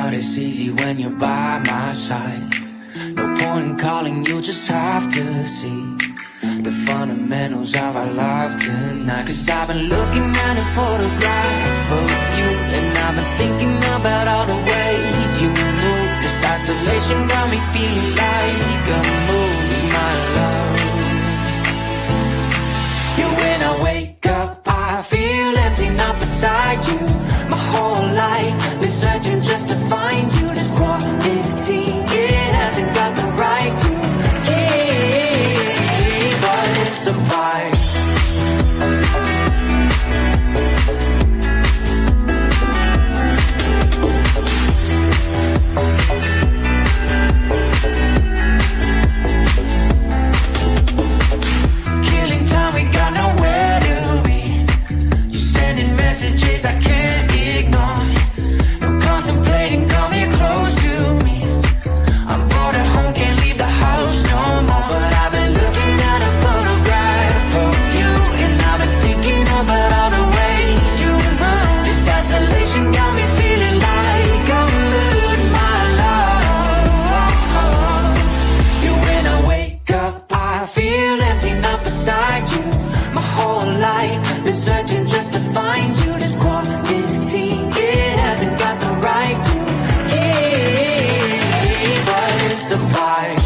but it's easy when you're by my side. No point in calling, you just have to see the fundamentals of our love tonight. Cause I've been looking at a photograph of you, and I've been thinking about all the ways you move. This isolation got me feeling like I'm losing my love. Yeah, when I wake up, I feel empty, not beside you. My whole life been searching just to find you. This quarantine, it hasn't got the right to keep us apart. Killing time, we got nowhere to be. You're sending messages I can't ignore. No contemplating, come here close to me. I'm bored at home, can't leave the house no more. But I've been looking at a photograph of you, and I've been thinking about all the ways you move. This isolation got me feeling like I'm losing my love. Yeah, when I wake up, I feel empty, not beside you. My whole life been searching just to find you. This quarantine, it hasn't got the right to keep us apart.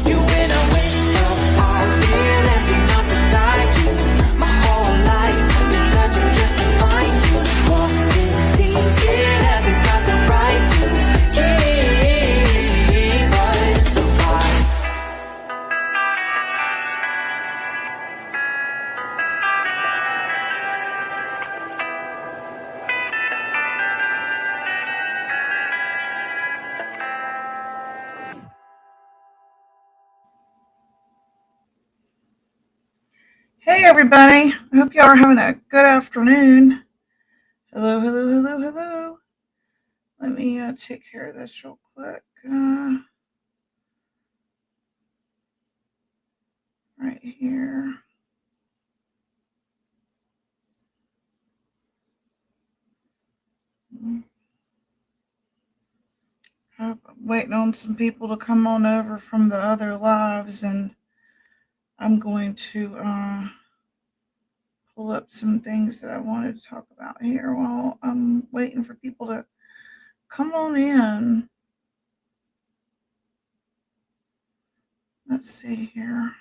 You, when I wake up, I feel empty, not beside you. My whole life been searching just to find you. Quarantine, it hasn't got the right to keep us apart. Hey everybody, I hope y'all are having a good afternoon. Hello, hello, hello, hello. Let me take care of this real quick. Right here. I'm waiting on some people to come on over from the other lives, and I'm going to pull up some things that I wanted to talk about here while I'm waiting for people to come on in. Let's see here.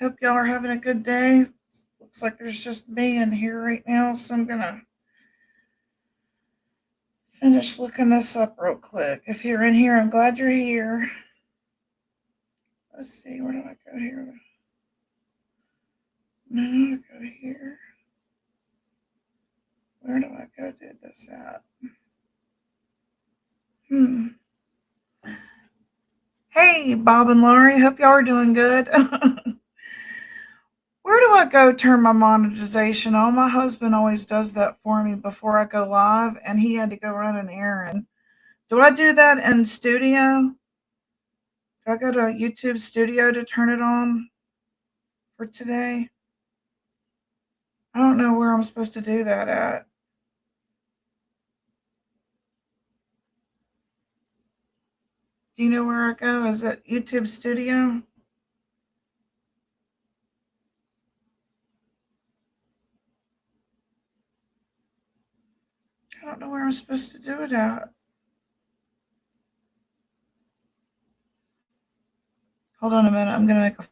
Hope y'all are having a good day. Looks like there's just me in here right now, so I'm gonna finish looking this up real quick. If you're in here, I'm glad you're here. Let's see, where do I go here? No, I go here. Where do I go do this at? Hey, Bob and Laurie. Hope y'all are doing good. Where do I go turn my monetization on? My husband always does that for me before I go live, and he had to go run an errand. Do I do that in Studio? Do I go to YouTube Studio to turn it on for today? I don't know where I'm supposed to do that at. Do you know where I go? Is it YouTube Studio? I don't know where I'm supposed to do it at. Hold on a minute. I'm going to make a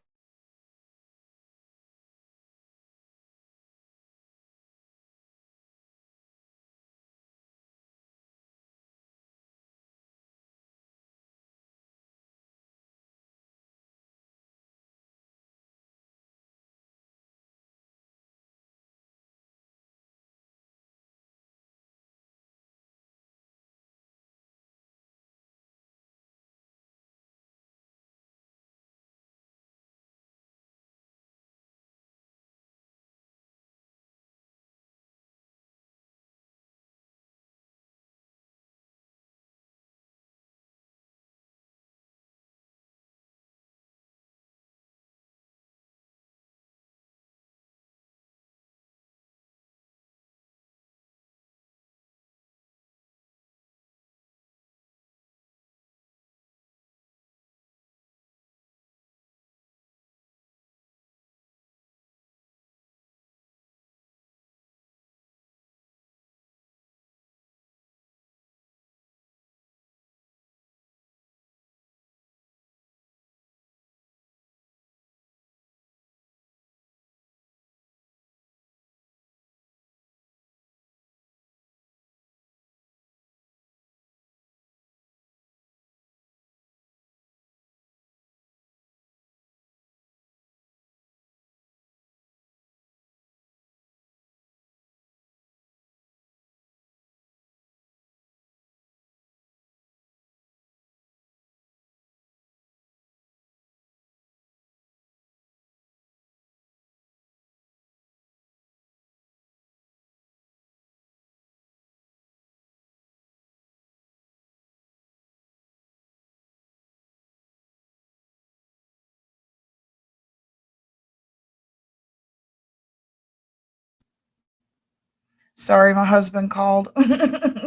Sorry, my husband called.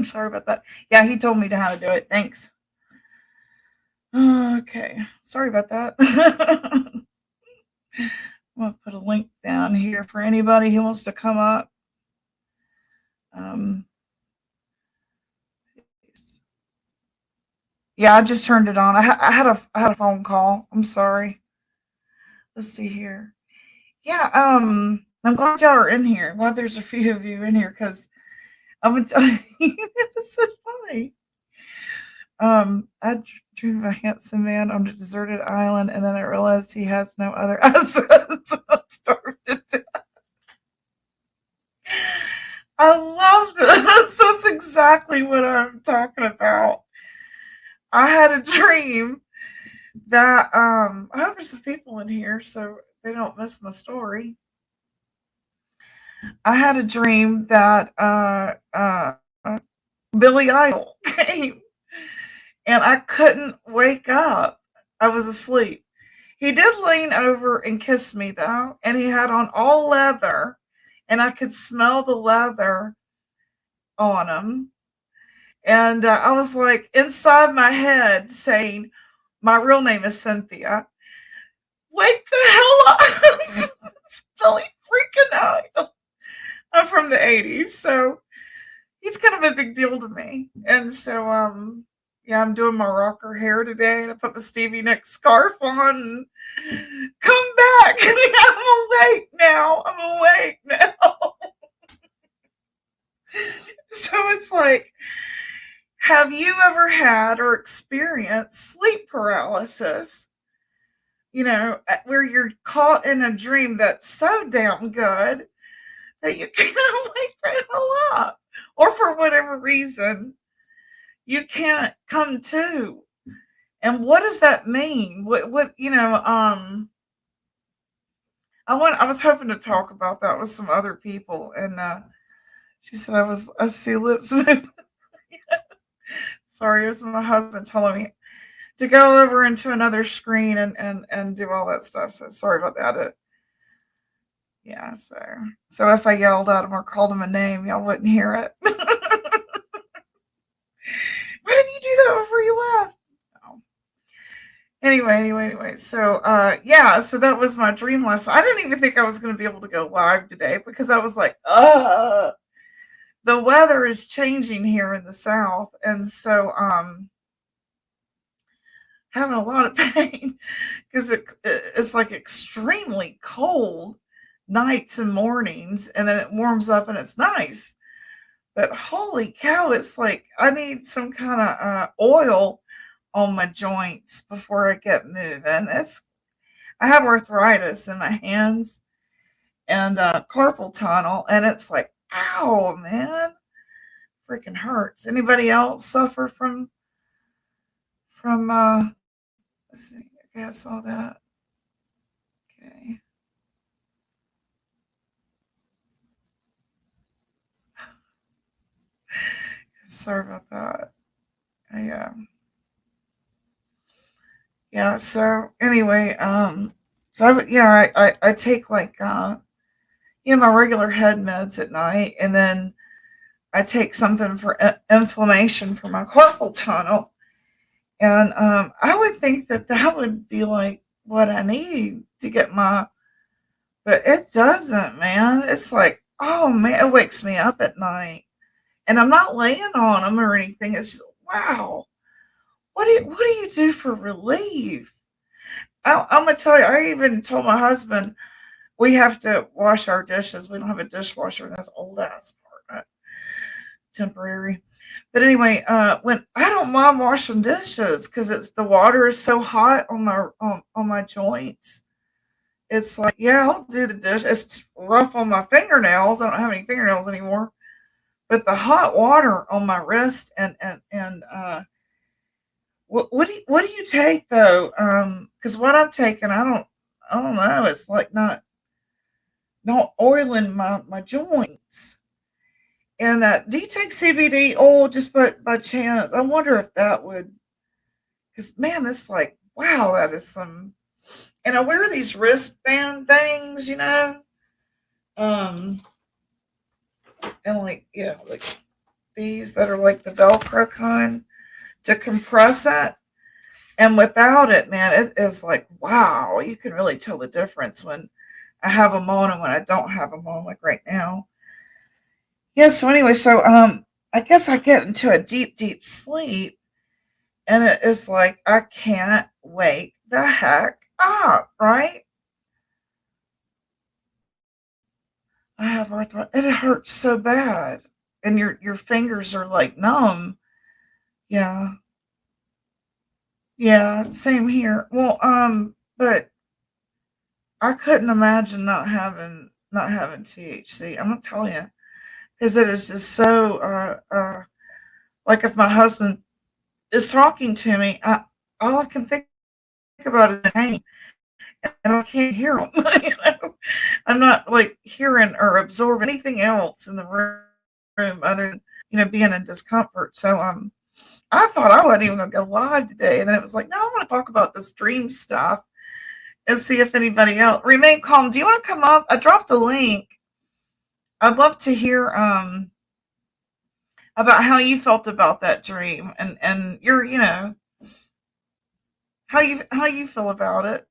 Sorry about that. Yeah, he told me how to do it. Thanks. Okay. Sorry about that. I'm going to put a link down here for anybody who wants to come up. Um, yeah, I just turned it on. I had a phone call. I'm sorry. Let's see here. Yeah, I'm glad y'all are in here. I'm glad there's a few of you in here because I'm gonna tell you, it's so funny. I dreamed of a handsome man on a deserted island, and then I realized he has no other assets. I'm starved to death. I love this. That's exactly what I'm talking about. I had a dream that I hope there's some people in here so they don't miss my story. I had a dream that Billy Idol came and I couldn't wake up. I was asleep. He did lean over and kiss me though, and he had on all leather, and I could smell the leather on him. And I was like inside my head saying, "My real name is Cynthia. Wake the hell up!" It's Billy freaking Idol. I'm from the '80s, so he's kind of a big deal to me. And so, yeah, I'm doing my rocker hair today, and I put the Stevie Nicks scarf on. And come back! I'm awake now. I'm awake now. So it's like, have you ever had or experienced sleep paralysis? Where you're caught in a dream that's so damn good that you can't wake the hell up, or for whatever reason you can't come to. And what does that mean? I was hoping to talk about that with some other people, and she said I see lips moving. Sorry, it was my husband telling me to go over into another screen and do all that stuff. So sorry about that. Yeah, so if I yelled at him or called him a name, y'all wouldn't hear it. Why didn't you do that before you left? Oh. Anyway. So yeah, so that was my dream last night. I didn't even think I was gonna be able to go live today because I was like, the weather is changing here in the South, and so having a lot of pain because it's like extremely cold nights and mornings, and then it warms up and it's nice. But holy cow, it's like I need some kind of oil on my joints before I get moving. I have arthritis in my hands and carpal tunnel, and it's like, ow, man, freaking hurts. Anybody else suffer from let's see, okay, I saw that. Okay. Sorry about that. I yeah, so anyway, I take like my regular head meds at night, and then I take something for inflammation for my carpal tunnel. And I would think that would be like what I need to get but it doesn't, man. It's like, oh man, it wakes me up at night, and I'm not laying on them or anything. It's just, wow. What do you do for relief? I'm gonna tell you. I even told my husband we have to wash our dishes. We don't have a dishwasher in this old ass apartment. Temporary. But anyway, when I don't mind washing dishes because it's the water is so hot on my joints. It's like, yeah, I'll do the dish. It's rough on my fingernails. I don't have any fingernails anymore. But the hot water on my wrist and what do you take though? Because what I'm taking, I don't know. It's like not oiling my joints. And do you take CBD oil just by chance? I wonder if that would, because man, it's like, wow, that is some. And I wear these wristband things, and and like like these that are like the Velcro kind to compress it. And without it, man, it is like wow, you can really tell the difference when I have them on and when I don't have them on, like right now. Yeah, so anyway, so I guess I get into a deep, deep sleep and it is like I can't wake the heck up, right? I have arthritis. It hurts so bad. And your fingers are like numb. Yeah. Yeah, same here. Well, but I couldn't imagine not having THC. I'm gonna tell you, because it is just so like if my husband is talking to me, all I can think about is pain, and I can't hear him. I'm not like hearing or absorbing anything else in the room other than being in discomfort. So I thought I wasn't even gonna go live today, and then it was like, no, I want to talk about this dream stuff and see if anybody else remain calm. Do you want to come up? I dropped the link. I'd love to hear about how you felt about that dream and your how you feel about it.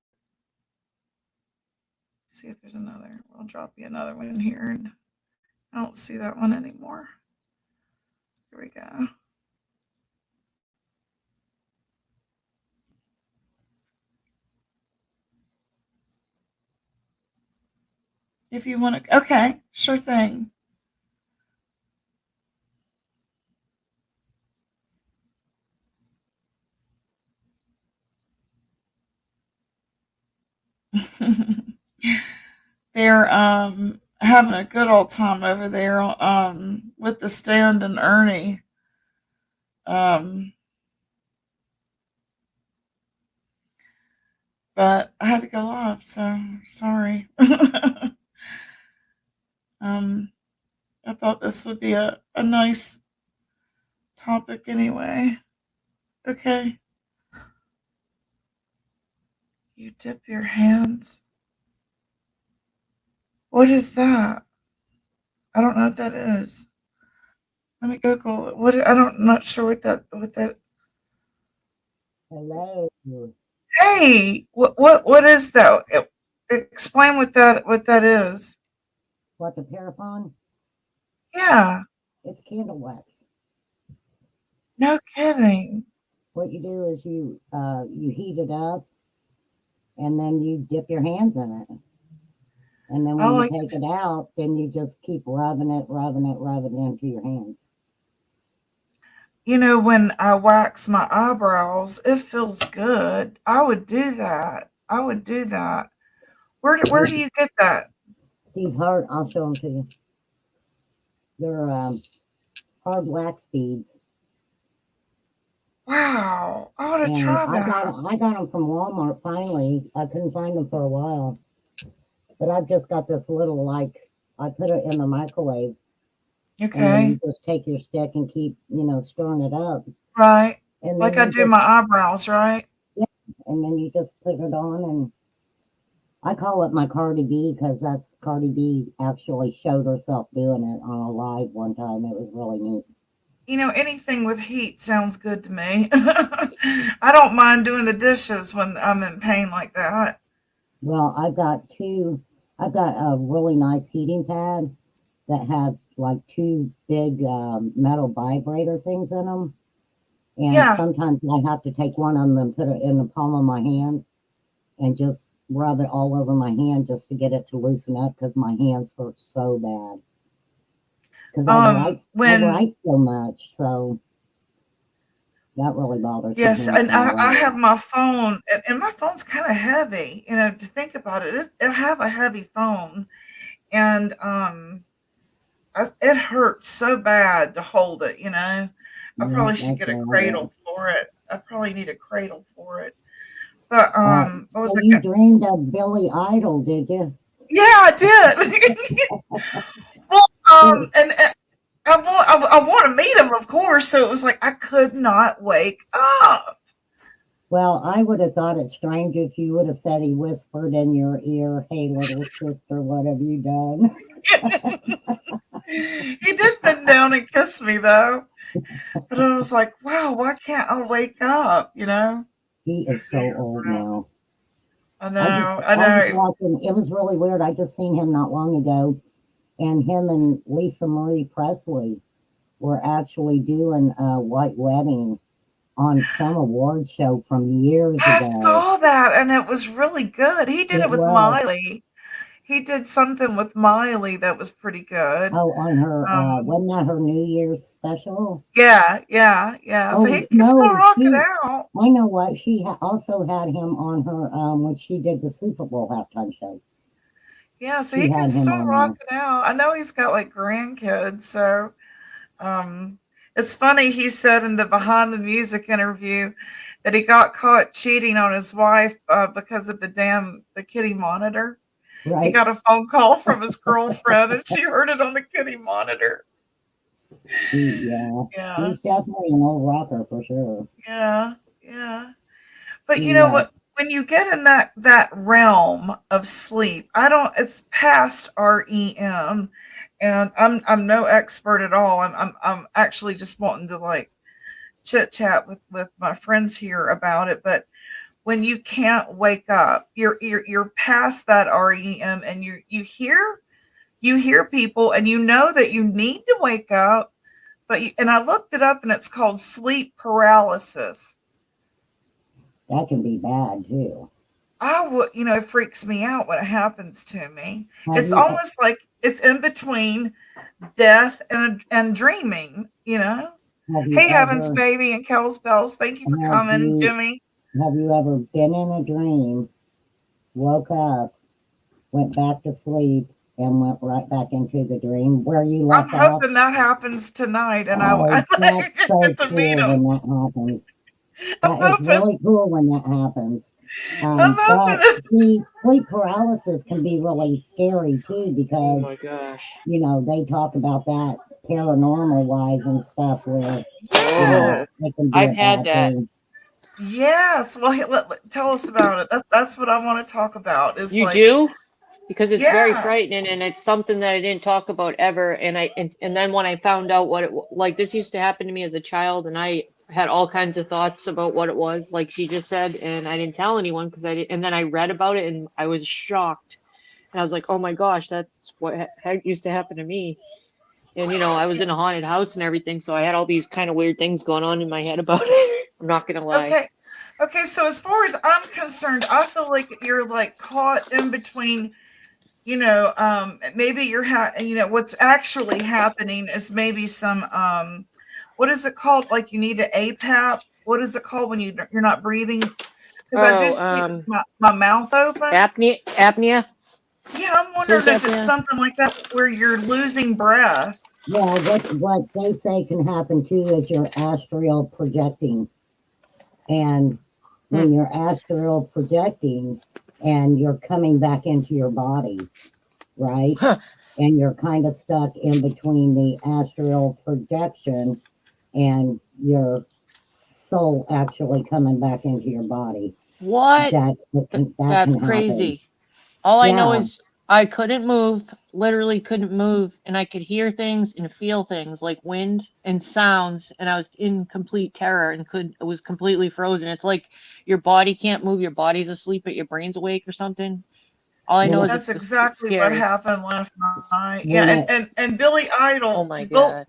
See if there's another. I'll drop you another one in here, and I don't see that one anymore. Here we go. If you want to, okay, sure thing. They're having a good old time over there with the stand and Ernie. Um, but I had to go live, so sorry. um, I thought this would be a nice topic anyway. Okay. You dip your hands. What is that? I don't know what that is. Let me Google it. I'm not sure what that. Hello. Hey, what is that? Explain what that is. What, the paraffin? Yeah. It's candle wax. No kidding. What you do is you heat it up and then you dip your hands in it. And then when Oh, you take it out, then you just keep rubbing it into your hands. When I wax my eyebrows, it feels good. I would do that. Where do you get that? These hard, I'll show them to you. They're hard wax beads. Wow, I ought to And try I that. got them from Walmart finally. I couldn't find them for a while. But I've just got this little, I put it in the microwave. And then Okay, you just take your stick and keep, stirring it up. right. And Like then I you do just, my eyebrows, right? and then you just put it on, and I call it my Cardi B because that's Cardi B actually showed herself doing it on a live one time. It was really neat. Anything with heat sounds good to me. I don't mind doing the dishes when I'm in pain like that. Well, I've got a really nice heating pad that have like two big metal vibrator things in them. And Yeah. sometimes I have to take one of them and put it in the palm of my hand and just rub it all over my hand just to get it to loosen up because my hands hurt so bad. Because I write so much, so that really bothers me. Yes, and I have my phone, and my phone's kind of heavy. To think about it, I have a heavy phone, and it hurts so bad to hold it. I probably should get a cradle for it. I probably need a cradle for it. But what was so it? you dreamed of Billy Idol, did you? Yeah, I did. Well, and I want to meet him, of course. So it was like I could not wake up. Well, I would have thought it strange if you would have said he whispered in your ear, "Hey, little sister, what have you done?" He did bend down and kiss me though. But I was like, wow, why can't I wake up? You know? He is so old now. I I know. I was know. watching. It was really weird. I just seen him not long ago, and him and Lisa Marie Presley were actually doing a white wedding on some award show from years I ago. saw that and it was really good. He did it It with was. Miley. He did something with Miley that was pretty good. Oh, on her, Um, wasn't that her New Year's special? yeah, yeah, yeah. So he Oh, can still no, rock it out. I know what, she also had him on her, when she did the Super Bowl halftime show. Yeah, so She he can had him still on rock there. it out. I know he's got like grandkids, so um it's funny he said in the Behind the Music interview that he got caught cheating on his wife because of the kitty monitor. He Right? got a phone call from his girlfriend and she heard it on the kitty monitor. Yeah. Yeah, He's definitely an old rocker for sure. yeah, yeah. But you He, know what? When you get in that realm of sleep, I don't. It's past REM, and I'm no expert at all. I'm actually just wanting to like chit chat with my friends here about it. But when you can't wake up, you're past that REM, and you hear people, and you know that you need to wake up. But and I looked it up, and it's called sleep paralysis. that can be bad too. I would, it freaks me out when it happens to me. Have It's you, almost like it's in between death and dreaming, you know? have you Hey, Heavens, ever, baby, and Kells Bells. Thank you for have coming, you, Jimmy. have you ever been in a dream, woke up, went back to sleep, and went right back into the dream where you I'm left off? hoping that happens tonight, and Oh, I that's so get to meet cool him. when that happens. I'm That is hoping. really cool when that happens. I'm But hoping. see, sleep paralysis can be really scary too Oh because, my gosh. they talk about that paranormal wise and stuff where, Yes, it can be I've a had bad that. thing. yes. Well, tell us about it. That's what I want to talk about. Is You like, do? Because it's very yeah, frightening and it's something that I didn't talk about ever. And then when I found out what like this used to happen to me as a child and I had all kinds of thoughts about what it was, like she just said, and I didn't tell anyone because I didn't, and then I read about it and I was shocked. And I was like, oh my gosh, that's what used to happen to me. And I was in a haunted house and everything, so I had all these kind of weird things going on in my head about it. I'm not gonna lie. okay. Okay, so as far as I'm concerned, I feel like you're like caught in between, maybe what's actually happening is maybe some what is it called? Like you need an APAP. What is it called when you're not breathing? Because I do Oh, sleep with my mouth open. apnea, Yeah, I'm sleep wondering if it's apnea. something like that where you're losing breath. Well, what they say can happen too is you're astral projecting. And when you're astral projecting and you're coming back into your body, right? Huh. And you're kind of stuck in between the astral projection and your soul actually coming back into your body. What? That That's can happen. crazy. All I know Yeah. is I couldn't move, literally couldn't move, and I could hear things and feel things like wind and sounds, and I was in complete terror and was completely frozen. It's like your body can't move, your body's asleep, but your brain's awake or something. All I know is That's it's exactly what scary. happened last night. When Yeah, it- and Billy Oh Idol, my God.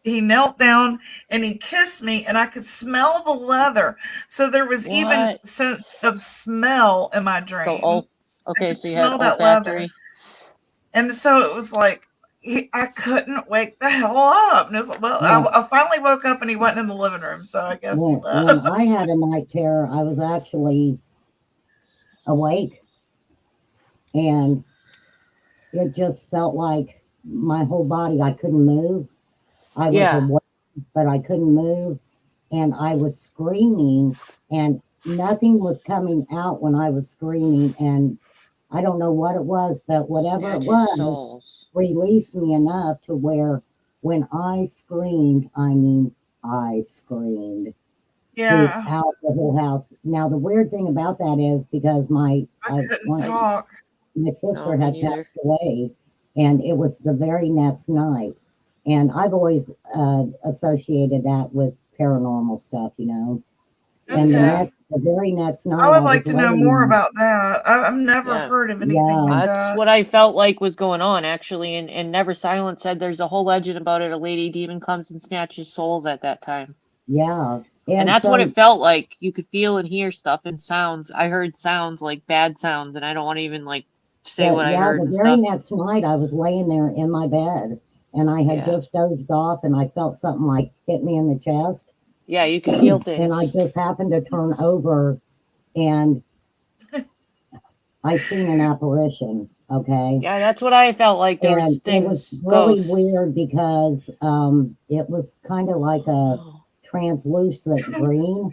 he knelt down and he kissed me, and I could smell the leather. So there was even What? sense of smell in my So, dream. okay, could so you had smell that leather. olfactory. And so it was like I couldn't wake the hell up. And it was like, well, Yeah. I finally woke up and he wasn't in the living room, so I guess he when left. I had a night terror, I was actually awake and it just felt like my whole body, I couldn't move. I was Yeah. awake, but I couldn't move. And I was screaming and nothing was coming out when I was screaming. And I don't know what it was, but whatever it Snatches was souls. released me enough to where when I screamed, I screamed Yeah, throughout the whole house. Now, the weird thing about that is because I couldn't talk. my sister No, me had neither. passed away And it was the very next night. And I've always associated that with paranormal stuff, you know. And Okay. the very next night, I would was like to know laying more there. about that. I've never Yeah. heard of anything Yeah. like That's that. what I felt like was going on, actually. And Never Silent said there's a whole legend about it. A lady demon comes and snatches souls at that time. Yeah. And that's so, what it felt like. You could feel and hear stuff and sounds. I heard sounds, like bad sounds, and I don't want to even like say what I heard the and very stuff. next night, I was laying there in my bed, and I had Yeah. just dozed off, and I felt something like hit me in the chest. Yeah, you could feel things. And I just happened to turn over, and I seen an apparition. Okay. Yeah, that's what I felt like. There was And it things. was really ghosts. weird because it was kind of like a translucent green.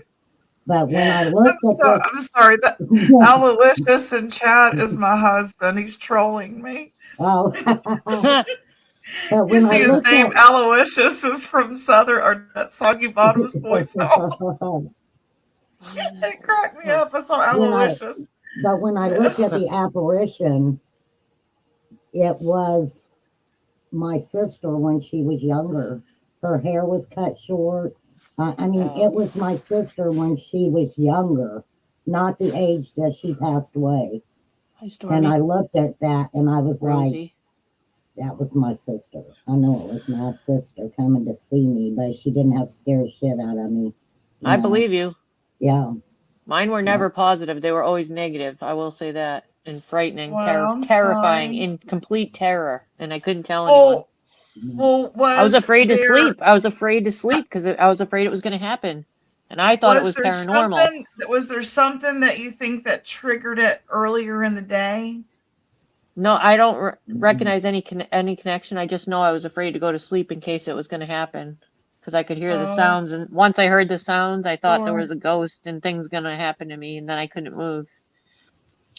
But when I looked at this, I'm sorry. That Aloysius in chat is my husband. He's trolling me. oh, but You when I see his looked name, at Aloysius, is from Southern or that Soggy Bottoms voice. It cracked me up. I saw When I- Aloysius. But when I looked at the apparition, it was my sister when she was younger. Her hair was cut short. It was my sister when she was younger, not the age that she passed away. Hi, Stormy. And I looked at that and I was like, Rosie. that was my sister. I know it was my sister coming to see me, but she didn't have to scare the shit out of me. I know? believe you. Yeah. Mine were never positive. They were always negative. I will say that. And frightening, Wow, I'm terrifying, sorry. in complete terror. And I couldn't tell anyone. Well, I was afraid to there- sleep. I was afraid to sleep because I was afraid it was going to happen. And I thought it was there paranormal. Was there something that you think that triggered it earlier in the day? No, I don't recognize any connection. I just know I was afraid to go to sleep in case it was going to happen. Because I could hear the Oh. sounds. And once I heard the sounds, I thought there Sure. was a ghost and things going to happen to me. And then I couldn't move.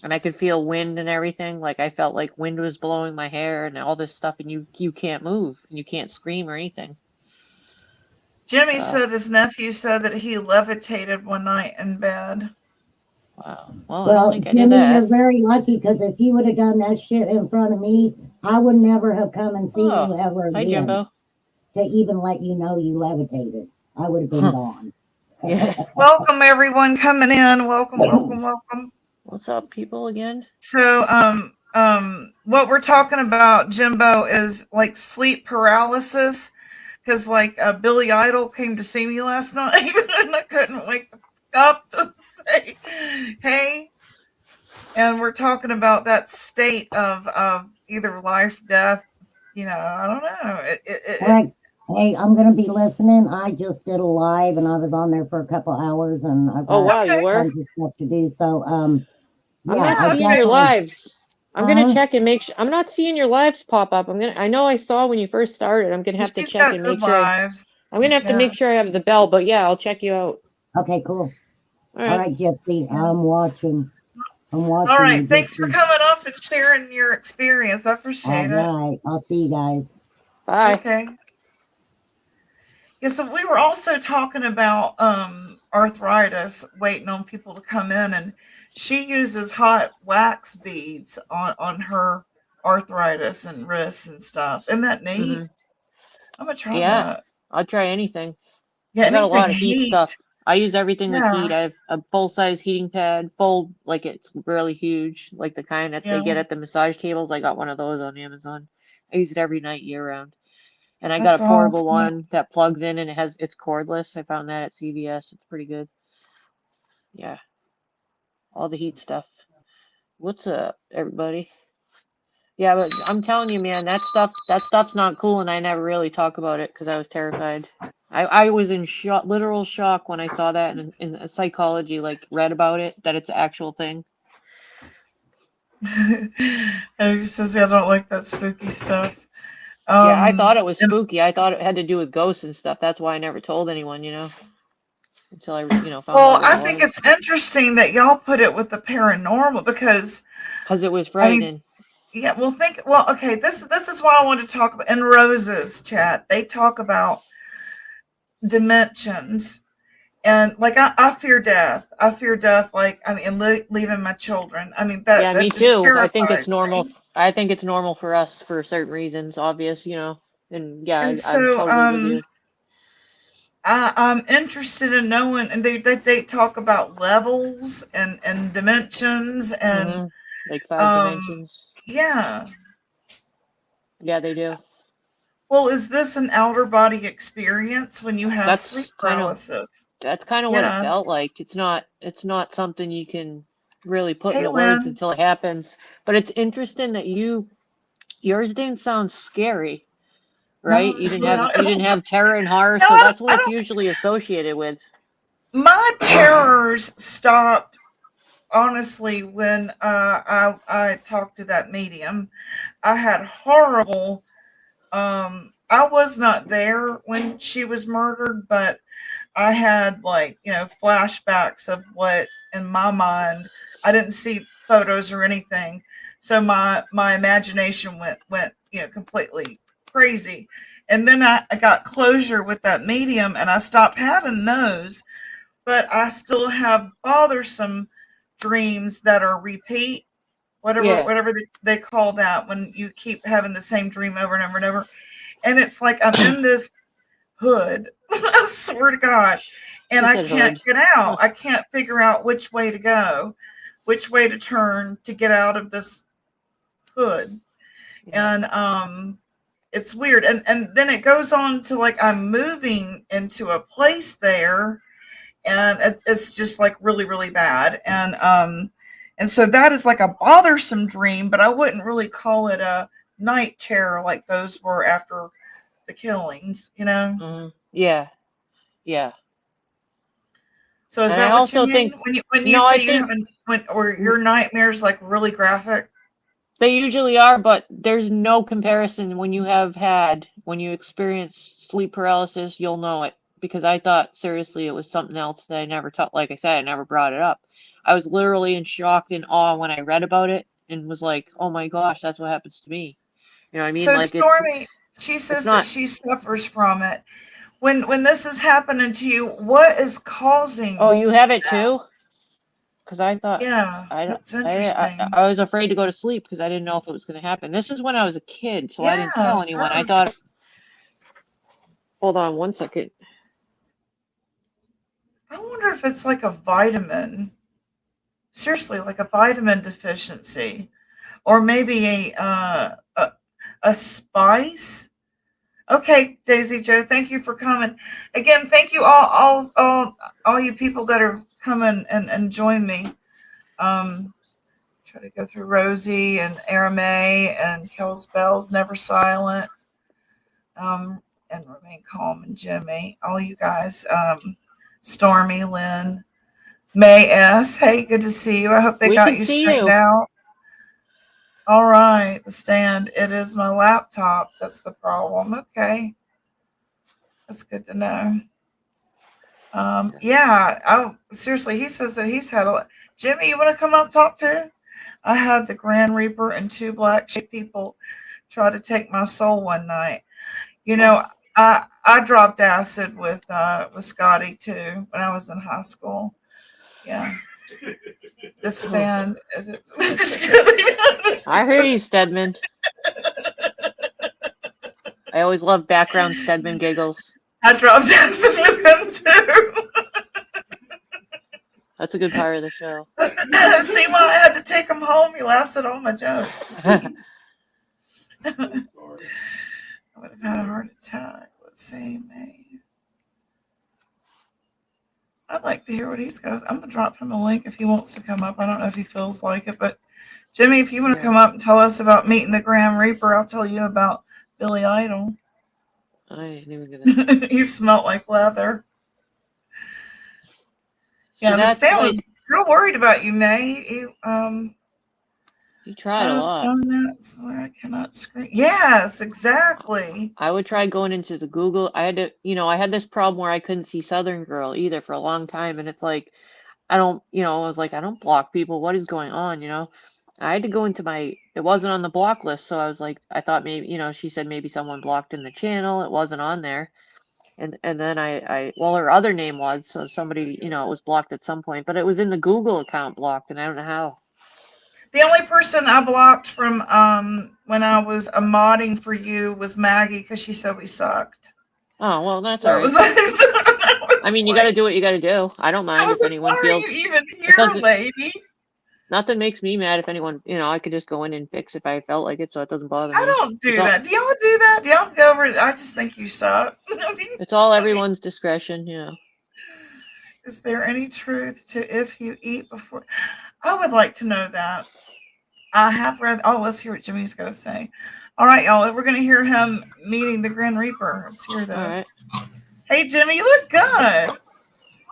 And I could feel wind and everything. Like I felt like wind was blowing my hair and all this stuff. And you can't move. And you can't scream or anything. Jimmy said his nephew said that he levitated one night in bed. Wow. Well, I don't Well, think I did Jimmy, that. you're very lucky because if you would have done that shit in front of me, I would never have come and seen Oh, you ever Hi, again Jimbo. to even let you know you levitated. I would have been Huh. gone. Yeah. Welcome everyone coming in. Welcome. What's up, people, again? So, what we're talking about, Jimbo, is like sleep paralysis. Because like Billy Idol came to see me last night, and I couldn't wake up to say, "Hey." And we're talking about that state of either life, death. You know, I don't know. All right. Hey, I'm going to be listening. I just did a live and I was on there for a couple hours and I've Oh, got wow, you were? tons of stuff to do. So, I'm yeah, not I seeing your definitely- lives. I'm gonna Uh-huh. check and make sure. I'm not seeing your lives pop up. I know I saw when you first started. I'm gonna have to She's check got and good make sure. lives. I'm gonna have to Yeah. make sure I have the bell. But yeah, I'll check you out. Okay, cool. All All right. right, Gypsy, I'm watching. I'm watching. All right. you, Thanks for Gypsy. coming up and sharing your experience. I All appreciate it. right. I'll see you guys. Bye. Okay. Yeah, so we were also talking about arthritis, waiting on people to come in, and she uses hot wax beads on her arthritis and wrists and stuff. Isn't that neat? Mhm. I'm gonna try Yeah. that. I'll try anything. Yeah, I got a lot of anything heat stuff. I use everything Yeah. with heat. I have a full size heating pad, full, like it's really huge, like the kind that they Yeah. get at the massage tables. I got one of those on Amazon. I use it every night year round. And I That's got a portable awesome. one that plugs in and it's cordless. I found that at CVS. It's pretty good. Yeah. All the heat stuff. What's up, everybody? Yeah, but I'm telling you, man, that stuff's not cool, and I never really talk about it because I was terrified. I was in shock, literal shock when I saw that in psychology, like read about it, that it's an actual thing. And he says, "Yeah, I don't like that spooky stuff." Yeah, I thought it was and- spooky. I thought it had to do with ghosts and stuff. That's why I never told anyone, until I, found Well, out. I think it's interesting that y'all put it with the paranormal because because it was frightening. yeah, okay, this is what I wanted to talk about in Rose's chat. They talk about dimensions, and like I fear death. I fear death, like leaving my children. That Yeah, me that just too. I think it's terrifies normal. me. I think it's normal for us for certain reasons, obvious, and yeah, And I'm so, totally with you. I'm interested in knowing, and they talk about levels and dimensions, and hmm Like 5 dimensions. yeah. Yeah, they do. Well, is this an outer body experience when you have sleep That's kind of paralysis? that's kind of what it Yeah. felt like. It's not something you can really put Hey, into words Lynn. until it happens. But it's interesting that yours didn't sound scary, right? No, You it's didn't really have not. you didn't have terror and horror, No, so that's what I it's don't. usually associated with. My terrors stopped honestly when I talked to that medium. I had horrible. I was not there when she was murdered, but I had like, flashbacks of what in my mind. I didn't see photos or anything. So my imagination went, completely crazy. And then I got closure with that medium and I stopped having those, but I still have bothersome dreams that are repeat, whatever Yeah. whatever they call that when you keep having the same dream over and over and over. And it's like I'm in this hood. I swear to God. And She I said can't hood. get out. I can't figure out which way to go, which way to turn to get out of this hood. Yeah. And it's weird. And then it goes on to like I'm moving into a place there and it's just like really, really bad. And so that is like a bothersome dream, but I wouldn't really call it a night terror like those were after the killings. Yeah. Yeah. So is And I that what you also mean think when you no, I say you think haven't when or your nightmares like really graphic? they usually are, but there's no comparison when you experience sleep paralysis, you'll know it. Because I thought seriously it was something else that I never taught. Like I said, I never brought it up. I was literally in shock and awe when I read about it and was like, oh my gosh, that's what happens to me. You know what I mean? So Like it's Stormy, she it's says that not. she suffers from it. When this is happening to you, what is Oh, causing you have it that? too? Because I thought Yeah, I don't. that's interesting. I was afraid to go to sleep because I didn't know if it was going to happen. This is when I was a kid, so I didn't Yeah, tell anyone. I sure. thought, hold on one second. I wonder if it's like a vitamin. Seriously, like a vitamin deficiency, or maybe a spice. Okay, Daisy Joe, thank you for coming. Again, thank you all you people that are coming and join me. Try to go through Rosie and Arame and Kel's Bells, Never Silent, and Remain Calm and Jimmy. All you guys, Stormy, Lynn, May S. Hey, good to see you. I hope they We got can you see straightened you. out. All right, the stand. It is my laptop. That's the problem. Okay. That's good to know. Yeah. Oh, seriously, he says that he's had a. Jimmy, you want to come up talk too? I had the Grand Reaper and two black sheep people try to take my soul one night. You know, I dropped acid with Scotty too when I was in high school. Yeah. The stand. Just kidding. I hear you, Stedman. I always love background Stedman giggles. I dropped acid with him too. That's a good part of the show. See why I had to take him home? He laughs at all my jokes. I would have had a heart attack. Let's see, May. I'd like to hear what he's got. I'm gonna drop him a link if he wants to come up. I don't know if he feels like it, but Jimmy, if you want to Yeah. come up and tell us about meeting the Grand Reaper, I'll tell you about Billy Idol. I ain't even gonna. He smelled like leather. See, Yeah, the that's Stan like was real worried about you, May. he tried a I've lot. done that, so I cannot scream. Yes, exactly. I would try going into the Google. I had this problem where I couldn't see Southern Girl either for a long time, and it's like I was like, I don't block people. What is going on? I had to go into it wasn't on the block list, so I was like, I thought maybe, she said maybe someone blocked in the channel. It wasn't on there. And then well, her other name was, so somebody, it was blocked at some point, but it was in the Google account blocked, and I don't know how. The only person I blocked from when I was modding for you was Maggie because she said we sucked. Oh, well, that's So all it was right. like, so I I was mean, you got to like, do what you got to do. I don't I mind was if like, anyone why are you feels even it here, doesn't. lady? Nothing makes me mad if anyone, I could just go in and fix if I felt like it, so it doesn't bother I me. don't It's do all that. Do y'all do that? Do y'all go over? I just think you suck. it's all everyone's discretion. Is there any truth to if you eat before? I would like to know that. I have read. Oh, let's hear what Jimmy's going to say. All right, y'all. We're going to hear him meeting the Grim Reaper. Let's hear All this. right. Hey, Jimmy, you look good.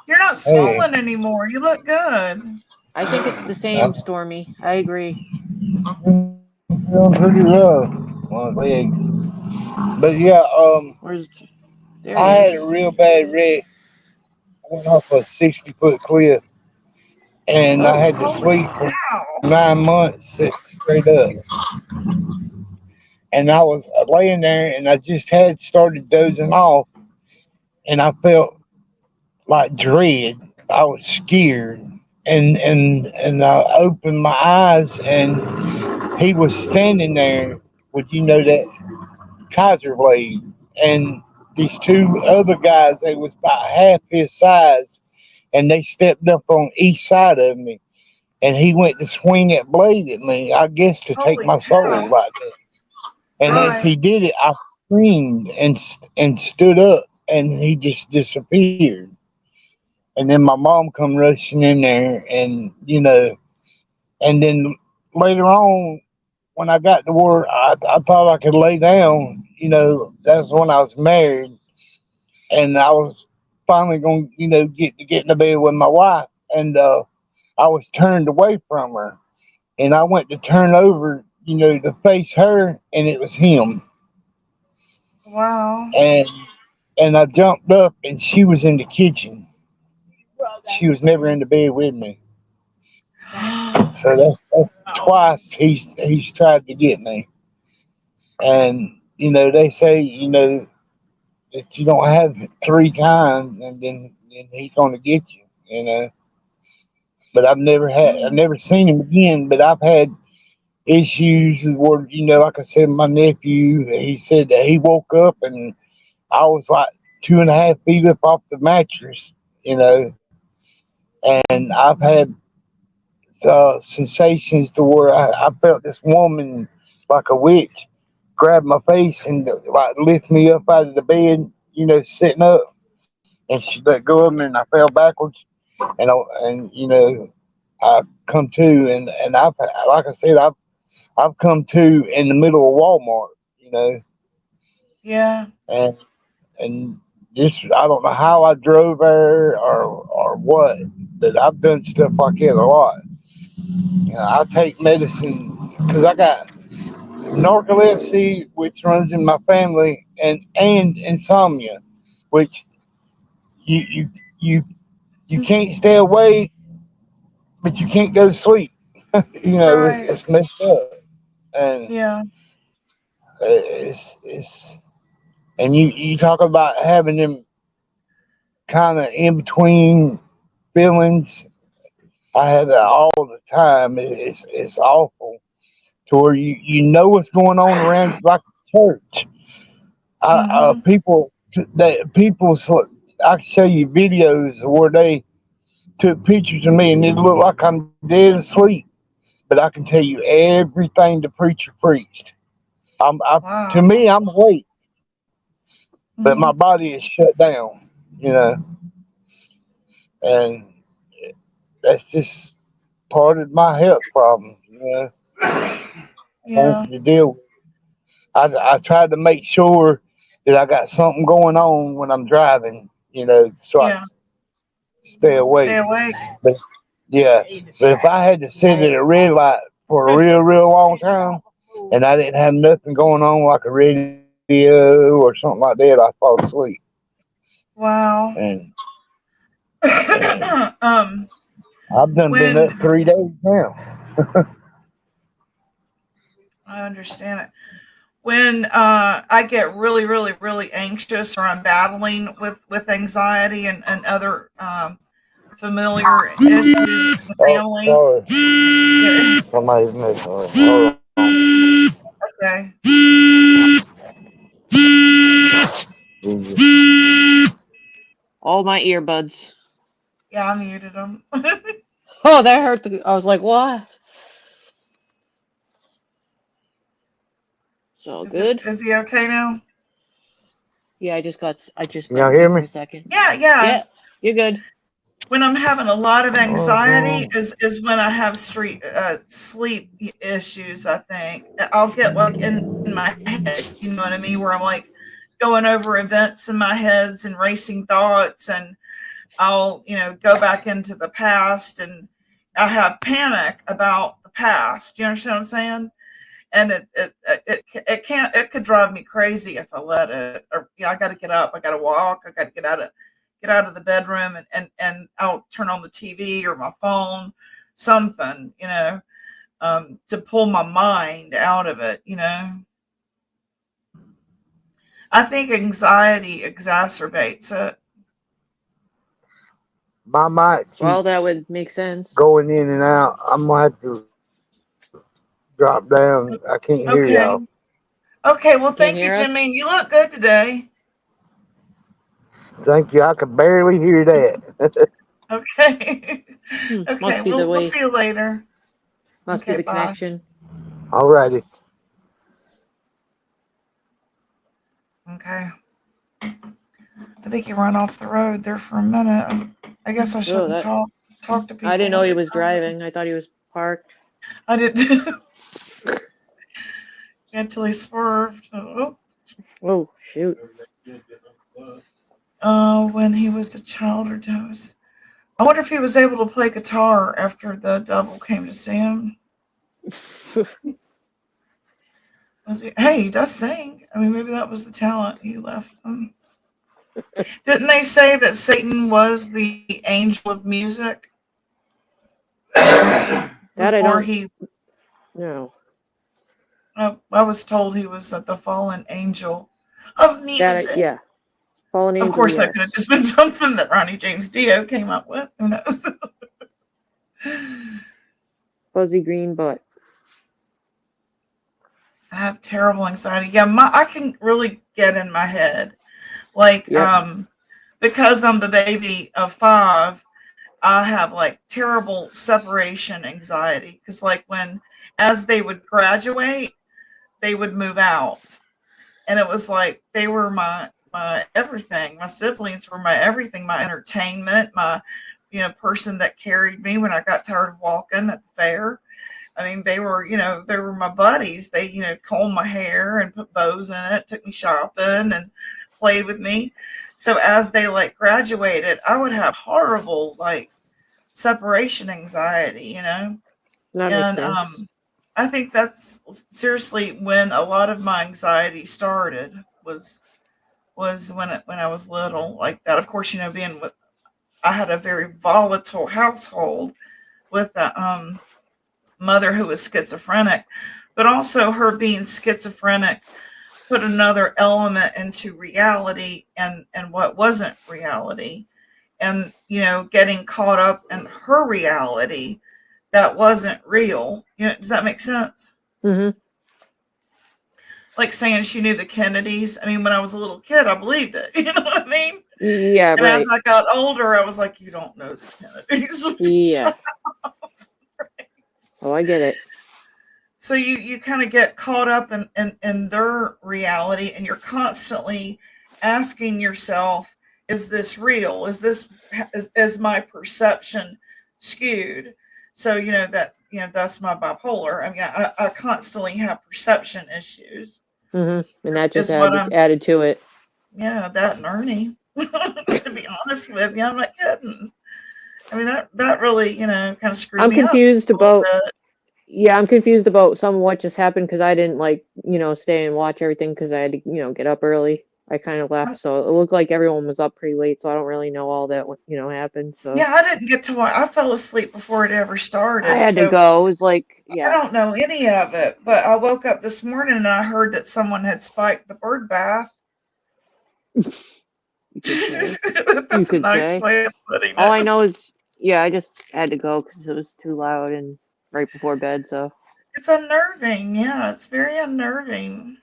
You're not Hey, swollen anymore. You look good. I think it's the same, Stormy. I agree. I'm feeling pretty rough on my legs. But yeah, Where's there he I had a is? real bad wreck. I went off a 60-foot cliff and I Oh, had to Holy sleep for cow. 9 months straight up. And I was laying there and I just had started dozing off and I felt like dread. I was scared. And I opened my eyes and he was standing there with that Kaiser blade, and these two other guys, they was about half his size, and they stepped up on each side of me, and he went to swing that blade at me, I guess to take Holy my soul cow. like that. And as Right. he did it, I screamed and stood up, and he just disappeared. And then my mom come rushing in there, and and then later on when I got to where I thought I could lay down, that's when I was married, and I was finally going, to get in the bed with my wife, and I was turned away from her, and I went to turn over, to face her, and it was him, Wow. and I jumped up, and she was in the kitchen. She was never in the bed with me, so that's twice he's tried to get me, and they say that you don't have it 3 times, and then he's going to get you. But I've never seen him again. But I've had issues where like I said, my nephew, he said that he woke up and I was like 2.5 feet up off the mattress, you know, and I've had sensations to where I felt this woman like a witch grab my face and like lift me up out of the bed, sitting up, and she let go of me, and I fell backwards, and I come to, and I've like I said, I've come to in the middle of Walmart, Yeah. and and just I don't know how I drove there or what, but I've done stuff like that a lot. I take medicine because I got narcolepsy, which runs in my family, and insomnia, which you you you you can't stay awake, but you can't go to sleep. Right. It's messed up, and Yeah. it's and you talk about having them kind of in between feelings. I have that all the time. It's awful to where you know what's going on around like church. Mm-hmm. People that people I can show you videos where they took pictures of me and it looked like I'm dead asleep, but I can tell you everything the preacher preached. To Wow. me, I'm awake, but my Mm-hmm. body is shut down, you know, and that's just part of my health problem, I Yeah. have to deal with. I try to make sure that I got something going on when I'm driving, so I Yeah. can stay Stay awake. awake. But yeah, but if I had to sit at a red light for a real long time, and I didn't have nothing going on like a radio or something like that, I fall asleep. Wow. And and um, I've done been when up 3 days now. I understand it. When I get really, really, really anxious or I'm battling with anxiety and other familiar issues in the family. Oh, Yeah, sorry. Somebody's missing. Hold on. okay. Jesus. All my earbuds. Yeah, I muted them. Oh, that hurt. I was like, what? So good. Is he okay now? Yeah, I just Y'all burped hear for me? a second. Yeah. Yeah, you're good. When I'm having a lot of anxiety Oh, is when I have sleep issues. I think I'll get like in my head, you know what I mean, where I'm like going over events in my heads and racing thoughts, and I'll go back into the past, and I have panic about the past. You understand what I'm saying? And it could drive me crazy if I let it. Or I got to get up, I got to walk, I got to get out of the bedroom, and I'll turn on the TV or my phone, something, to pull my mind out of it. I think anxiety exacerbates it. my mic Well, that keeps would make sense. going in and out. I'm gonna have to drop down. I can't hear Okay. y'all. Okay. Well, Can't thank you, hear us? Jimmy. You look good today. Thank you. I could barely hear that. Okay. Okay. Must be the We'll way. see you later. Must Okay, be the bye. connection. Alrighty. Okay. I think he ran off the road there for a minute. I guess I shouldn't that- talk to people. I didn't know when he they're was driving. I thought he was parked. I did too. Until he swerved. Oh, shoot. When he was a child or does. I wonder if he was able to play guitar after the devil came to see him. Hey, he does sing. I mean, maybe that was the talent he left him. Didn't they say that Satan was the angel of music? That I Before don't he, know. I was told he was the fallen angel of music. Yeah. Fallen Angel, Of course, yes. that could have just been something that Ronnie James Dio came up with. Who knows? Fuzzy green butt. I have terrible anxiety. Yeah, I can really get in my head. Like, Yep. because I'm the baby of 5, I have like terrible separation anxiety. Because like as they would graduate, they would move out. And it was like they were my everything. My siblings were my everything, my entertainment, my person that carried me when I got tired of walking at the fair. I mean, they were my buddies. They combed my hair and put bows in it, took me shopping and played with me. So as they like graduated, I would have horrible like separation anxiety, That makes and sense. I think that's seriously when a lot of my anxiety started was when I was little like that. Of course, being with I had a very volatile household with a mother who was schizophrenic, but also her being schizophrenic put another element into reality and what wasn't reality, and getting caught up in her reality that wasn't real. Does that make sense? Mm-hmm. Like saying she knew the Kennedys. I mean, when I was a little kid, I believed it. You know what I mean? Yeah, And right. as I got older, I was like, you don't know the Kennedys. Yeah. Oh, I get it. So you kind of get caught up in their reality, and you're constantly asking yourself, is this real? Is my perception skewed? So that's my bipolar. I mean, I constantly have perception issues. Mm-hmm. And that just Is what I'm added to it. Yeah, that and Ernie. To be honest with you, I'm not kidding. I mean, that really, kind of screwed I'm me up. confused a little about bit. Yeah, I'm confused about some of what just happened because I didn't stay and watch everything because I had to, get up early. I kind of left, so it looked like everyone was up pretty late, so I don't really know all that, happened. So Yeah, I didn't get to watch. I fell asleep before it ever started. I had so to go. It was like, I yeah. don't know any of it, but I woke up this morning and I heard that someone had spiked the bird bath. You could say. That's could a nice say. way of putting it. All I know is Yeah, I just had to go because it was too loud and right before bed. So It's unnerving. Yeah, it's very unnerving.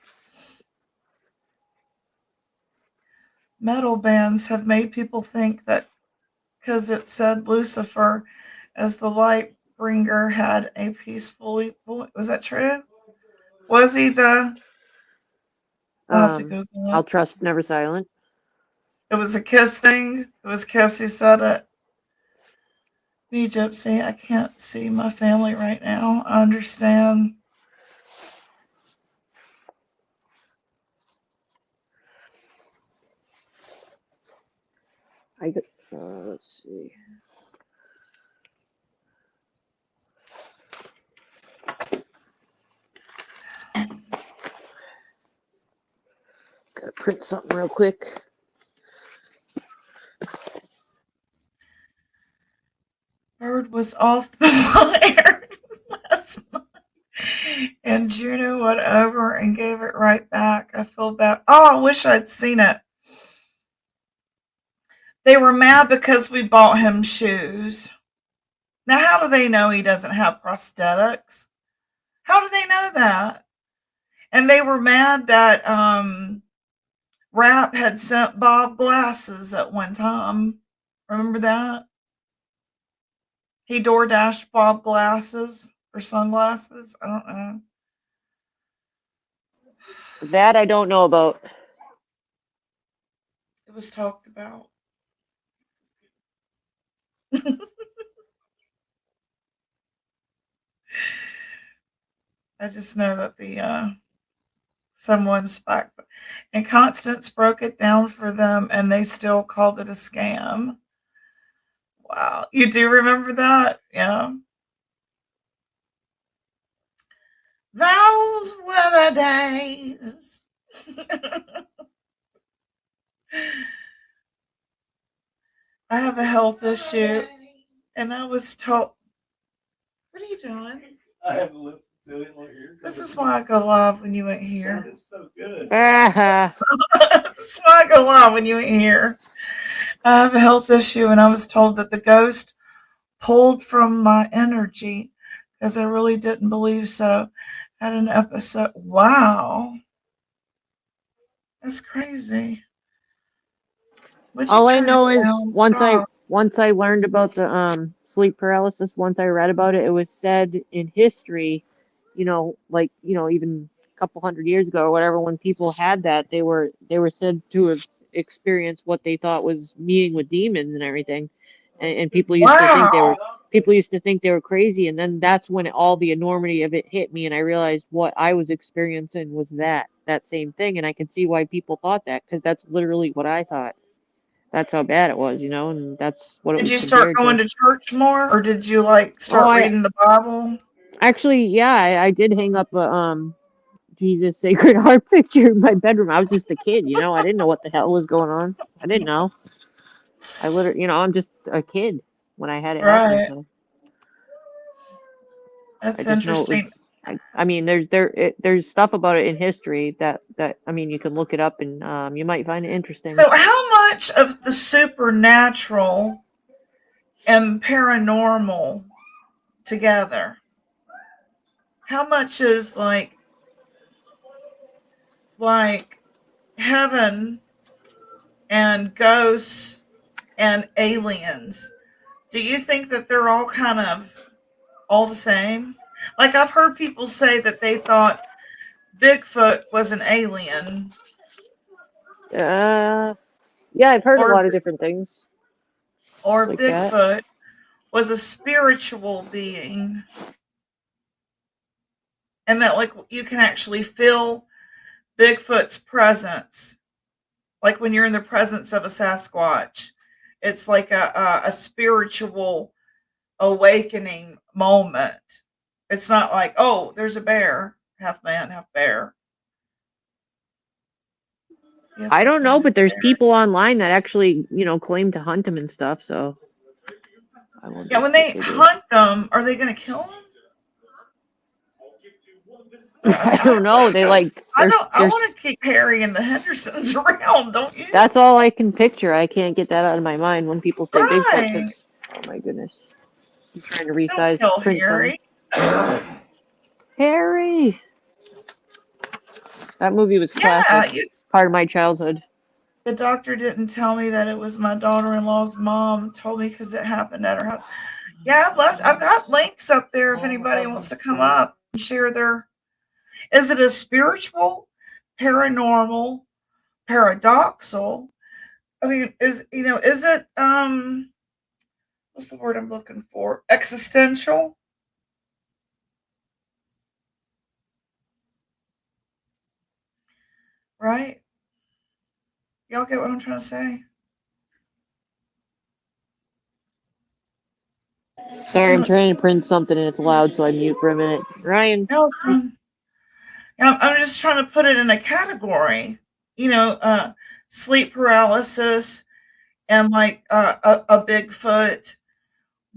Metal bands have made people think that because it said Lucifer as the light bringer had a peaceful. Was that true? Was he the? I'll have to Google I'll it. trust Never Silent. It was a Kiss thing. It was Kiss who said it. Me, Gypsy, I can't see my family right now. I understand. I got, let's see. Gotta print something real quick. Bird was off the wire last night. And Juno went over and gave it right back. I feel bad. Oh, I wish I'd seen it. They were mad because we bought him shoes. Now, how do they know he doesn't have prosthetics? How do they know that? And they were mad that Rap had sent Bob glasses at one time. Remember that? He door dashed Bob glasses or sunglasses. I don't know. That I don't know about. It was talked about. I just know that the someone's back and Constance broke it down for them and they still called it a scam. Wow. You do remember that? Yeah. Those were the days. I have a health issue and I was told, what are you doing? I haven't listened to it in like years. This is why I go live when you ain't here. Sounded so good. This is why I go live when you ain't here. I have a health issue and I was told that the ghost pulled from my energy because I really didn't believe so. Had an episode. Wow. That's crazy. What'd you All I turn know it is down? once I learned about the sleep paralysis, once I read about it, it was said in history, like even a couple hundred years ago or whatever, when people had that, they were said to have experienced what they thought was meeting with demons and everything, and people used to think they were crazy, and then that's when all the enormity of it hit me, and I realized what I was experiencing was that same thing, and I could see why people thought that because that's literally what I thought. That's how bad it was, and that's what it Did was you start compared going to. to church more or did you like start I reading the Bible? actually, yeah, I did hang up a Jesus Sacred Heart picture in my bedroom. I was just a kid, I didn't know what the hell was going on. I didn't know. I literally, I'm just a kid when I had it happen. Right. So That's I just know it was. interesting. I mean, there's stuff about it in history that I mean, you can look it up and you might find it interesting. So how much of the supernatural and paranormal together? How much is like heaven and ghosts and aliens? Do you think that they're all kind of all the same? Like I've heard people say that they thought Bigfoot was an alien Yeah, I've heard a or lot of different things like that. Bigfoot was a spiritual being. And that like you can actually feel Bigfoot's presence. Like when you're in the presence of a Sasquatch. It's like a spiritual awakening moment. It's not like, oh, there's a bear, half man, half bear. Yes, I don't know, half but there's bear. people online that actually, claim to hunt them and stuff. So, I wonder Yeah, when if they do. hunt them, are they going to kill them? I don't know. They like. I want to keep Harry and the Hendersons around, don't you? That's all I can picture. I can't get that out of my mind when people say Bigfoot. Right. 'Cause Oh my goodness. I'm trying to Don't resize kill print Harry. Harry! That movie was Yeah, classic. Part of my childhood. the doctor didn't tell me that it was my daughter-in-law's mom. Told me because it happened at her house. Yeah, I've got links up there if anybody wants to come up and share their. Is it a spiritual, paranormal, paradoxal? I mean, is it what's the word I'm looking for? Existential? Right? Y'all get what I'm trying to say? Sorry, I'm trying to print something and it's loud, so I mute for a minute. Ryan. No, it's fine. Yeah, I'm just trying to put it in a category. Sleep paralysis and like a Bigfoot.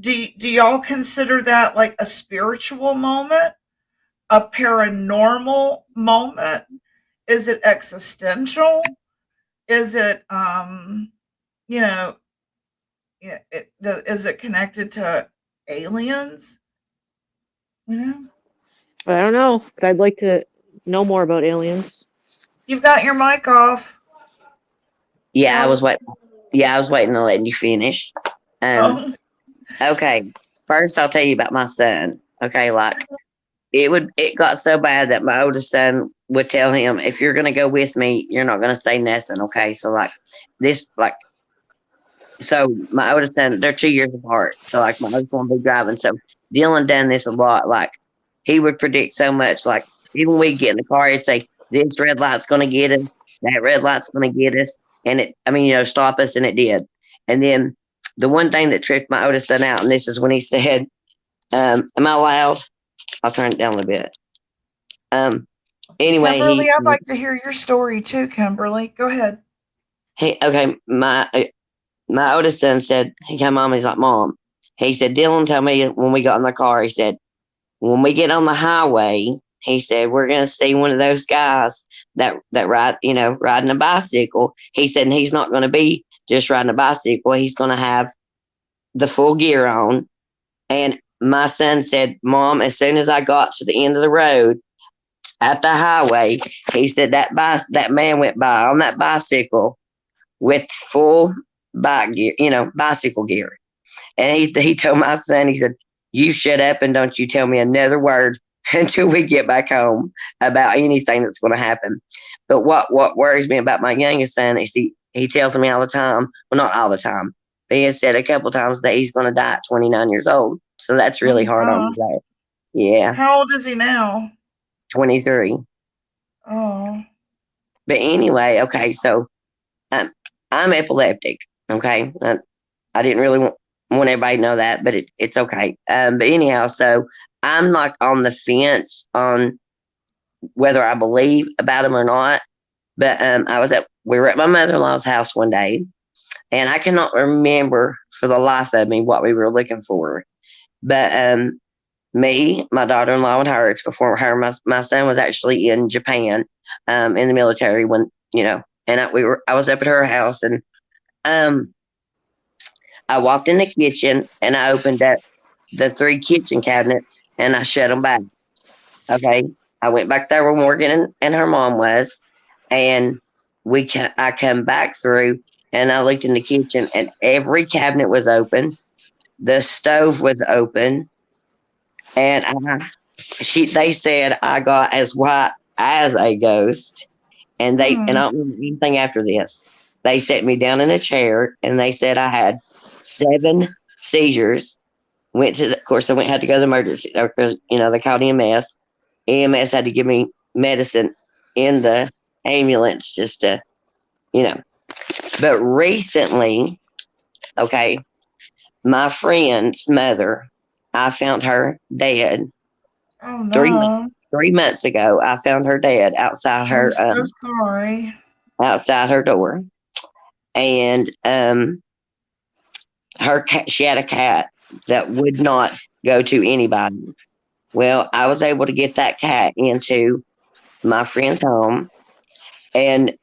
Do y'all consider that like a spiritual moment, a paranormal moment? Is it existential? Is it you know, is it connected to aliens? You know, I don't know, but I'd like to know more about aliens. you've got your mic off. Yeah, I Alice. was waiting. Yeah, I was waiting to let you finish. Oh, Okay. First, I'll tell you about my son. Okay, like it got so bad that my oldest son would tell him, "If you're gonna go with me, you're not gonna say nothing." Okay, so like this, like so my oldest son, they're 2 years apart. So like my oldest one be driving. So Dylan done this a lot. Like he would predict so much. Like even when we get in the car, he'd say, "This red light's gonna get us. That red light's gonna get us," and stop us, and it did. And then the one thing that tripped my oldest son out, and this is when he said, "Am I loud?" I'll turn it down a little bit. Anyway, Kimberly, I'd like to hear your story too, Kimberly. Go ahead. okay, my oldest son said, he came home, he's like, "Mom," he said, "Dylan told me when we got in the car," he said, "when we get on the highway," he said, "we're going to see one of those guys that riding a bicycle." He said, "And he's not going to be just riding a bicycle. He's going to have the full gear on." And my son said, "Mom, as soon as I got to the end of the road at the highway," he said, that man went by on that bicycle with full bike gear, bicycle gear." And he told my son, he said, "You shut up and don't you tell me another word until we get back home about anything that's going to happen." But what worries me about my youngest son is he tells me all the time, well, not all the time, but he has said a couple times that he's going to die at 29 years old. So that's really hard on me. Yeah, How old is he now? 23. Oh, But anyway, okay, so I'm epileptic. Okay, I didn't really want everybody to know that, but it's okay. But anyhow, so I'm like on the fence on whether I believe about him or not. But we were at my mother-in-law's house one day, and I cannot remember for the life of me what we were looking for. But me, my daughter-in-law, and her, it's before her, my son was actually in Japan, in the military when, and I was up at her house, and I walked in the kitchen and I opened up the 3 kitchen cabinets and I shut them back. Okay. I went back there where Morgan and her mom was, and I come back through and I looked in the kitchen and every cabinet was open. The stove was open, and they said I got as white as a ghost, and I don't remember anything after this. They set me down in a chair and they said I had 7 seizures. Of course, I had to go to the emergency. They called EMS. EMS had to give me medicine in the ambulance just to, But recently, okay, my friend's mother, I found her dead. oh no. 3 months ago. I found her dead outside her I'm so sorry. outside her door, and she had a cat that would not go to anybody. Well, I was able to get that cat into my friend's home, and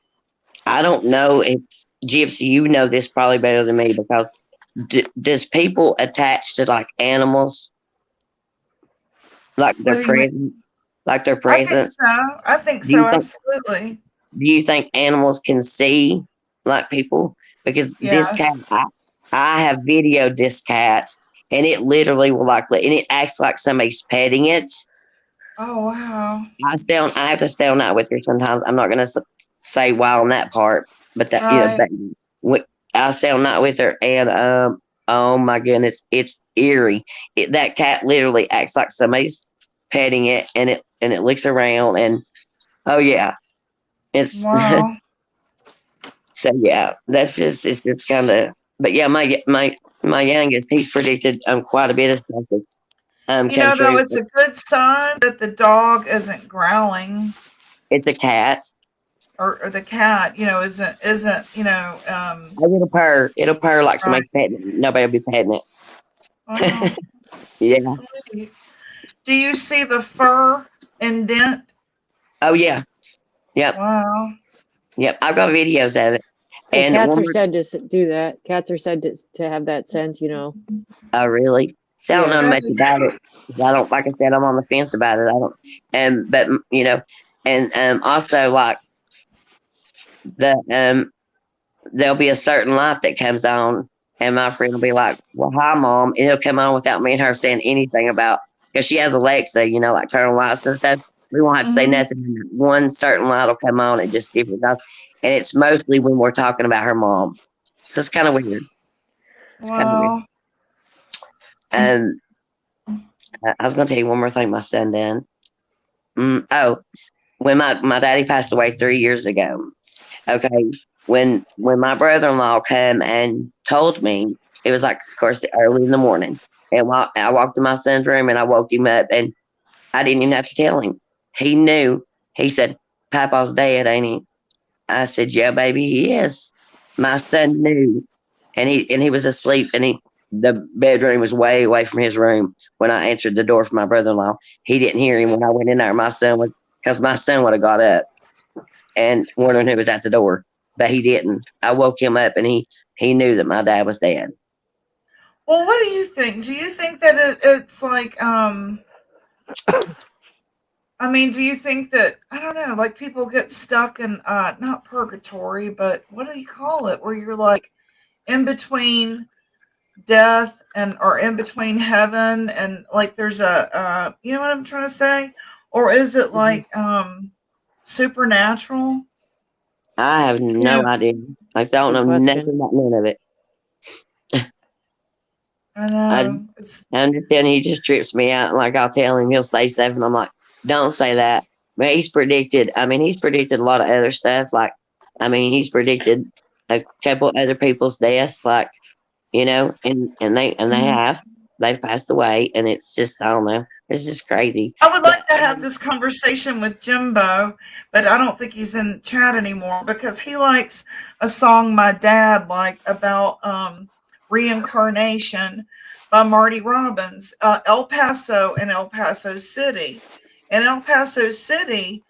I don't know if Gypsy, you know this probably better than me, because does people attach to like animals, like What their do you mean? present, like their I think presence? so. I think Do you so. think Absolutely. do you think animals can see like people? Because this cat, Yes. I have videoed this cat, and it literally will like, and it acts like somebody's petting it. Oh wow. I have to stay on night with her sometimes. I'm not gonna say why on that part, but that Right. that I stay on night with her, and oh my goodness, it's eerie. That cat literally acts like somebody's petting it, and it looks around, and oh yeah, it's Wow. so yeah. It's just kind of, but yeah, my youngest, he's predicted quite a bit of stuff that's You come know, though, true. it's a good sign that the dog isn't growling, It's a cat. or the cat, isn't, Oh, it'll purr like right. somebody's petting it. Nobody will be petting it. Wow. Yeah. Sweet. Do you see the fur indent? Oh yeah. Yep. Wow. Yep. I've got videos of it. Well, And cats one are more. said to do that. Cats are said to have that sense, you know. Oh really? See, I don't Yeah. know That much is about it. I don't, like I said, I'm on the fence about it. I don't. But and also like the there'll be a certain light that comes on, and my friend will be like, "Well, hi, mom," and it'll come on without me and her saying anything about, because she has Alexa, like turn on lights and stuff. We won't have to say mhm. nothing. One certain light will come on and just different stuff, and it's mostly when we're talking about her mom. So it's kind of weird. It's kind of weird. Wow. Um, I was going to tell you one more thing my son did. Oh, when my daddy passed away 3 years ago. Okay, when my brother-in-law came and told me, it was like, of course, early in the morning, and I walked in my son's room and I woke him up, and I didn't even have to tell him. He knew. He said, "Papa's dead, ain't he?" I said, "Yeah, baby, he is." My son knew, and he was asleep, and the bedroom was way away from his room when I answered the door for my brother-in-law. He didn't hear him when I went in there. Because my son would have got up and wondering who was at the door, but he didn't. I woke him up, and he knew that my dad was dead. Well, what do you think? Do you think that it's like, I mean, do you think that, I don't know, like people get stuck in, not purgatory, but what do you call it? Where you're like in between death or in between heaven, and like there's you know what I'm trying to say? Or is it Mhm. like, supernatural? I have Yeah, no idea. Like, I don't Good know question. nothing about none of it. I I know. It's, understand he just trips me out. Like, I'll tell him, he'll say stuff, and I'm like, "Don't say that." But he's predicted. I mean, he's predicted a lot of other stuff. Like, I mean, he's predicted a couple other people's deaths. Like, and they mhm. they've passed away, and it's just, I don't know. It's just crazy. I would But like to have this conversation with Jimbo, but I don't think he's in chat anymore because he likes a song my dad liked about reincarnation by Marty Robbins, El Paso and El Paso City. In El Paso City,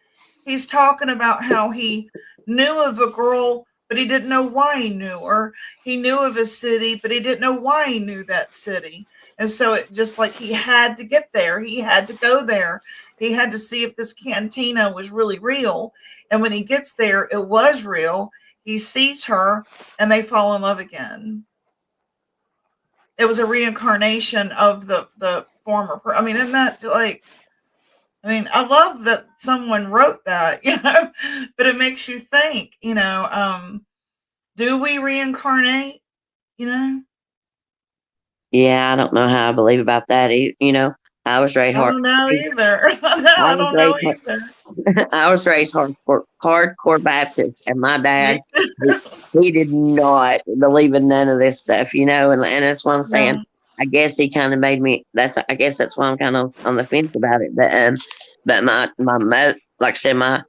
he's talking about how he knew of a girl, but he didn't know why he knew her. He knew of a city, but he didn't know why he knew that city. And so it just like he had to get there. He had to go there. He had to see if this cantina was really real. And when he gets there, it was real. He sees her and they fall in love again. It was a reincarnation of the former. I mean, isn't that like, I mean, I love that someone wrote that, but it makes you think, do we reincarnate, you know? yeah, I don't know how I believe about that. I was raised I hard. don't know either. I I was don't know raised either. I was raised hardcore Baptist, and my dad, Me he, too. he did not believe in none of this stuff, and that's what I'm saying. No. I guess he kind of made me. I guess that's why I'm kind of on the fence about it. But my mother, like I said, my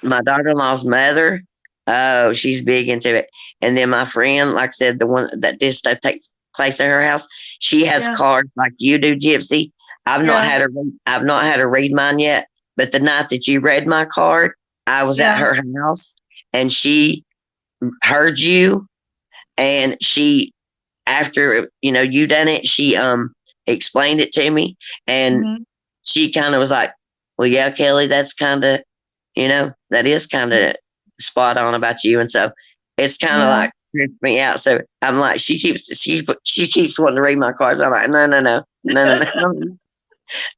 daughter-in-law's mother, oh, she's big into it. And then my friend, like I said, the one that this stuff takes place at her house, she has Yeah. cards like you do, Gypsy. Yeah. I've not had her read mine yet. But the night that you read my card, I was at Yeah. her house, and she heard you, and she after you done it, she explained it to me, and Mhm. she kind of was like, "Well, yeah, Kelly, that's kind of that is kind of spot on about you," and so it's kind of Yeah. like tripped me out. So I'm like, she keeps wanting to read my cards. I'm like, no, no, no, no, no, no.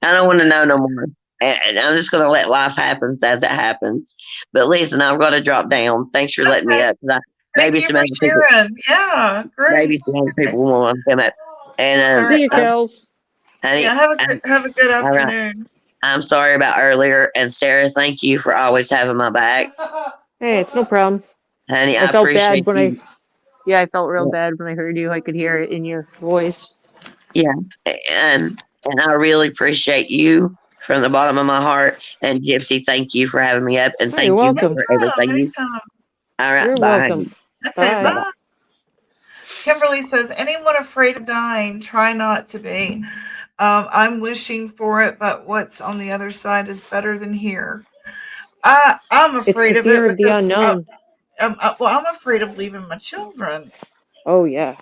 I don't want to know no more. And I'm just going to let life happen as it happens. But listen, I've got to drop down. Thanks for letting me Okay. up. 'Cause Thank maybe you some for other people, sharing. Yeah, maybe great. some other people will want to come up. All And right. See you, Kels. Yeah, honey, have a good all right. afternoon. I'm sorry about earlier. And Sarah, thank you for always having my back, Hey, it's no problem. honey. I I felt bad appreciate when you. I felt real bad when I heard you. I could hear it in your voice. Yeah, and I really appreciate you from the bottom of my heart. And Gypsy, thank you for having me up, and Oh, you're thank you welcome. for Anytime, everything. anytime. All right, You're bye. welcome. Okay, Bye. bye. Kimberly says, anyone afraid of dying, try not to be. I'm wishing for it, but what's on the other side is better than here. I'm It's afraid the of it fear of the because unknown. I'm afraid of leaving my children. Oh yeah.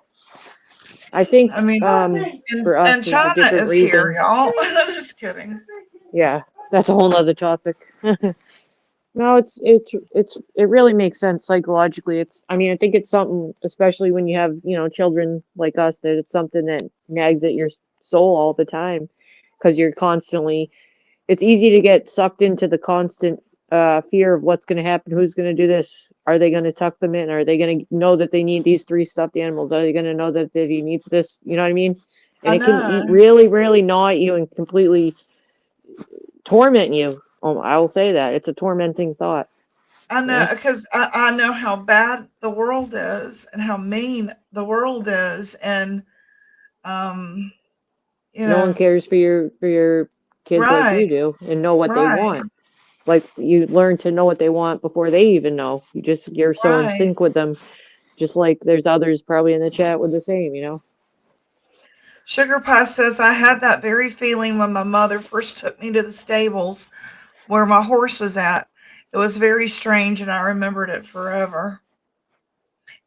I think I mean, for and us is a China different is here, reason. y'all. Just kidding. Yeah, that's a whole nother topic. No, it really makes sense psychologically. I mean, I think it's something, especially when you have, children like us, that it's something that nags at your soul all the time because you're constantly, it's easy to get sucked into the constant fear of what's going to happen, who's going to do this, are they going to tuck them in, are they going to know that they need these 3 stuffed animals, are they going to know that he needs this, you know what I mean? And I it can know. really, really gnaw at you and completely torment you. I will say that it's a tormenting thought. I know Yeah. because I know how bad the world is and how mean the world is, and um, you No one know, cares for your kids like right, you do and know what they right, want. Like you learn to know what they want before they even know. You're so in right. sync with them. Just like there's others probably in the chat with the same. Sugar Pie says I had that very feeling when my mother first took me to the stables where my horse was at. It was very strange, and I remembered it forever.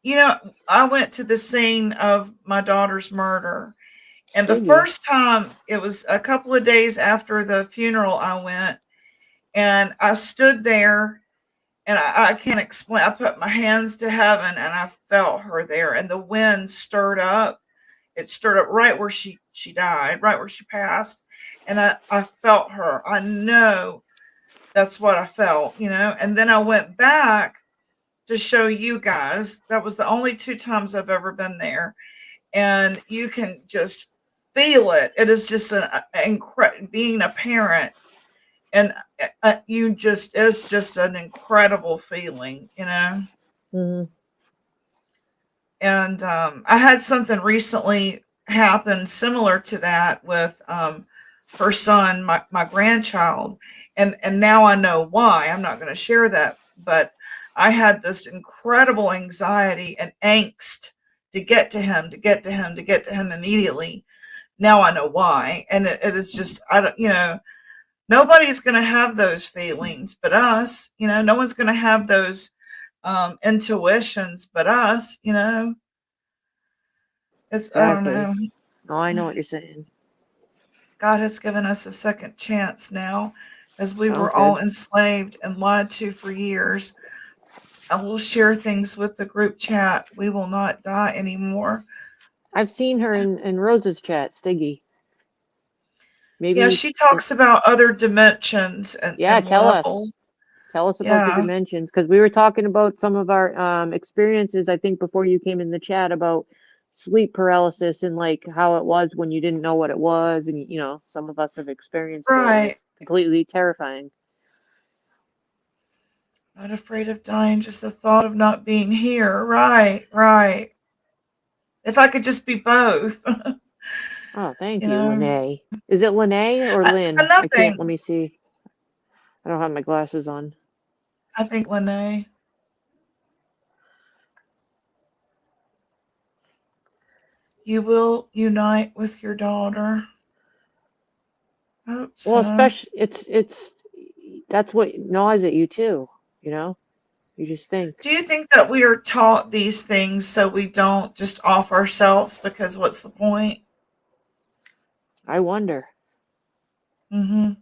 You know, I went to the scene of my daughter's murder, and the Did you? first time it was a couple of days after the funeral I went, and I stood there, and I can't explain. I put my hands to heaven, and I felt her there, and the wind stirred up. It stirred up right where she died, right where she passed, and I felt her. I know that's what I felt, and then I went back to show you guys. That was the only 2 times I've ever been there, and you can just feel it. It is just an being a parent, and it's just an incredible feeling. Hmm. And I had something recently happen similar to that with her son, my grandchild, and now I know why. I'm not going to share that, but I had this incredible anxiety and angst to get to him, to get to him, to get to him immediately. Now I know why, and it is just I don't, nobody's going to have those feelings but us. No one's going to have those intuitions but us. It's I don't Exactly. know. Oh, I know what you're saying. God has given us a second chance now, as we were Sounds all good. enslaved and lied to for years. I will share things with the group chat. We will not die anymore. I've seen her in Rose's chat, Stiggy. Yeah, Maybe, she talks about other dimensions and, yeah, and tell us. levels. Tell us about the Yeah, dimensions because we were talking about some of our experiences, I think, before you came in the chat about sleep paralysis and like how it was when you didn't know what it was. And, some of us have experienced it and right. it's completely terrifying. Not afraid of dying, just the thought of not being here. Right, right. If I could just be both. Oh, thank you you, know, Lene. Is it Lene or Lynn? I can't, let nothing. me see. I don't have my glasses on. I think Lene. You will unite with your daughter. Hope Well, so. especially, that's what gnaws at you too, you know? You just think. Do you think that we are taught these things so we don't just off ourselves? Because what's the point? I wonder. Mm-hmm.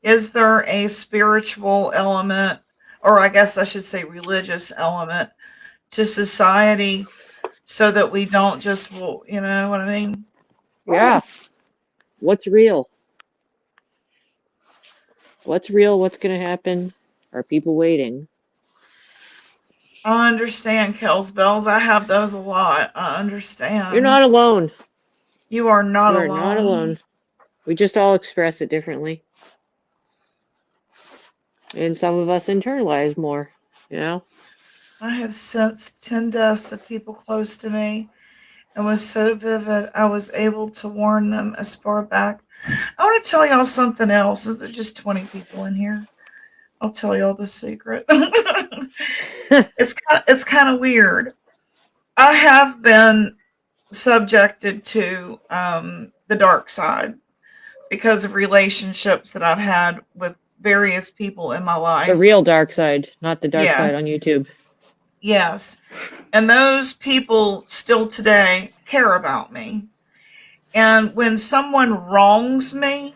Is there a spiritual element, or I guess I should say religious element, to society so that we don't just, well, you know what I mean? Yeah. What's real? What's real? What's going to happen? Are people waiting? I understand, Kells Bells. I have those a lot. I understand. You're not alone. You are not You're alone. not alone. We just all express it differently. And some of us internalize more, you know? I have sensed 10 deaths of people close to me and was so vivid I was able to warn them as far back. I want to tell y'all something else. There's just 20 people in here. I'll tell y'all the secret. It's kind of weird. I have been subjected to the dark side because of relationships that I've had with various people in my life. The real dark side, not the dark Yes. side on YouTube. Yes. And those people still today care about me. And when someone wrongs me,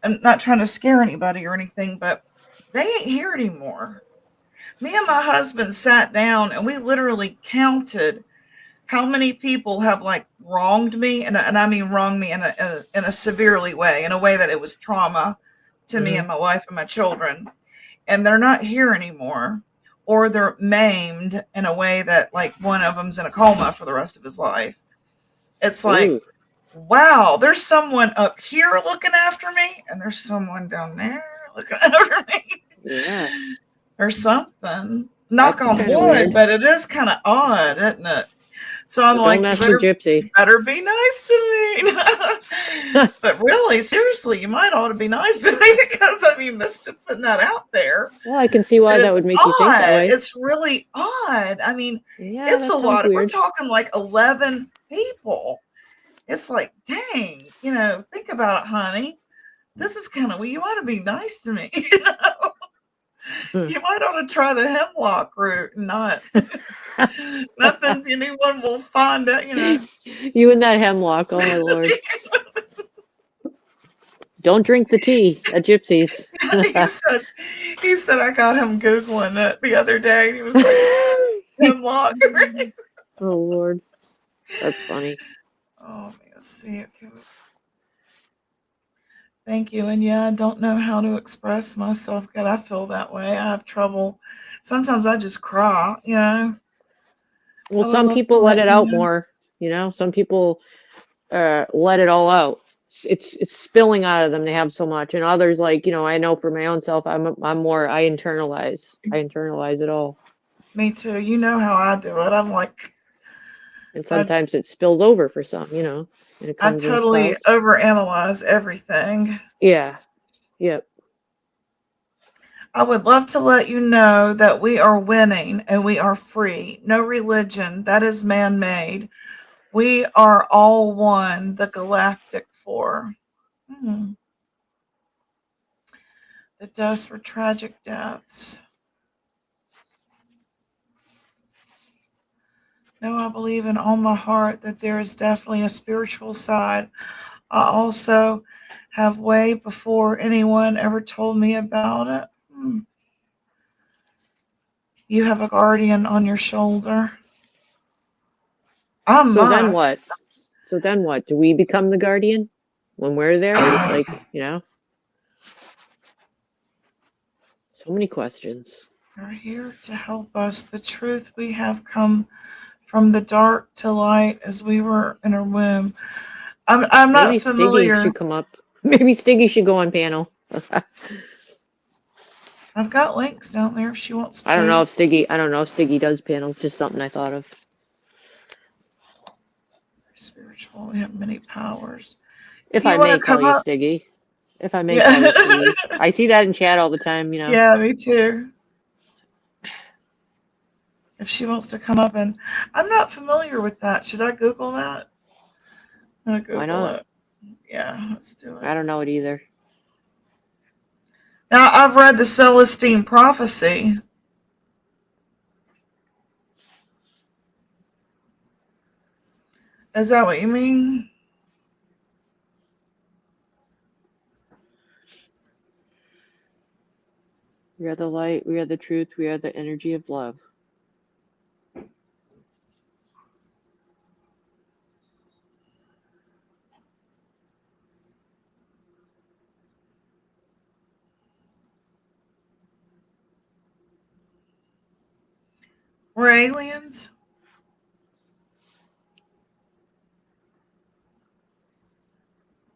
I'm not trying to scare anybody or anything, but they ain't here anymore. Me and my husband sat down and we literally counted how many people have like wronged me, and I mean wronged me in a severely way, in a way that it was trauma to me and my life and my children, and they're not here anymore, or they're maimed in a way that like one of them's in a coma for the rest of his life. It's like, Ooh. wow, there's someone up here looking after me, and there's someone down there looking after me. Yeah. Or something. Knock That's on kinda wood, weird. but it is kind of odd, isn't it? So I'm But like, don't mess better, with Gypsy. better be nice to me. But really, seriously, you might ought to be nice to me because I mean, that's just putting that out there. Well, I can see why But that it's would make you think that odd. way. It's really odd. I mean, Yeah, it's that a sounds lot. We're weird. talking like 11 people. It's like, dang, you know, think about it, honey. This is kind of, well, you want to be nice to me, you know? You might ought to try the hemlock root and not nothing anyone will find out, you know. You and that hemlock, oh my lord. Don't drink the tea at Gypsy's. he said I got him Googling it the other day and he was like, hemlock. Oh lord. That's funny. Oh, man, let's see. Okay. Thank you. And yeah, I don't know how to express myself. God, I feel that way. I have trouble. Sometimes I just cry, you know. I Well, would some love to people let it you out know. more, you know? Some people let it all out. It's spilling out of them. They have so much. And others, like, you know, I know for my own self, I'm more, I internalize it all. Me too. You know how I do it. I'm like, And sometimes it spills over for some, you know, and it I comes in totally spouts. overanalyze everything. Yeah. Yep. I would love to let you know that we are winning and we are free. No religion, that is man made. We are all one, the galactic four. The deaths were tragic deaths. No, I believe in all my heart that there is definitely a spiritual side. I also have way before anyone ever told me about it. You have a guardian on your shoulder. I So then must. what? So then what? Do we become the guardian when we're there? Like, you know? So many questions. You're here to help us. The truth we have come from the dark to light as we were in her womb. I'm not Maybe familiar. Stiggy should come up. Maybe Stiggy should go on panel. I've got links down there if she wants to. I don't know if Stiggy does panels. Just something I thought of. Spiritual, we have many powers. If you I wanna may call come you up- Stiggy. If I may Yeah. call you Stiggy. I see that in chat all the time, you know. Yeah, me too. If she wants to come up, and I'm not familiar with that. Should I Google that? I'm gonna Google Why not? it. Yeah, let's do it. I don't know it either. Now, I've read the Celestine Prophecy. Is that what you mean? We are the light, we are the truth, we are the energy of love. We're aliens?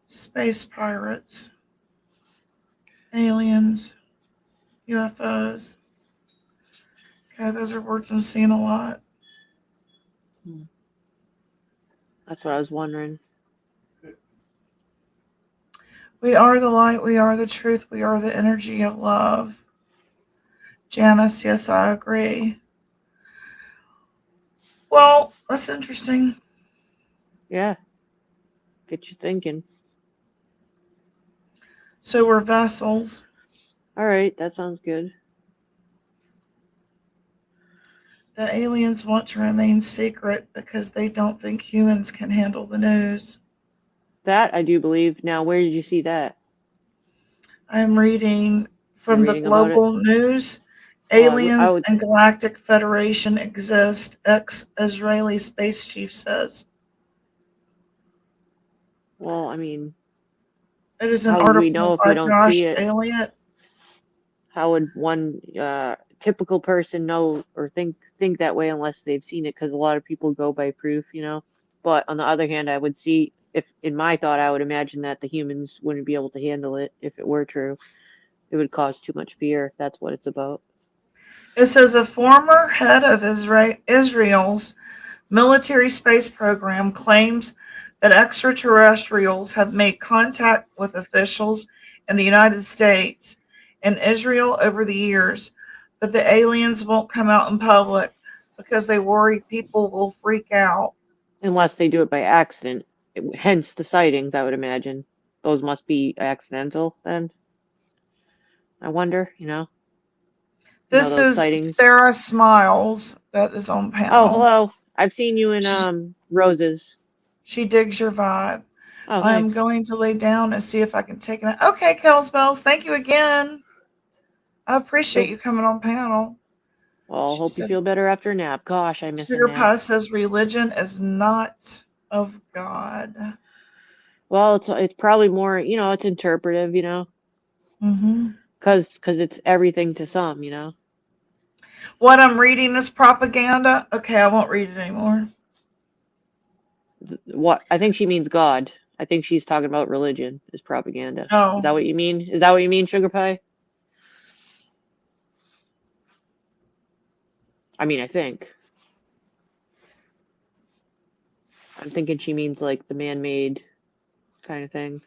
Space pirates. Aliens. UFOs. Okay, those are words I'm seeing a lot. That's what I was wondering. We are the light, we are the truth, we are the energy of love. Janice, yes, I agree. Well, that's interesting. Yeah. Get you thinking. So we're vessels. All right, that sounds good. The aliens want to remain secret because they don't think humans can handle the news. That I do believe. Now, where did you see that? I'm reading from the reading about it? global news. Well, I Aliens would- and Galactic Federation exist, ex-Israeli space chief says. Well, I mean, It is an How would we article know if by we don't Josh see it? Elliott. how would one typical person know or think that way unless they've seen it? Because a lot of people go by proof, you know. But on the other hand, I would see if in my thought, I would imagine that the humans wouldn't be able to handle it if it were true. It would cause too much fear if that's what it's about. It says a former head of Israel's military space program claims that extraterrestrials have made contact with officials in the United States and Israel over the years, but the aliens won't come out in public because they worry people will freak out. Unless they do it by accident. Hence the sightings, I would imagine. Those must be accidental then. I wonder, you know. This those is sightings. Sarah Smiles that is on panel. Oh, hello. I've seen you in Roses. She digs your vibe. Oh, I'm thanks. going to lay down and see if I can take it. Okay, Kells Bells, thank you again. I appreciate you coming on panel. Well, She hope you said- feel better after a nap. Gosh, I miss a Sugar nap. Pie says religion is not of God. Well, it's probably more, you know, it's interpretive, you know, hmm cause it's everything to some, you know. What I'm reading is propaganda. Okay, I won't read it anymore. What I think she means God. I think she's talking about religion is propaganda. Oh. Is that what you mean? Is that what you mean, Sugar Pie? I mean, I think. I'm thinking she means like the man-made kind of thing.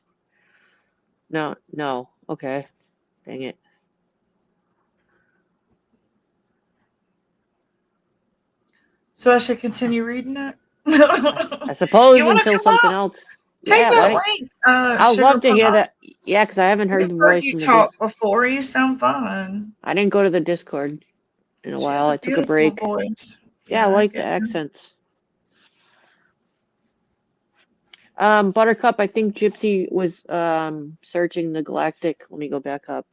No. Okay. Dang it. So I should continue reading it? I suppose You wanna until come something up? else. Take Yeah, that why- link. I'd Sugar love to hear Pie. that. Yeah, because I haven't heard the We've heard voice you from the talk before. You sound fine. I didn't go to the Discord in a She while. has I took a beautiful break. voice. Yeah, I like the get her. accents. Buttercup, I think Gypsy was searching the Galactic. Let me go back up.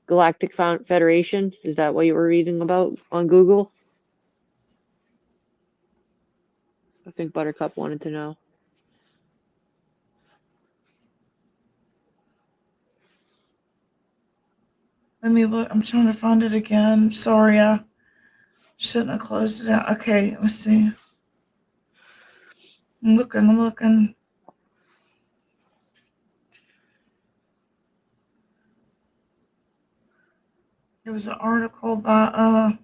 Galactic Federation. Is that what you were reading about on Google? I think Buttercup wanted to know. Let me look. I'm trying to find it again. Sorry, I shouldn't have closed it out. Okay, let's see. I'm looking. There was an article by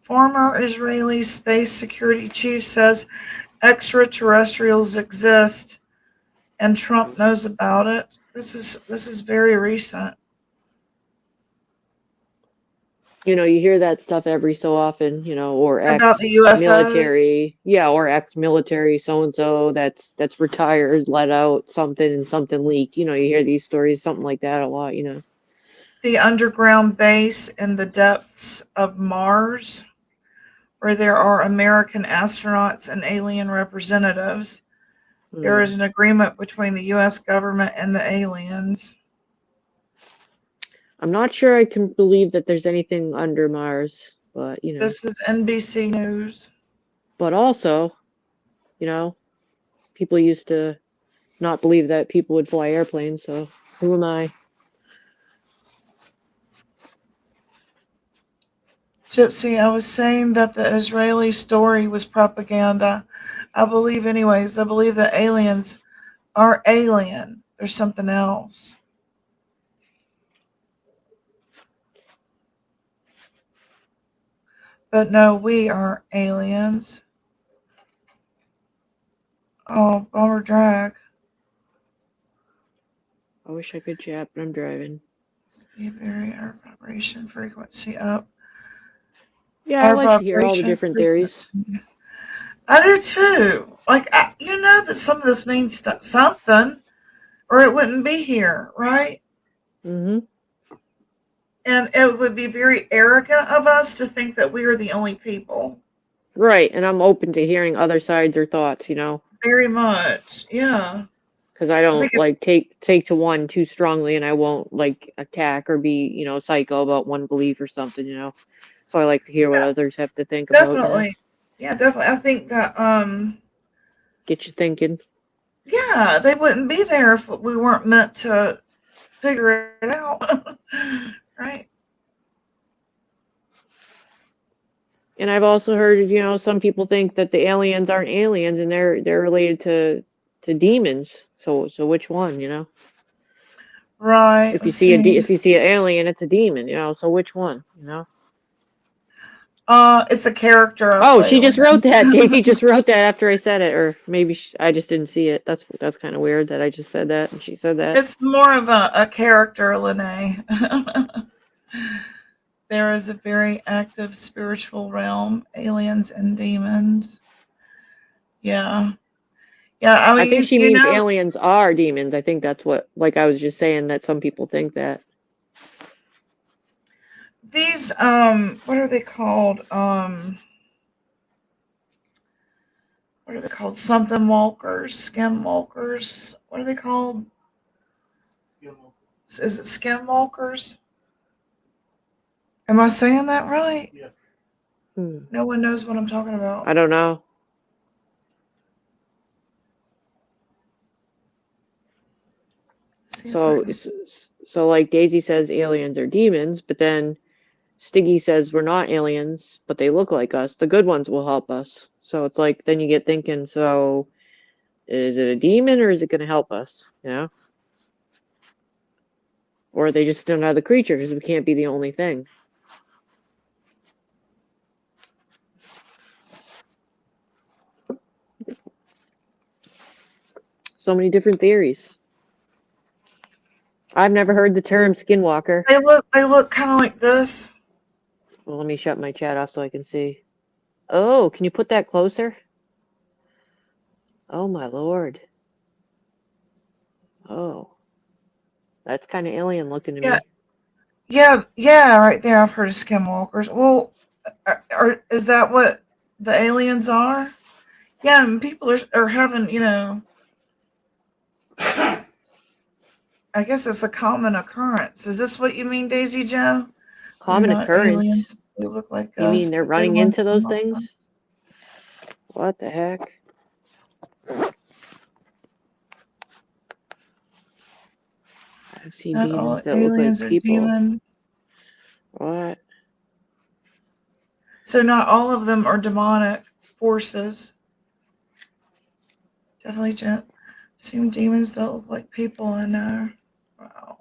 former Israeli space security chief says extraterrestrials exist and Trump knows about it. This is very recent. You know, you hear that stuff every so often, you know, or About the UFOs. ex-military, yeah, or ex-military so-and-so that's retired, let out something and something leaked. You know, you hear these stories, something like that a lot, you know. The underground base in the depths of Mars, where there are American astronauts and alien representatives. There is an agreement between the U.S. government and the aliens. I'm not sure I can believe that there's anything under Mars, but you know. This is NBC News. But also, you know, people used to not believe that people would fly airplanes, so who am I? Gypsy, I was saying that the Israeli story was propaganda. I believe that aliens are alien. There's something else. But no, we are aliens. Oh, bummer drag. I wish I could chat, but I'm driving. Speed barrier, vibration frequency up. Yeah, I like to hear all the vibration different theories. frequency. I do too. Like, you know that some of this means something, or it wouldn't be here, right? Mm-hmm. And it would be very arrogant of us to think that we are the only people. Right, and I'm open to hearing other sides or thoughts, you know. Very much, yeah. Because I don't like take to one too strongly, and I won't like attack or be, you know, psycho about one belief or something, you know. So I like to hear what others have to think about. Definitely. Yeah, definitely. I think that Get you thinking. yeah, they wouldn't be there if we weren't meant to figure it out. Right? And I've also heard, you know, some people think that the aliens aren't aliens and they're related to demons. So which one, you know? Right. If you see if you see an alien, it's a demon, you know. So which one, you know? It's a character. Oh, she just wrote that. Daisy just wrote that after I said it, or maybe I just didn't see it. That's kind of weird that I just said that and she said that. It's more of a character, Lene. There is a very active spiritual realm, aliens and demons. Yeah. Yeah, I mean, I think she means aliens are demons. I think that's what, like I was just saying, that some people think that. These, what are they called? What are they called? Something walkers, skin walkers. What are they called? Is it skin walkers? Am I saying that right? Yeah. No one knows what I'm talking about. I don't know. So like Daisy says aliens are demons, but then Stiggy says we're not aliens, but they look like us. The good ones will help us. So it's like, then you get thinking, so is it a demon or is it going to help us? You know? Or are they just another creature because we can't be the only thing? So many different theories. I've never heard the term skinwalker. They look kind of like this. Well, let me shut my chat off so I can see. Oh, can you put that closer? Oh my lord. Oh. That's kind of alien looking to me. Yeah, right there. I've heard of skinwalkers. Well, is that what the aliens are? Yeah, and people are having, you know, I guess it's a common occurrence. Is this what you mean, Daisy Joe? Common occurrence? Aliens, they look like you us. mean they're running into those things? What the heck? I've seen Not demons all that look aliens like are people. demon. What? So not all of them are demonic forces. Definitely seen demons that look like people in there. Wow.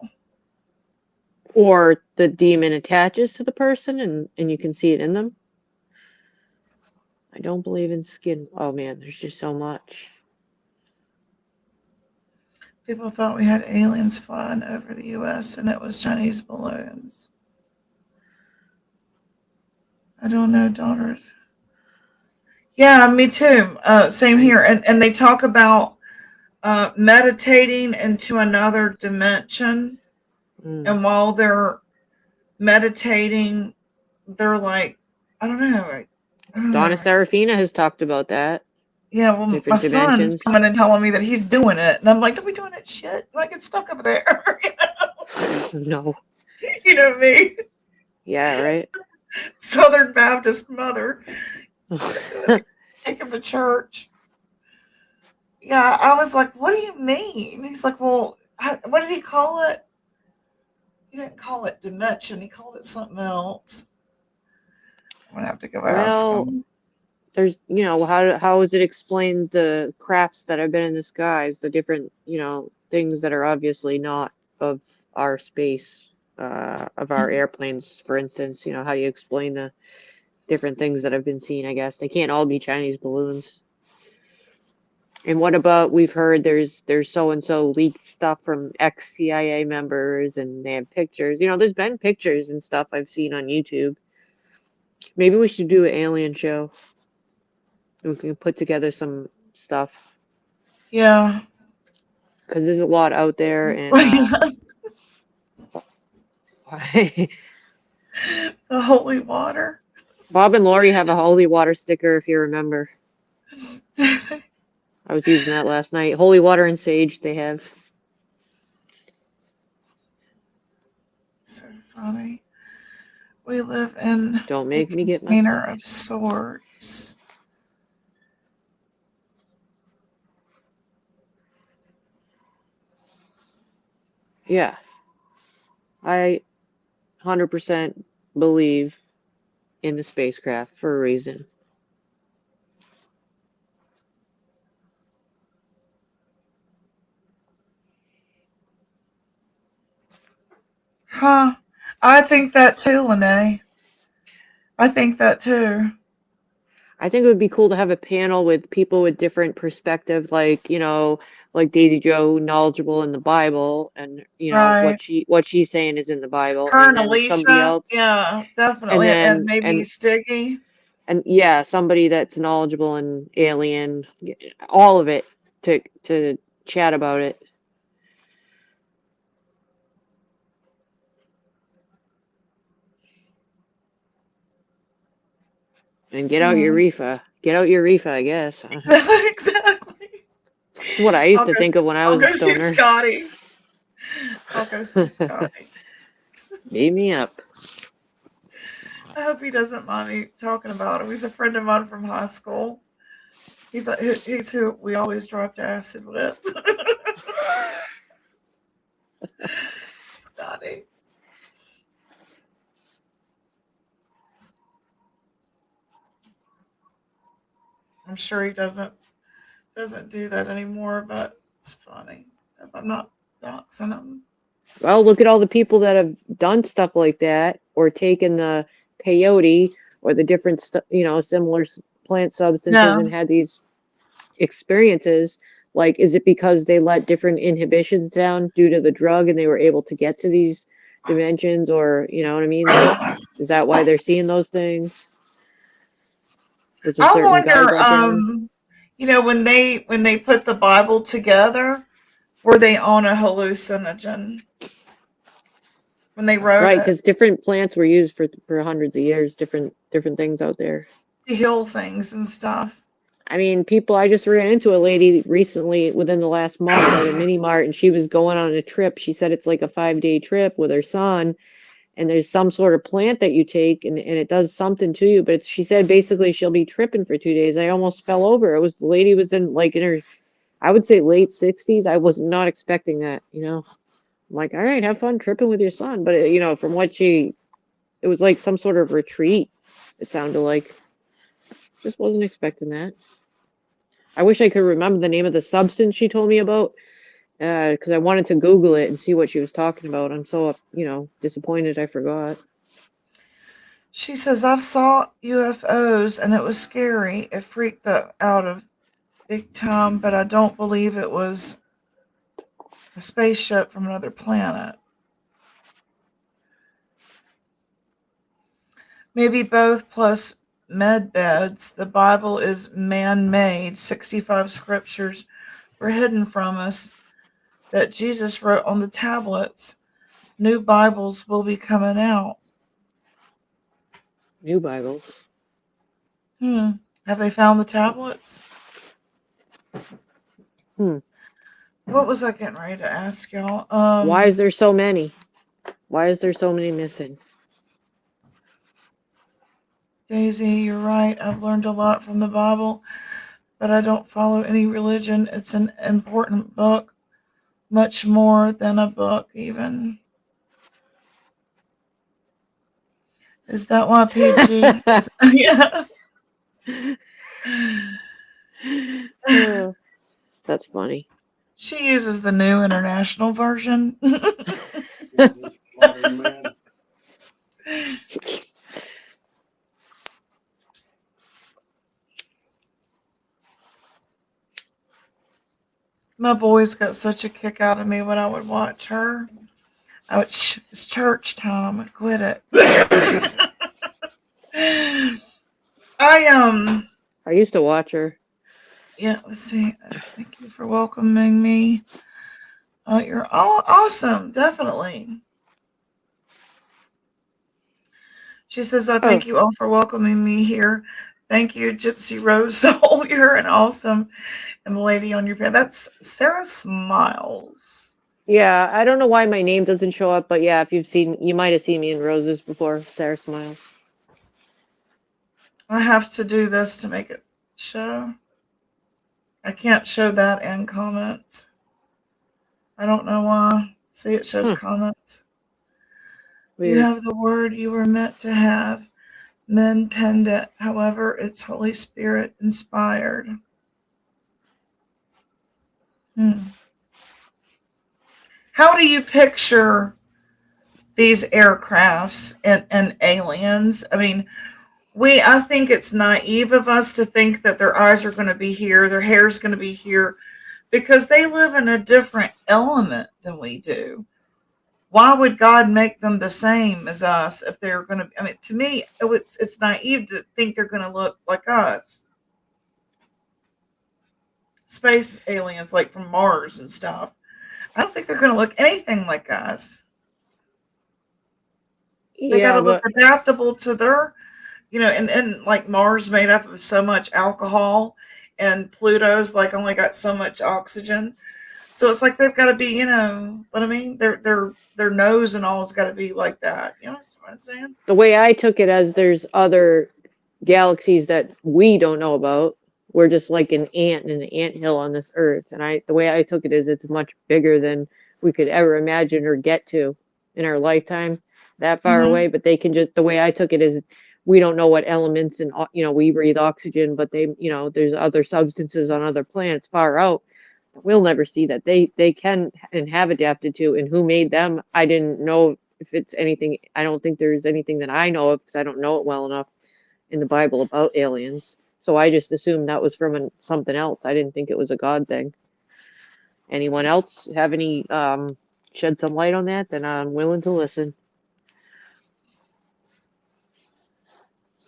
Or the demon attaches to the person and you can see it in them? I don't believe in skin. Oh man, there's just so much. People thought we had aliens flying over the U.S. and it was Chinese balloons. I don't know, daughters. Yeah, me too. Same here. And they talk about meditating into another dimension. Mm. And while they're meditating, they're like, I don't know. I don't Donna know. Serafina has talked about that. Yeah, well, my Different son's dimensions. coming and telling me that he's doing it. And I'm like, don't be doing that shit. I get stuck over there. No. You know me. Yeah, right. Southern Baptist mother. Take him to church. Yeah, I was like, what do you mean? He's like, well, what did he call it? He didn't call it dimension. He called it something else. I'm going to have to go ask Well, him. there's, how is it explained the crafts that have been in the skies, the different, things that are obviously not of our space, of our airplanes, for instance, how do you explain the different things that have been seen, I guess. They can't all be Chinese balloons. And what about, we've heard there's so-and-so leaked stuff from ex-CIA members and they have pictures. There's been pictures and stuff I've seen on YouTube. Maybe we should do an alien show. We can put together some stuff Yeah. because there's a lot out there, and The holy water. Bob and Lori have a holy water sticker, if you remember. I was using that last night. Holy water and sage they have. So funny. We live in Don't a make me get container myself. of swords. Yeah. I 100% believe in the spacecraft for a reason. Huh. I think that too, Lene. I think that too. I think it would be cool to have a panel with people with different perspectives, like, like Daisy Joe, knowledgeable in the Bible, and Right. what she's saying is in the Bible, Her and and then somebody Alicia. else, Yeah, and definitely. And then maybe Stiggy. and yeah, somebody that's knowledgeable in alien, all of it, to chat about it. And get out your Hmm. reefa. Get out your reefa, I guess. Exactly. That's what I used I'll to go, think of when I I'll was a go see stoner. Scotty. I'll go see Scotty. Beat me up. I hope he doesn't mind me talking about him. He's a friend of mine from high school. He's who we always dropped acid with. Scotty. I'm sure he doesn't do that anymore, but it's funny. If I'm not doxing him. Well, look at all the people that have done stuff like that, or taken the peyote or the different, similar plant substances No. and had these experiences. Like, is it because they let different inhibitions down due to the drug and they were able to get to these dimensions, or, you know what I mean? Like, is that why they're seeing those things? There's a I certain wonder, guideline. when they put the Bible together, were they on a hallucinogen when they wrote Right, it because different plants were used for hundreds of years, different things out there. to heal things and stuff? I mean, I just ran into a lady recently within the last month at a mini mart, and she was going on a trip. She said it's like a 5-day trip with her son, and there's some sort of plant that you take, and it does something to you. But she said basically she'll be tripping for 2 days. I almost fell over. The lady was in her, I would say late 60s. I was not expecting that, I'm like, all right, have fun tripping with your son. But, from what it was like some sort of retreat, it sounded like. Just wasn't expecting that. I wish I could remember the name of the substance she told me about, because I wanted to Google it and see what she was talking about. I'm so, disappointed I forgot. She says, I've saw UFOs and it was scary. It freaked the out of big time, but I don't believe it was a spaceship from another planet. Maybe both plus med beds. The Bible is man-made. 65 scriptures were hidden from us that Jesus wrote on the tablets. New Bibles will be coming out. New Bibles. Have they found the tablets? What was I getting ready to ask y'all? Why is there so many? Why is there so many missing? Daisy, you're right. I've learned a lot from the Bible, but I don't follow any religion. It's an important book, much more than a book, even. Is that why PG? Yeah. Oh, that's funny. She uses the New International Version. Modern man. My boys got such a kick out of me when I would watch her. It's church time. Quit it. I used to watch her. Yeah, let's see. Thank you for welcoming me. You're all awesome, definitely. She says, I thank you all for welcoming me here. Thank you, Gypsy Rose Soul. You're an awesome and the lady on your page. That's Sarah Smiles. Yeah, I don't know why my name doesn't show up, but yeah, if you might have seen me in Roses before. Sarah Smiles. I have to do this to make it show. I can't show that and comments. I don't know why. See, it shows comments. Weird. You have the word you were meant to have. Men penned it. However, it's Holy Spirit inspired. How do you picture these aircrafts and aliens? I mean, I think it's naive of us to think that their eyes are going to be here, their hair is going to be here, because they live in a different element than we do. Why would God make them the same as us if they're going to? I mean, to me, it's naive to think they're going to look like us. Space aliens, like from Mars and stuff. I don't think they're going to look anything like us. They got to look adaptable to their, and like Mars made up of so much alcohol, and Pluto's like only got so much oxygen. So it's like they've got to be, what I mean? Their nose and all has got to be like that. You know what I'm saying? The way I took it as there's other galaxies that we don't know about. We're just like an ant in an anthill on this earth. And the way I took it is it's much bigger than we could ever imagine or get to in our lifetime that far away. But they can just, the way I took it is we don't know what elements and, we breathe oxygen, but they, there's other substances on other planets far out. We'll never see that. They can and have adapted to, and who made them, I didn't know if it's anything. I don't think there's anything that I know of because I don't know it well enough in the Bible about aliens. So I just assumed that was from something else. I didn't think it was a God thing. Anyone else have any shed some light on that? Then I'm willing to listen.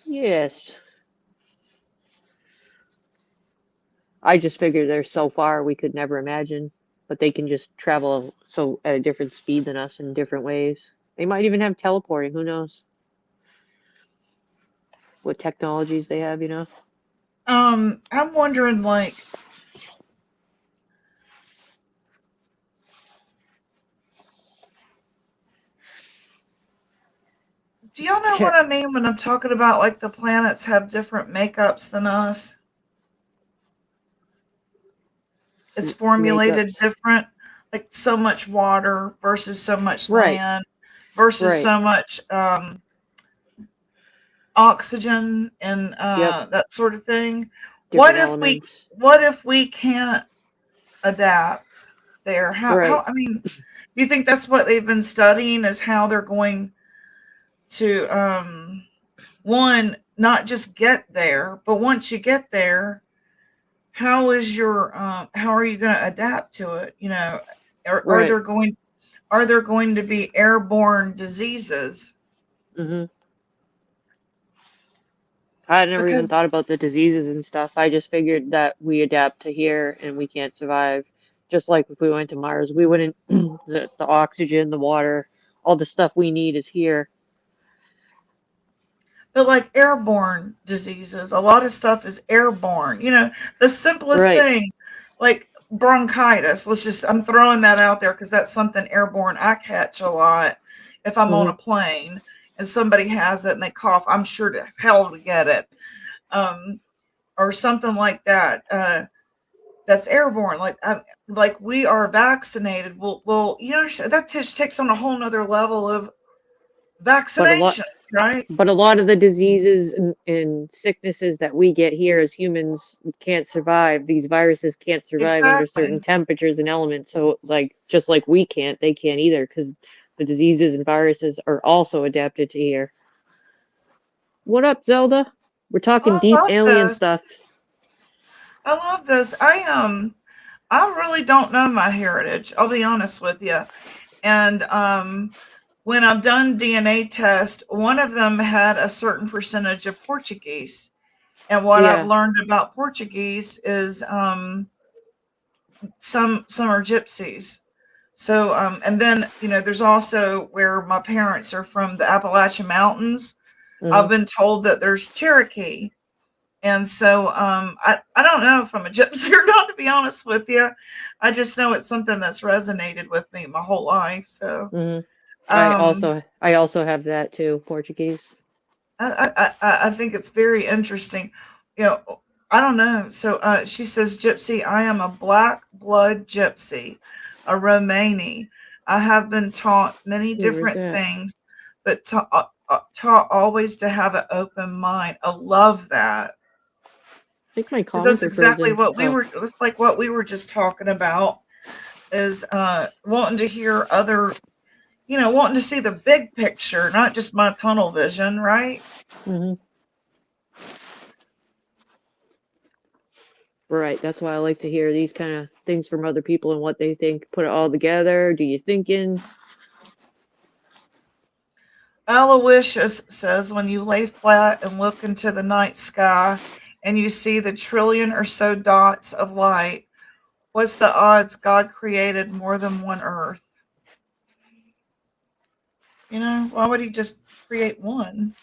Yes. I just figured they're so far we could never imagine, but they can just travel so at a different speed than us in different ways. They might even have teleporting. Who knows? What technologies they have, I'm wondering, like, do y'all know what I mean when I'm talking about, like, the planets have different makeups than us? It's formulated different, like so much water versus so much land versus so much oxygen and that sort of thing. Different What if we can't adapt there? How I mean, do you think that's what they've been studying, is how they're going to one, not just get there, but once you get there, how are you going to adapt to it? Are Right. are there going to be airborne diseases? Hmm. I had never even Because thought about the diseases and stuff. I just figured that we adapt to here and we can't survive. Just like if we went to Mars, we wouldn't, the oxygen, the water, all the stuff we need is here. but like airborne diseases, a lot of stuff is airborne. The simplest Right. thing, like bronchitis. I'm throwing that out there because that's something airborne I catch a lot if I'm on Hmm. a plane and somebody has it and they cough. I'm sure to hell to get it. Um, or something like that. That's airborne. Like we are vaccinated. Well, that just takes on a whole nother level of But a lot, vaccination, right? but a lot of the diseases and sicknesses that we get here as humans can't survive. These viruses can't survive under certain Exactly. temperatures and elements. So, like, just like we can't, they can't either because the diseases and viruses are also adapted to here. What up, Zelda? We're talking I deep love alien this. stuff. I love this. I really don't know my heritage. I'll be honest with you. And when I've done DNA tests, one of them had a certain percentage of Portuguese. And what I've Yeah. learned about Portuguese is some are gypsies. So and then there's also where my parents are from, the Appalachian Mountains. Hmm. I've been told that there's Cherokee. And so I don't know if I'm a gypsy or not, to be honest with you. I just know it's something that's resonated with me my whole life. So Hmm. um, I also have that too, Portuguese. I think it's very interesting. I don't know. So she says, Gypsy, I am a black blood gypsy, a Romani. I have been taught many Ooh, where's different that? things, but taught always to have an open mind. I love that. I think my Because comments that's are exactly frozen. what we Oh, were, it's like what we were just talking about is wanting to hear other, wanting to see the big picture, not just my tunnel vision, right? hmm, right. That's why I like to hear these kind of things from other people and what they think. Put it all together. Do you thinking? Aloysius says, when you lay flat and look into the night sky and you see the trillion or so dots of light, what's the odds God created more than one Earth? Why would he just create one,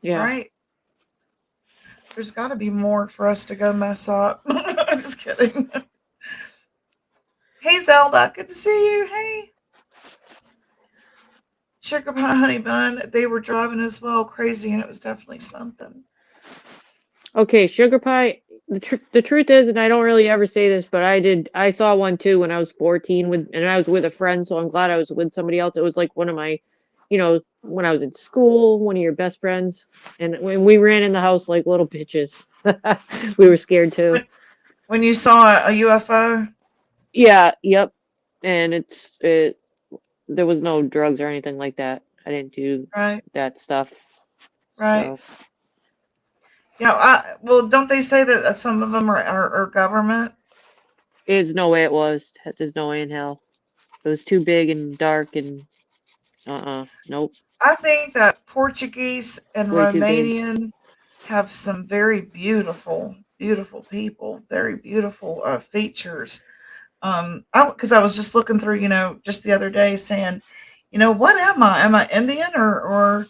Yeah. right? There's got to be more for us to go mess up. I'm just kidding. Hey, Zelda, good to see you. Hey. Sugar Pie Honey Bun, they were driving as well crazy, and it was definitely something. Okay, sugar pie. The truth is, and I don't really ever say this, but I saw one too when I was 14 and I was with a friend, so I'm glad I was with somebody else. It was like one of my, when I was in school, one of your best friends, and when we ran in the house like little bitches, we were scared too. When you saw a UFO, Yeah, yep. And there was no drugs or anything like that. I didn't do right? that stuff. Right. So Yeah. Well, don't they say that some of them are government? there's no way it was. There's no way in hell. It was too big and dark and nope. I think that Portuguese and Way too big. Romanian have some very beautiful, beautiful people, very beautiful features. Because I was just looking through, just the other day, saying, what am I? Am I Indian or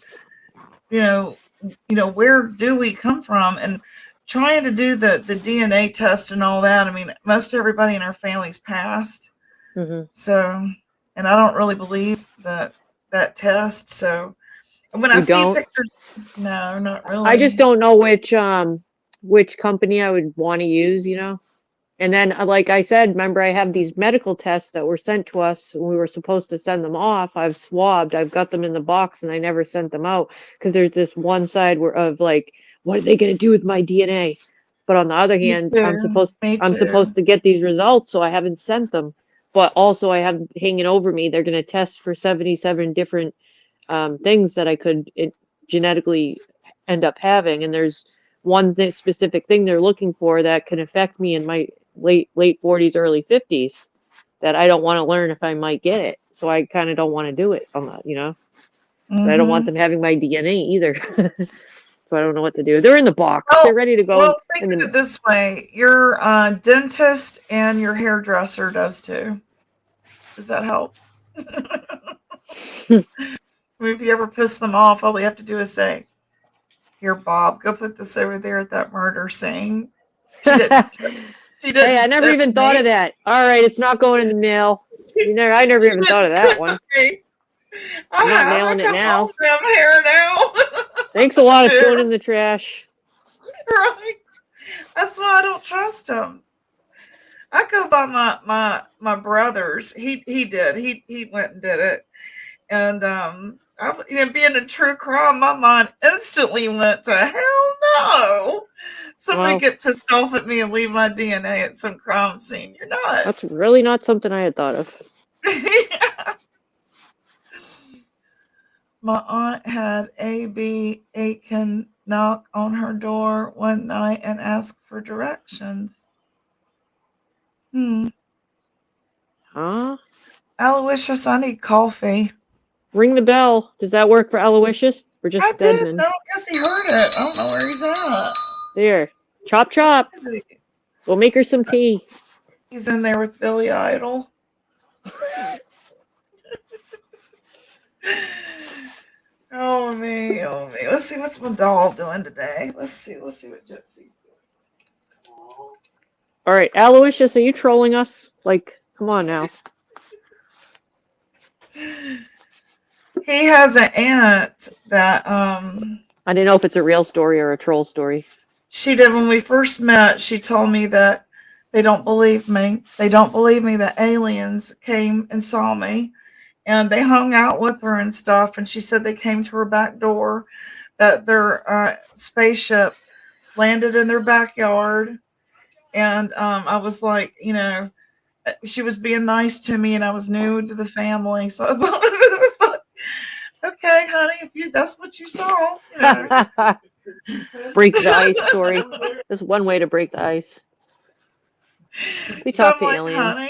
you know, where do we come from? And trying to do the DNA test and all that. I mean, most everybody in our family's passed. Hmm. So, and I don't really believe that test. So, and when I You see don't? pictures, no, not I just really. don't know which company I would want to use, And then, like I said, remember I have these medical tests that were sent to us. We were supposed to send them off. I've swabbed. I've got them in the box, and I never sent them out because there's this one side of like, what are they going to do with my DNA? But on the other Me hand, too. Me I'm too. supposed to get these results, so I haven't sent them. But also, I have hanging over me. They're going to test for 77 different things that I could genetically end up having, and there's one specific thing they're looking for that can affect me in my late 40s, early 50s. that I don't want to learn if I might get it. So I kind of don't want to do it on that, you know. But I don't want Mhm. them having my DNA either. So I don't know what to do. They're in the box. Well- They're ready to go. Well, think in of the, it this way: your dentist and your hairdresser does too. Does that help? I mean, if you ever piss them off, all they have to do is say, "Here, Bob, go put this over there at that murder scene." She didn't. She didn't. hey, I never tip even thought of me. that. All right, it's not going in the mail. I never She even thought of didn't that tip one. me. I'm not I mailing it got now. all them hair now. Thanks a lot. It's Dude. going in the trash. Right. That's why I don't trust him. I go by my brother's. He did. He went and did it. And being a true crime, my mind instantly went to hell no. Somebody Wow. get pissed off at me and leave my DNA at some crime scene. You're That's nuts. really not something I had thought of. My aunt had A.B. Aiken knock on her door one night and ask for directions. Huh? Aloysius, I need coffee. Ring the bell. Does that work for Aloysius? Or just I did. Stedman? No, I guess he heard it. I don't know where he's at. There. Chop chop. Is he? We'll make her some tea. He's in there with Billy Idol. Oh me, oh me. Let's see what's my doll doing today. Let's see what Gypsy's doing. All right, Aloysius, are you trolling us? Like, come on now. He has an aunt that I didn't know if it's a real story or a troll story. she did when we first met. She told me that they don't believe me. They don't believe me that aliens came and saw me, and they hung out with her and stuff. And she said they came to her back door, that their spaceship landed in their backyard. And I was like, she was being nice to me, and I was new to the family, so I thought, okay, honey, that's what you saw. Break the ice story. There's one way to break the ice. We So talk I'm to like, aliens. honey,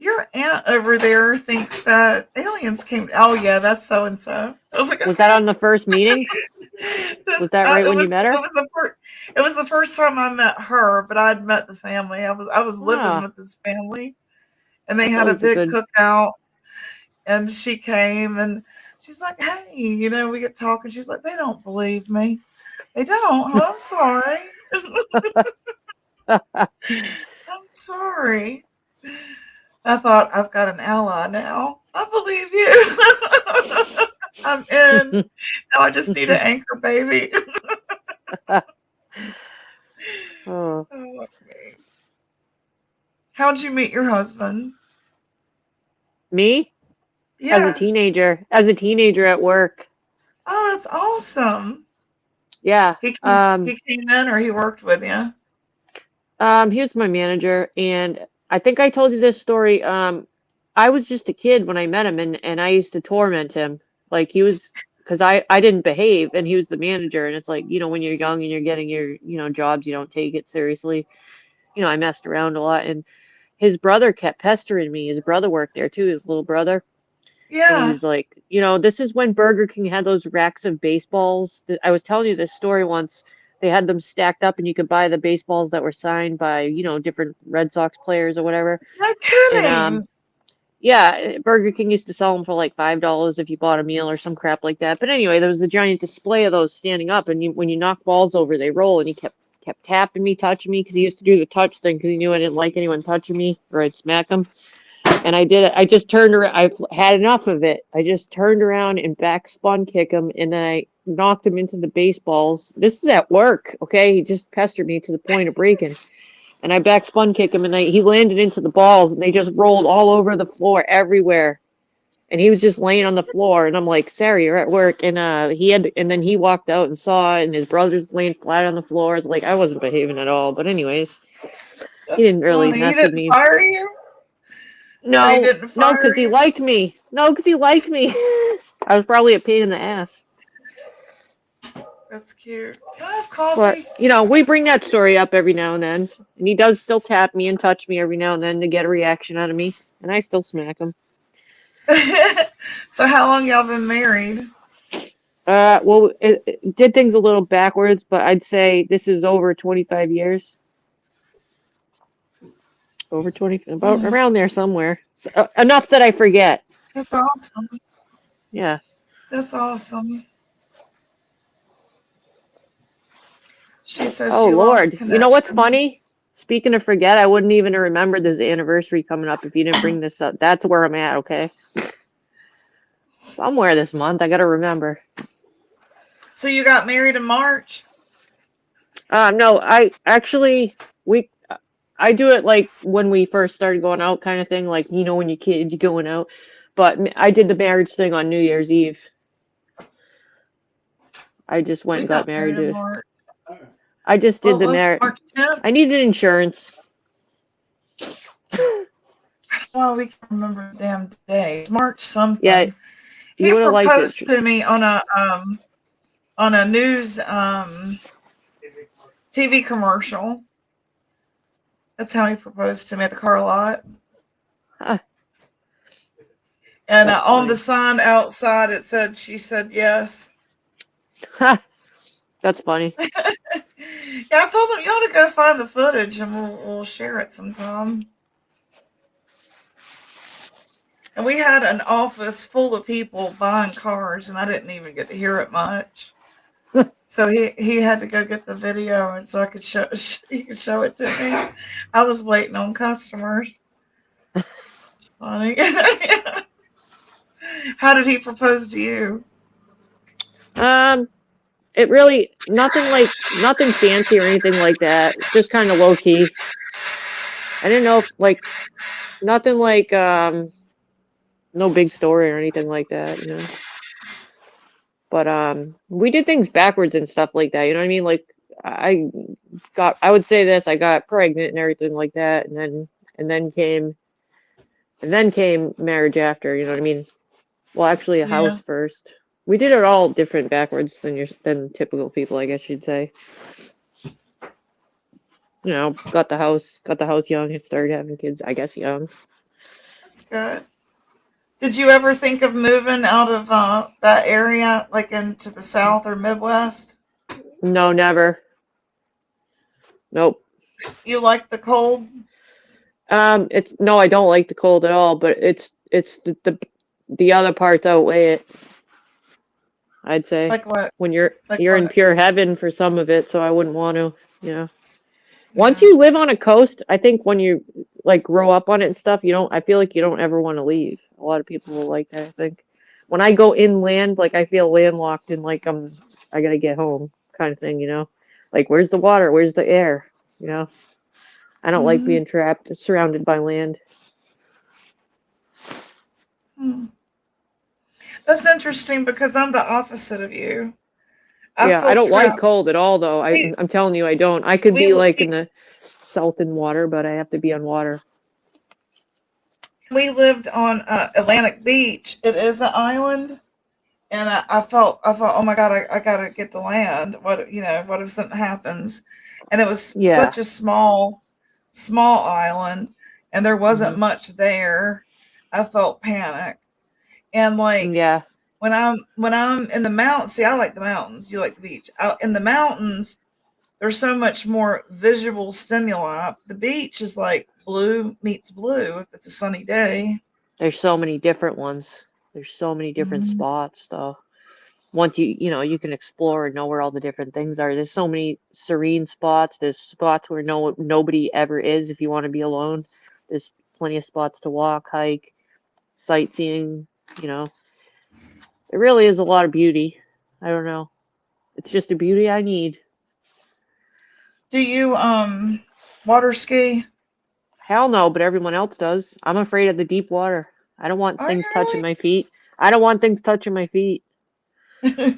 your aunt over there thinks that aliens came. Oh yeah, that's so and so. I was like, Was that on the first meeting? Was that right it when you met her? It was the first time I met her, but I'd met the family. I was living Ah. with this family, and they That's had a always a big good- cookout. And she came, and she's like, "Hey, we get talking." She's like, "They don't believe me. They don't. Oh, I'm sorry. I'm sorry." I thought, I've got an ally now. I believe you. I'm in. Now I just need an anchor baby. Oh. Oh, okay. How'd you meet your husband? Me? Yeah. As a teenager at work. Oh, that's awesome. Yeah. He came in, or he worked with you? He was my manager, and I think I told you this story. I was just a kid when I met him, and I used to torment him. Like, he was, because I didn't behave, and he was the manager, and it's like, when you're young and you're getting your, jobs, you don't take it seriously. I messed around a lot, and his brother kept pestering me. His brother worked there too, his little brother. And he Yeah. was like, this is when Burger King had those racks of baseballs. I was telling you this story once. They had them stacked up, and you could buy the baseballs that were signed by, different Red Sox players or whatever. No kidding. And yeah, Burger King used to sell them for like $5 if you bought a meal or some crap like that. But anyway, there was a giant display of those standing up, and when you knock balls over, they roll. And he kept tapping me, touching me, because he used to do the touch thing because he knew I didn't like anyone touching me or I'd smack him. And I did it. I just turned around. I've had enough of it. I just turned around and back spun kick him, and then I knocked him into the baseballs. This is at work, okay? He just pestered me to the point of breaking. And I back spun kick him, and he landed into the balls, and they just rolled all over the floor everywhere. And he was just laying on the floor, and I'm like, "Sarah, you're at work." And and then he walked out and saw it, and his brother's laying flat on the floor. It's like, I wasn't behaving at all. But anyways, That's he didn't really funny. mess He with didn't me. fire you? No, He didn't no, fire because he you? liked me. No, because he liked me. I was probably a pain in the ass. That's cute. Can I have coffee? But you know, we bring that story up every now and then, and he does still tap me and touch me every now and then to get a reaction out of me, and I still smack him. So how long y'all been married? Well, it did things a little backwards, but I'd say this is over 25 years. Over 20, about around there somewhere. So, enough that I forget. That's awesome. Yeah. That's awesome. She says Oh she lost Lord. You know what's connection. funny? Speaking of forget, I wouldn't even remember this anniversary coming up if you didn't bring this up. That's where I'm at, okay? Somewhere this month, I gotta remember. So you got married in March? No, I do it like when we first started going out kind of thing, like, you know, when you're kids, you're going out. But I did the marriage thing on New Year's Eve. I just went We and got got married in married. March. I just did What the was it, marriage. March 10th? I needed insurance. Well, we can't remember the damn day. March something. Yeah, He you would have liked proposed it. to me on a news TV commercial. That's how he proposed to me at the car lot. Huh. And That's on funny. the sign outside, it said, "She said yes." That's funny. Yeah, I told him you ought to go find the footage and we'll share it sometime. And we had an office full of people buying cars, and I didn't even get to hear it much. So he had to go get the video, and so I could he could show it to me. I was waiting on customers. It's funny. How did he propose to you? It really nothing fancy or anything like that. Just kind of low key. I didn't know if nothing no big story or anything like that, you know. But we did things backwards and stuff like that, you know what I mean? Like I would say this, I got pregnant and everything like that, and then came marriage after, you know what I mean? Well, actually a Yeah. house first. We did it all different backwards than typical people, I guess you'd say. You know, got the house young and started having kids, I guess young. That's good. Did you ever think of moving out of that area, like into the South or Midwest? No, never. Nope. You like the cold? No, I don't like the cold at all, but it's the other parts outweigh it. I'd say Like what? when you're Like in what? pure heaven for some of it, so I wouldn't want to, you know. Once Yeah. you live on a coast, I think when you like grow up on it and stuff, I feel like you don't ever want to leave. A lot of people will like that, I think. When I go inland, like I feel landlocked and like I gotta get home kind of thing, you know. Like where's the water? Where's the air? You know. I don't like Mhm. being trapped, surrounded by land. Hmm. That's interesting because I'm the opposite of you. I Yeah, feel I don't like trapped. cold at all, though. We I'm telling you, I don't. I could we be li- like in the south in water, but I have to be on water. we lived on Atlantic Beach. It is an island, and I felt oh my god, I gotta get to land. What what if something happens? And it was Yeah. such a small island, and there wasn't much there. I felt panic, and like Yeah. when I'm in the mountains. See, I like the mountains. You like the beach. Out in the mountains, there's so much more visual stimuli. The beach is like blue meets blue if it's a sunny day. There's so many different ones. There's so many different Mhm. spots, though. Once you can explore and know where all the different things are. There's so many serene spots. There's spots where nobody ever is if you want to be alone. There's plenty of spots to walk, hike, sightseeing, you know. It really is a lot of beauty. I don't know. It's just the beauty I need. Do you water ski? Hell no, but everyone else does. I'm afraid of the deep water. I don't want Are you things touching my feet. I don't want things touching my feet. really?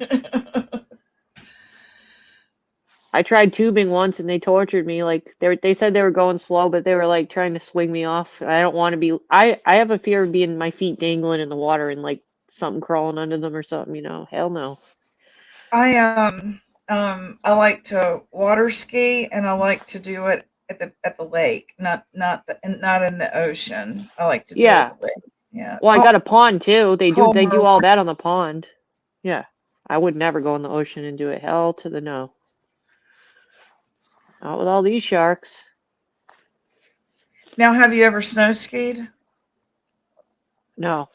I tried tubing once and they tortured me. Like they said they were going slow, but they were like trying to swing me off. I don't want to be. I have a fear of being my feet dangling in the water and like something crawling under them or something. You know, hell no. I I like to water ski, and I like to do it at the lake, not in the ocean. I like to do it Yeah. at the lake. Yeah. Well, I got a pond too. They do Calmer. all that on the pond. Yeah. I would never go in the ocean and do it. Hell to the no. Not with all these sharks. Now, have you ever snow skied? No.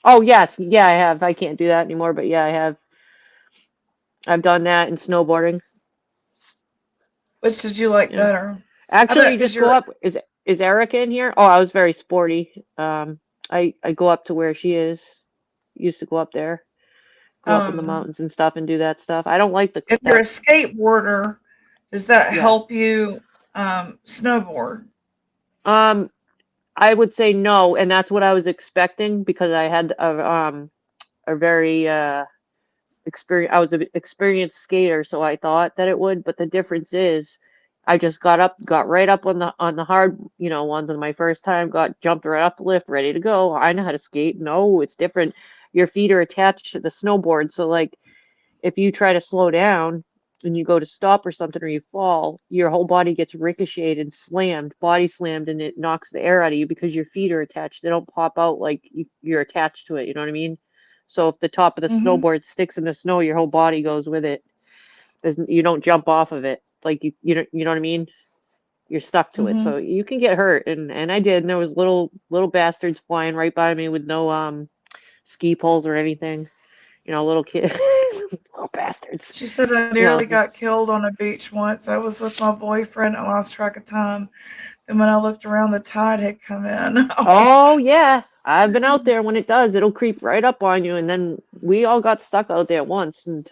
Oh yes, yeah, I have. I can't do that anymore, but yeah, I have. I've done that in snowboarding. Which did you like Yeah. better? Actually, bet you 'cause just go you're- up. Is Erica in here? Oh, I was very sporty. I go up to where she is. Used to go up there, go up in the Um, mountains and stuff and do that stuff. I don't like if you're a that. skateboarder, does that Yeah. help you snowboard? I would say no, and that's what I was expecting because I had a very experience. I was an experienced skater, so I thought that it would. But the difference is, I just got right up on the hard, ones on my first time. Got jumped right off the lift, ready to go. I know how to skate. No, it's different. Your feet are attached to the snowboard, so like if you try to slow down and you go to stop or something or you fall, your whole body gets ricocheted and slammed, body slammed, and it knocks the air out of you because your feet are attached. They don't pop out like you're attached to it. You know what I mean? So if the top of the Mhm. snowboard sticks in the snow, your whole body goes with it. You don't jump off of it. Like you know what I mean? You're stuck to it. Mhm. So you can get hurt, and I did. And there was little bastards flying right by me with no ski poles or anything. Little kid, little bastards. She said I nearly got killed on a beach once. I was with my boyfriend. I lost track of time. And when I looked around, the tide had come in. Oh yeah, I've been out there when it does. It'll creep right up on you, and then we all got stuck out there once, and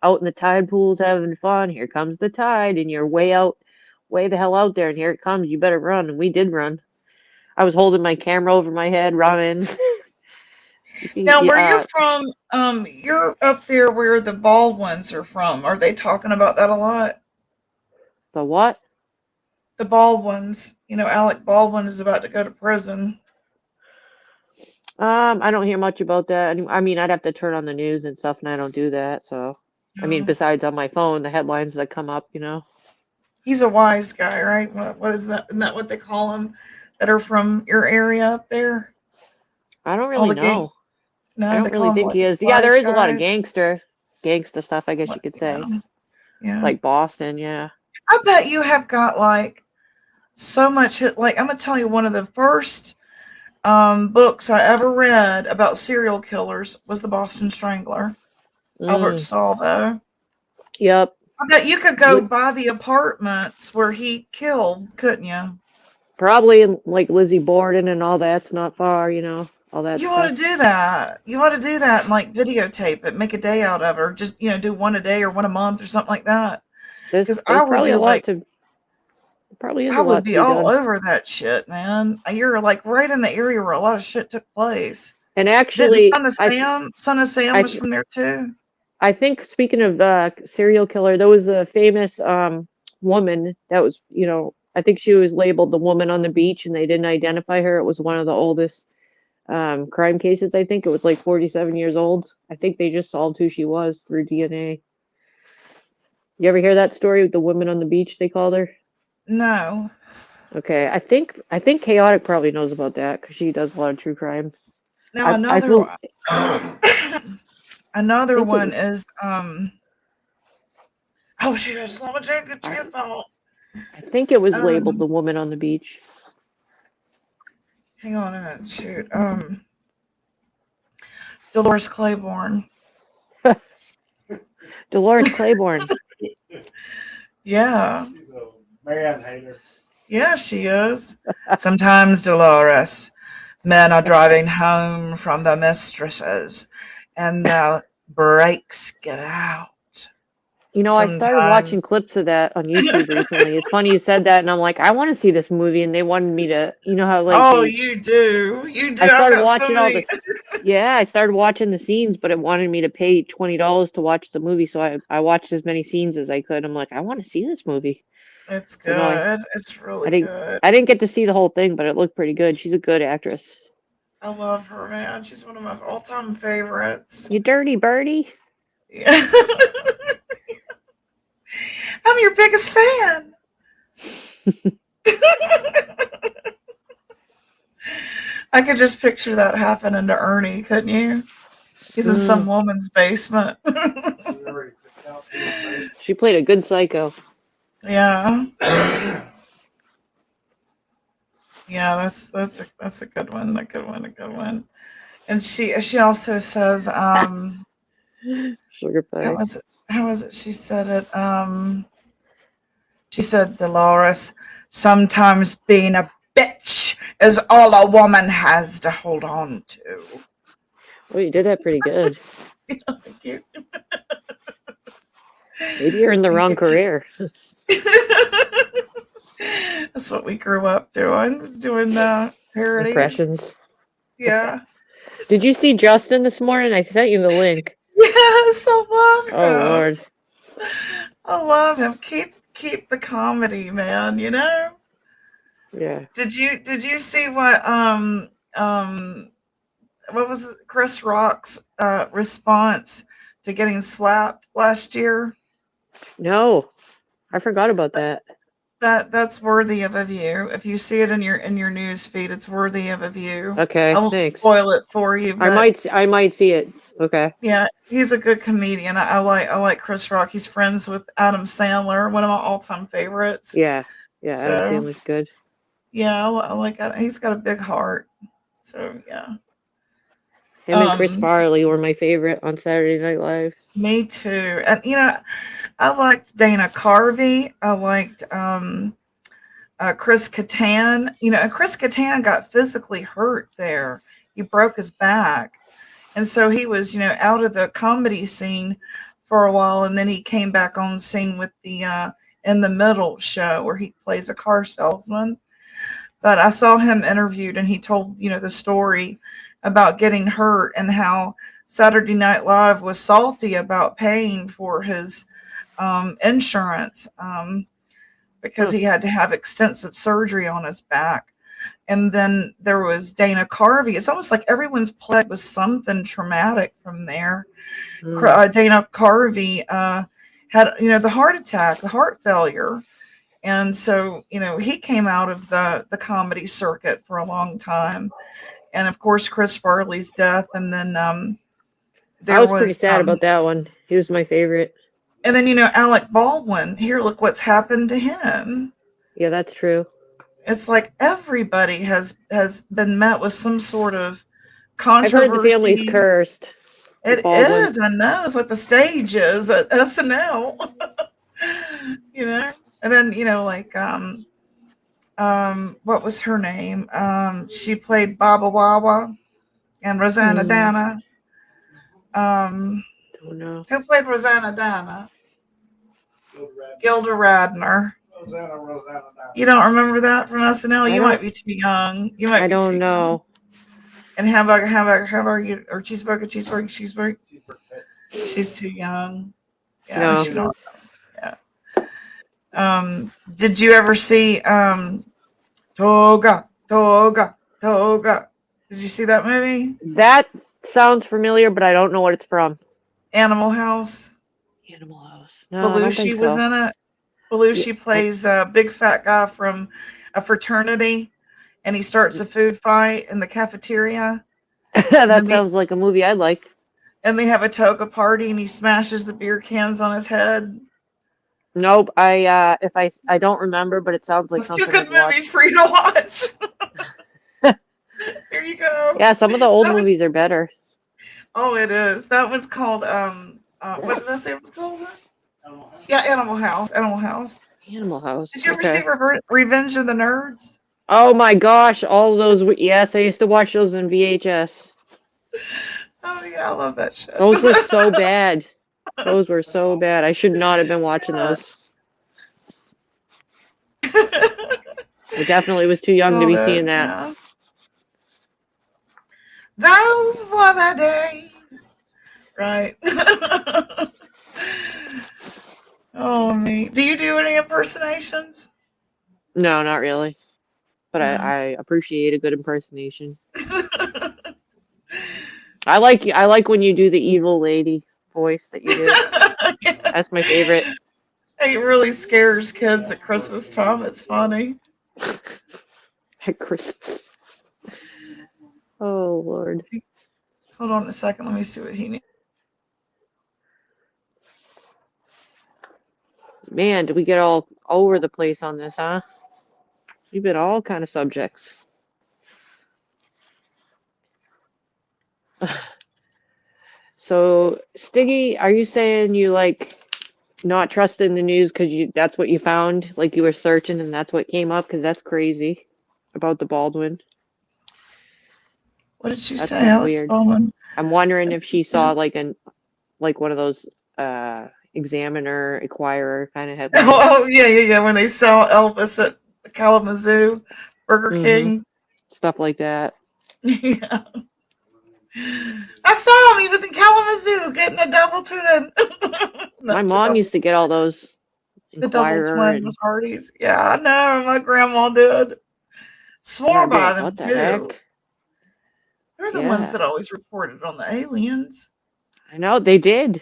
out in the tide pools having fun. Here comes the tide, and you're way the hell out there, and here it comes. You better run, and we did run. I was holding my camera over my head, running. Now, where you're from, you're up there where the Baldwins are from. Are they talking about that a lot? The what? The Baldwins. Alec Baldwin is about to go to prison. I don't hear much about that. I mean, I'd have to turn on the news and stuff, and I don't do that. So, I mean, No. besides on my phone, the headlines that come up, He's a wise guy, right? What is that? Isn't that what they call them that are from your area up there? I don't All really the gang- know. No, I don't they really call them think like he is. Yeah, there wise is a lot of guys. gangster stuff, I guess you could say. Yeah. Like Boston, yeah. I bet you have got like so much hit. Like I'm gonna tell you, one of the first books I ever read about serial killers was The Boston Strangler, Albert DeSalvo. Yep. I bet you could go Would- by the apartments where he killed, couldn't you? Probably in like Lizzie Borden and all that's not far, all that You stuff. ought to do that. You ought to do that and like videotape it, make a day out of it, or just do one a day or one a month or something like that. There's 'Cause I would probably be a lot like- to. Probably is I a lot would to be be all done. over that shit, man. You're like right in the area where a lot of shit took place. And Didn't actually, Son of Sam I was from there too. I think speaking of serial killer, there was a famous woman that was, I think she was labeled the woman on the beach, and they didn't identify her. It was one of the oldest crime cases. I think it was like 47 years old. I think they just solved who she was through DNA. You ever hear that story with the woman on the beach? They called her. No. Okay, I think Chaotic probably knows about that because she does a lot of true crime. Now I another feel- one. Another think it one was- is oh shoot, I just lost my train of thought. I think it was labeled the woman on the beach. Hang on a minute, shoot. Dolores Claiborne. Dolores Claiborne. Yeah. She's a man hater. Yeah, she is. Sometimes, Dolores, men are driving home from the mistresses and the brakes give out. I started Sometimes. watching clips of that on YouTube recently. It's funny you said that, and I'm like, I want to see this movie, and they wanted me to, how like. Oh, you do. You do. I started I've got so watching all many- the. Yeah, I started watching the scenes, but it wanted me to pay $20 to watch the movie, so I watched as many scenes as I could. I'm like, I want to see this movie. It's So no, good. It's really didn't- good. I didn't get to see the whole thing, but it looked pretty good. She's a good actress. I love her, man. She's one of my all-time favorites. You dirty birdie. Yeah. I'm your biggest fan. I could just picture that happening to Ernie, couldn't you? He's in some woman's basement. She played a good psycho. Yeah. Yeah, that's a good one, a good one, a good one. And she also says, Sugar pie. how was it? She said it, she said, Dolores, sometimes being a bitch is all a woman has to hold on to. Oh, you did that pretty good. Thank you. Maybe you're in the wrong career. That's what we grew up doing. Was doing parodies. Impressions. Yeah. Did you see Justin this morning? I sent you the link. Yes, I love him. Oh Lord. I love him. Keep the comedy, man, you know? Yeah. Did you see what was Chris Rock's response to getting slapped last year? No. I forgot about that. That's worthy of a view. If you see it in your news feed, it's worthy of a view. Okay, I won't thanks. spoil it for you. But I might see it. Okay. yeah, he's a good comedian. I like Chris Rock. He's friends with Adam Sandler, one of my all-time favorites. Yeah. Yeah, So, Adam Sandler's good. Yeah, I like Adam. He's got a big heart. So yeah. Him and Chris Farley were my favorite on Saturday Night Live. Me too. And you know, I liked Dana Carvey. I liked Chris Kattan. You know, and Chris Kattan got physically hurt there. He broke his back. And so he was, you know, out of the comedy scene for a while, and then he came back on scene with the In the Middle show where he plays a car salesman. But I saw him interviewed, and he told, you know, the story about getting hurt and how Saturday Night Live was salty about paying for his insurance because he had to have extensive surgery on his back. And then there was Dana Carvey. It's almost like everyone's plagued with something traumatic from there. Dana Carvey had, you know, the heart attack, the heart failure. And so, you know, he came out of the comedy circuit for a long time. And of course, Chris Farley's death. And then I was pretty sad about that one. He was my favorite. And then, you know, Alec Baldwin. Here, look what's happened to him. Yeah, that's true. It's like everybody has been met with some sort of controversy. I've heard the family's cursed. It is, I know. It's like the stage is at SNL. You know? And then, you know, like what was her name? She played Baba Wawa and Rosanna Dana. Don't know. Who played Rosanna Dana? Gilda Radner. Rosanna. You don't remember that from SNL? You might be too young. You might. I be don't too know. Young. And hamburger, or cheeseburger. She's too young. Yeah, No. she don't. Yeah. Did you ever see Toga? Did you see that movie? That sounds familiar, but I don't know what it's from. Animal House. Animal House. No, I don't Belushi think was so. in it. Belushi plays a big fat guy from a fraternity, and he starts a food fight in the cafeteria. That sounds like a movie I'd like. And they have a toga party, and he smashes the beer cans on his head. Nope. I don't remember, but it sounds like It's something two good I'd watch. movies for you to watch. There you go. Yeah, some of the old movies are better. Oh, it is. That was called what did I say it was called? Yeah, Animal House. Animal House. Animal House. Did you ever see Revenge of the Nerds? Oh my gosh, all those. Yes, I used to watch those in VHS. Oh yeah, I love that shit. Those were so bad. Those were so bad. I should not have been watching those. I definitely was too young to be seeing that. Yeah. Those were the days. Right. Oh, me. Do you do any impersonations? No, not really. But No. I appreciate a good impersonation. I like when you do the evil lady voice that you do. That's my favorite. It really scares kids at Christmas time. It's funny. At Christmas. Oh Lord. Hold on a second. Let me see what he needs. Man, did we get all over the place on this, huh? We've been all kind of subjects. So, Stiggy, are you saying you like not trusting the news because that's what you found? Like you were searching and that's what came up? Because that's crazy about the Baldwin. What did she That's say, kind of Alex weird. Baldwin? I'm wondering if she saw like one of those Examiner, Inquirer kind of headlines. Oh, yeah. When they sell Elvis at Kalamazoo, Burger Mhm. King. Stuff like that. Yeah. I saw him. He was in Kalamazoo getting a double twin. My mom used to get all those the double Inquirer twin and was Hardee's. Yeah, I know. My grandma did. and Swore I'd be by like, them what the too. heck? They're the ones Yeah. that always reported on the aliens. I know they did.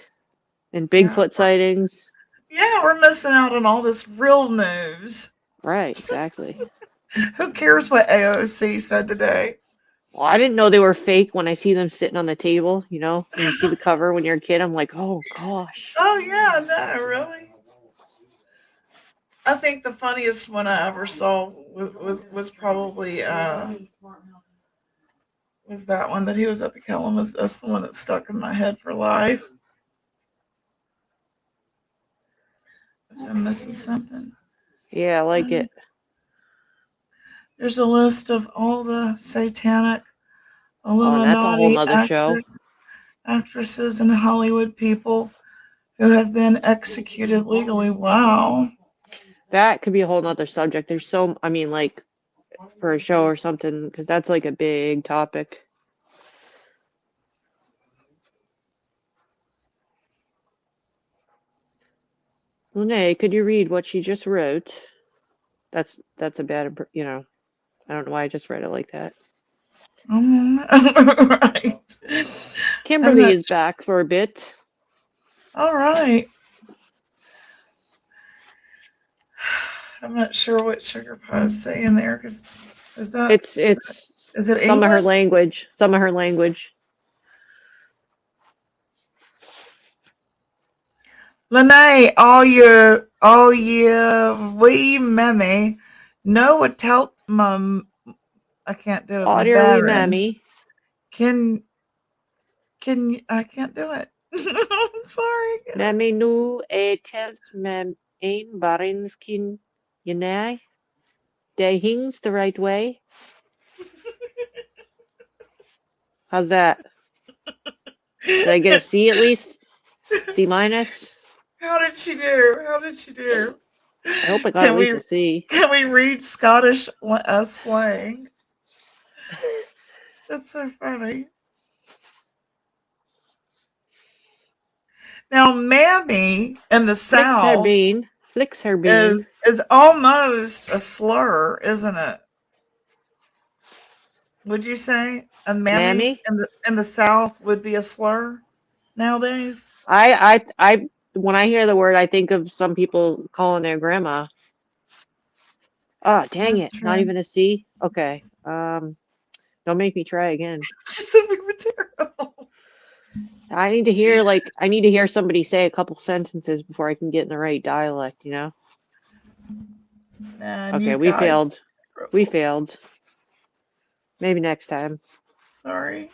And Bigfoot sightings. Yeah, we're missing out on all this real news. Right, exactly. Who cares what AOC said today? Well, I didn't know they were fake when I see them sitting on the table, you know, when you see the cover when you're a kid, I'm like, oh gosh. Oh yeah, no, really. I think the funniest one I ever saw was probably was that one that he was at the Kalamazoo. That's the one that stuck in my head for life. Was I missing something? Yeah, I like it. There's a list of all the satanic Oh, and that's a whole Illuminati nother show. actresses and Hollywood people who have been executed legally. Wow. That could be a whole nother subject. There's so, I mean, like for a show or something, because that's like a big topic. Lene, could you read what she just wrote? That's a bad, you know, I don't know why I just read it like that. Right. Kimberly not is back for a bit. All right. I'm not sure what Sugar Pie is saying there because is It's it some of her English? language. Some of her language. Lene, all you wee mammy know what telt my I can't do it. My Audio we veterans. mammy. Can I can't do it. I'm sorry. Mammy nu e telt mem een barins kin yenai. De hings the right way. How's that? Did I get a C at least? C minus? How did she do? How did she do? I hope I got at least a C. Can we read Scottish slang? That's so funny. Now, mammy in the Flicks her South bean. Flicks her bean. is almost a slur, isn't it? Would you say a mammy, Mammy? in the South would be a slur nowadays? I when I hear the word, I think of some people calling their grandma. Oh, dang That's it. Not true. even a C? Okay. Don't make me try again. She said we were terrible. I need to hear somebody say a couple sentences before I can get in the right dialect, you know? Man, Okay, you we guys failed. are terrible. We failed. Maybe next time. Sorry.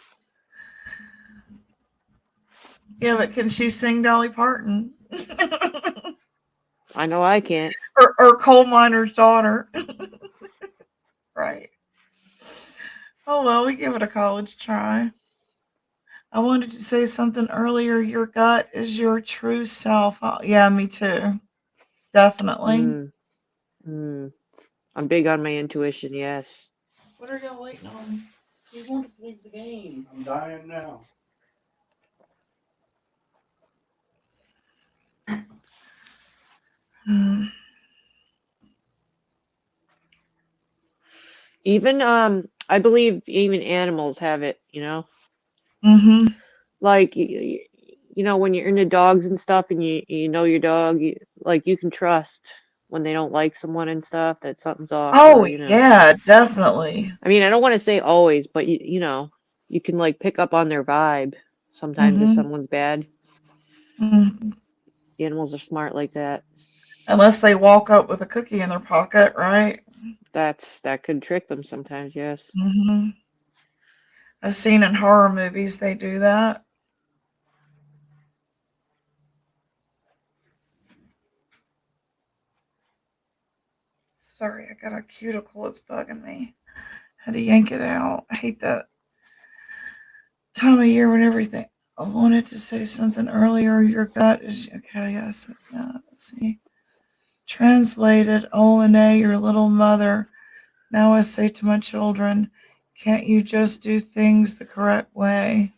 Yeah, but can she sing Dolly Parton? I know I can't. or coal miner's daughter? Right. Oh well, we give it a college try. I wanted to say something earlier. Your gut is your true self. Oh, yeah, me too. Definitely. I'm big on my intuition, yes. What are y'all waiting on? He wants to leave the game. I'm dying now. Even I believe even animals have it, you know? Mm-hmm. Like you you know, when you're into dogs and stuff, and you know your dog, you can trust when they don't like someone and stuff that something's off. Oh, Or, you know. yeah, definitely. I mean, I don't want to say always, but you know, you can like pick up on their vibe sometimes if Hmm. someone's bad. Hmm. Animals are smart like that. Unless they walk up with a cookie in their pocket, right? That could trick them sometimes. Yes. Hmm. I've seen in horror movies they do that. Sorry, I got a cuticle that's bugging me. Had to yank it out. I hate that time of year when everything. I wanted to say something earlier. Your gut is okay. Yes. Let's see. Translated, Olene, your little mother. Now I say to my children, can't you just do things the correct way?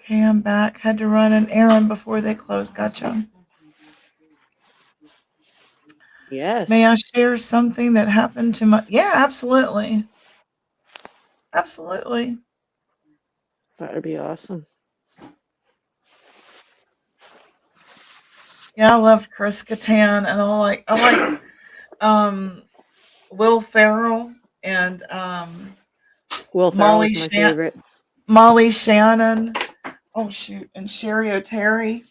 Okay, I'm back. Had to run an errand before they closed. Gotcha. Yes. May I share something that happened to my. Yeah, absolutely. Absolutely. That'd be awesome. Yeah, I loved Chris Kattan, and I like Will Ferrell and Will Ferrell Molly is my Shan- favorite. Molly Shannon. Oh shoot, and Sherry O'Terry.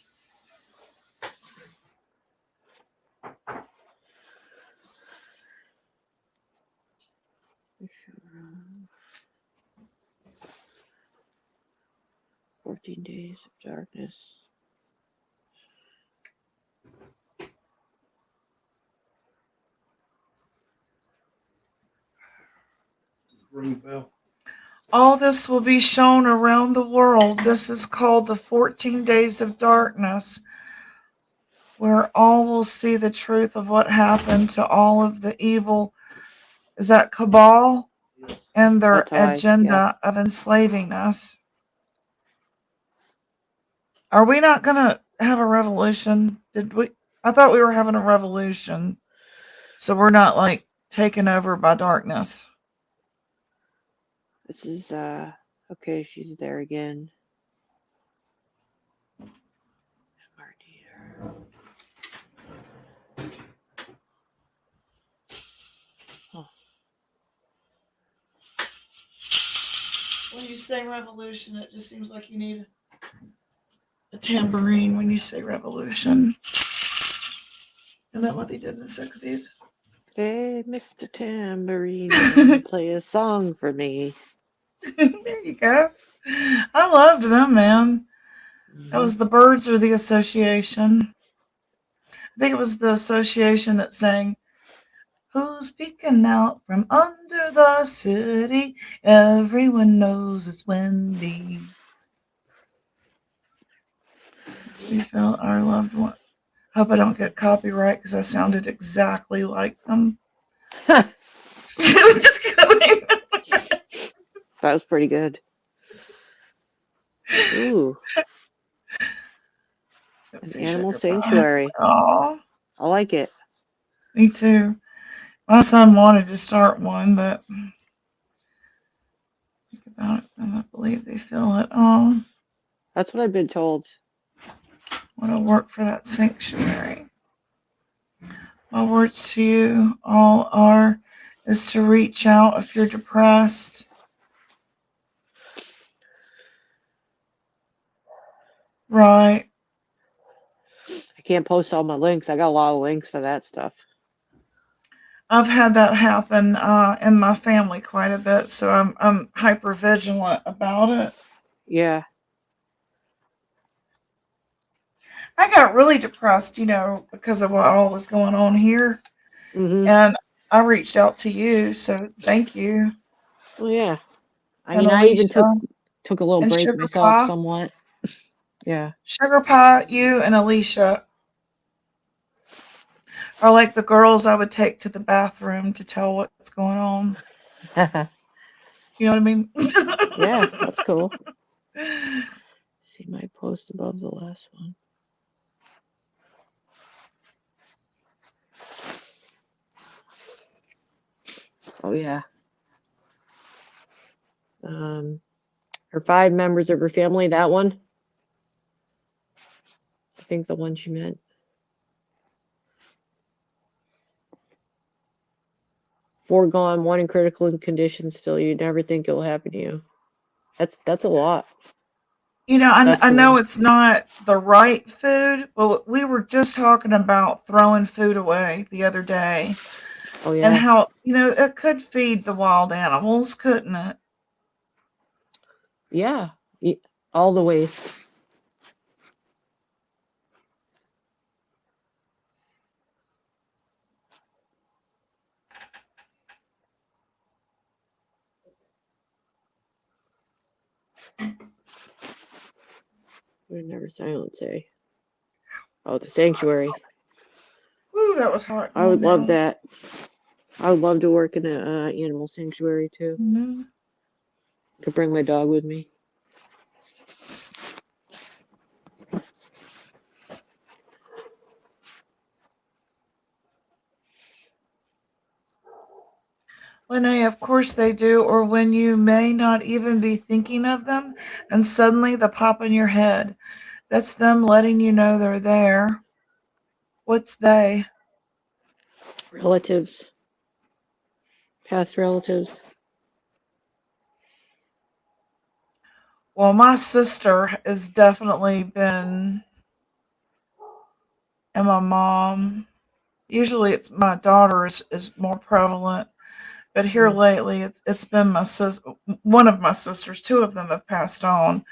14 Days of Darkness. Ring the bell. All this will be shown around the world. This is called the 14 Days of Darkness, where all will see the truth of what happened to all of the evil. Is that cabal and their That's how yeah. agenda of enslaving us? Are we not going to have a revolution? Did we? I thought we were having a revolution, so we're not like taken over by darkness. This is okay, she's there again. MRD. Oh. When you say revolution, it just seems like you need a tambourine when you say revolution. Isn't that what they did in the 60s? Hey, Mr. Tambourine, play a song for me. There you go. I loved them, man. That was the Birds or the Association. I think it was the association that sang, who's peeking out from under the city? Everyone knows it's Wendy. We felt our loved one. Hope I don't get copyright because I sounded exactly like them. Just kidding. That was pretty good. Ooh. An animal sanctuary. Oh, I like it. me too. My son wanted to start one, but think about it. I don't believe they feel it. Oh, That's what I've been told. want to work for that sanctuary. My words to you all are is to reach out if you're depressed. Right. I can't post all my links. I got a lot of links for that stuff. I've had that happen in my family quite a bit, so I'm hyper vigilant about it. Yeah. I got really depressed, because of what all was going on here, and I reached out to you, so thank you. Well, yeah. I And mean, I even Alicia took a little and break Sugar myself, Pie. somewhat. Yeah. Sugar Pie, you and Alicia are like the girls I would take to the bathroom to tell what's going on. You know what I mean? Yeah, that's cool. See my post above the last one. Oh yeah. Her 5 members of her family, that one. I think the one she meant. Four gone, one in critical condition still. You'd never think it'll happen to you. That's a lot. You know, That's I the know one. it's not the right food. Well, we were just talking about throwing food away the other day Oh and yeah. how, you know, it could feed the wild animals, couldn't it? Yeah. All the ways. Would never silence say. Oh, the sanctuary. Ooh, that was hot. I would love now. that. I would love to work in a animal sanctuary too. Mhm. Could bring my dog with me. Lene, of course they do, or when you may not even be thinking of them, and suddenly they pop in your head. That's them letting you know they're there. What's they? Relatives. Past relatives. Well, my sister has definitely been, and my mom. Usually it's my daughter is more prevalent, but here Mm. lately it's been my one of my sisters. Two of them have passed on,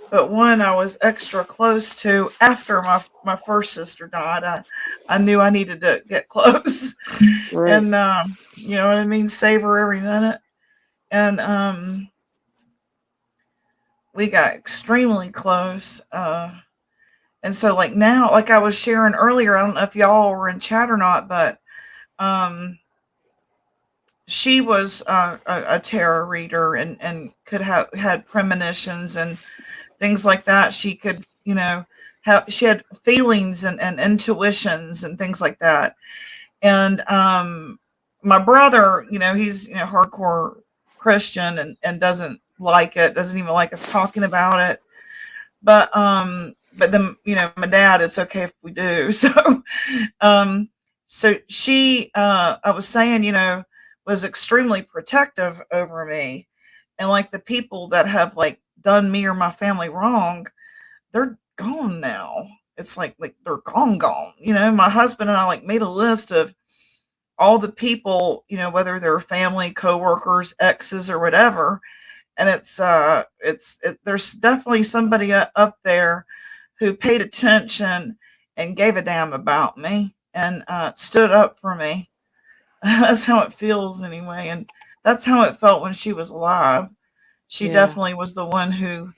but one I was extra close to after my first sister died. I knew I needed to get close, Right. and you know what I mean, savor every minute. And we got extremely close. And so like now, like I was sharing earlier, I don't know if y'all were in chat or not, but um she was a tarot reader and could have had premonitions and things like that. She could, you know, have she had feelings and intuitions and things like that. And my brother, you know, he's, you know, hardcore Christian and doesn't like it, doesn't even like us talking about it. But then, you know, my dad, it's okay if we do. Um so she I was saying, you know, was extremely protective over me. And like the people that have like done me or my family wrong, they're gone now. It's like they're gone. You know, my husband and I like made a list of all the people, you know, whether they're family, coworkers, exes, or whatever. And there's definitely somebody up there who paid attention and gave a damn about me and stood up for me. That's how it feels anyway, and that's how it felt when she was alive. She Yeah. definitely was the one who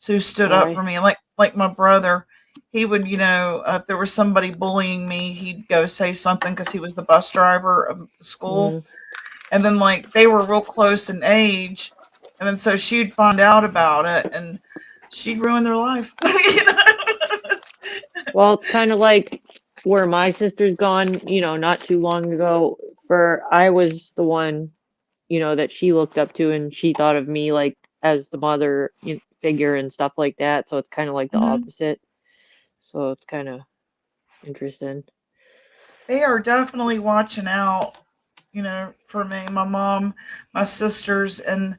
stood up Why? for me. Like my brother, he would, you know, if there was somebody bullying me, he'd go say something because he was the bus driver of the school, Mm. and then like they were real close in age, and then so she'd find out about it, and she'd ruin their life. You know? Well, it's kind of like where my sister's gone, you know, not too long ago. I was the one, you know, that she looked up to, and she thought of me like as the mother figure and stuff like that. So it's kind of like the Mhm. opposite. So it's kind of interesting. They are definitely watching out, you know, for me, my mom, my sisters, and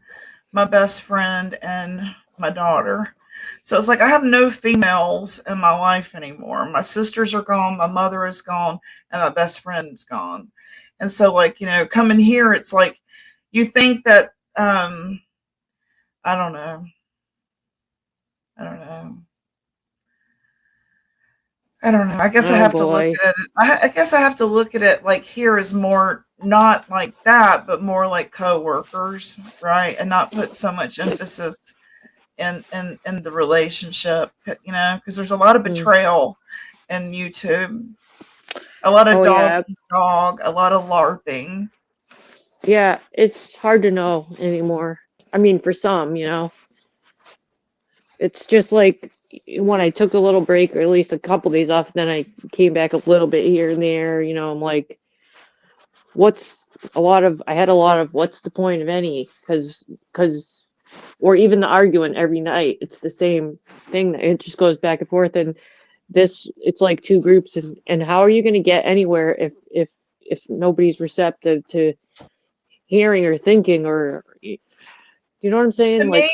my best friend and my daughter. So it's like I have no females in my life anymore. My sisters are gone, my mother is gone, and my best friend's gone. And so like, you know, coming here, it's like you think that I don't know. I don't know. I don't know. I guess I Oh have to look boy. at it. I guess I have to look at it like here is more not like that, but more like coworkers, right? And not put so much emphasis in the relationship, you know, because there's a lot of Mm. betrayal in YouTube, a lot of Oh dog yeah. eat dog, a lot of LARPing. Yeah, it's hard to know anymore. I mean, for some, you know, it's just like when I took a little break, or at least a couple days off, then I came back a little bit here and there. You know, I'm like, I had a lot of what's the point of any? Because or even the arguing every night. It's the same thing. It just goes back and forth. And it's like two groups. And how are you going to get anywhere if nobody's receptive to hearing or thinking, or you know what I'm saying? To Like, me,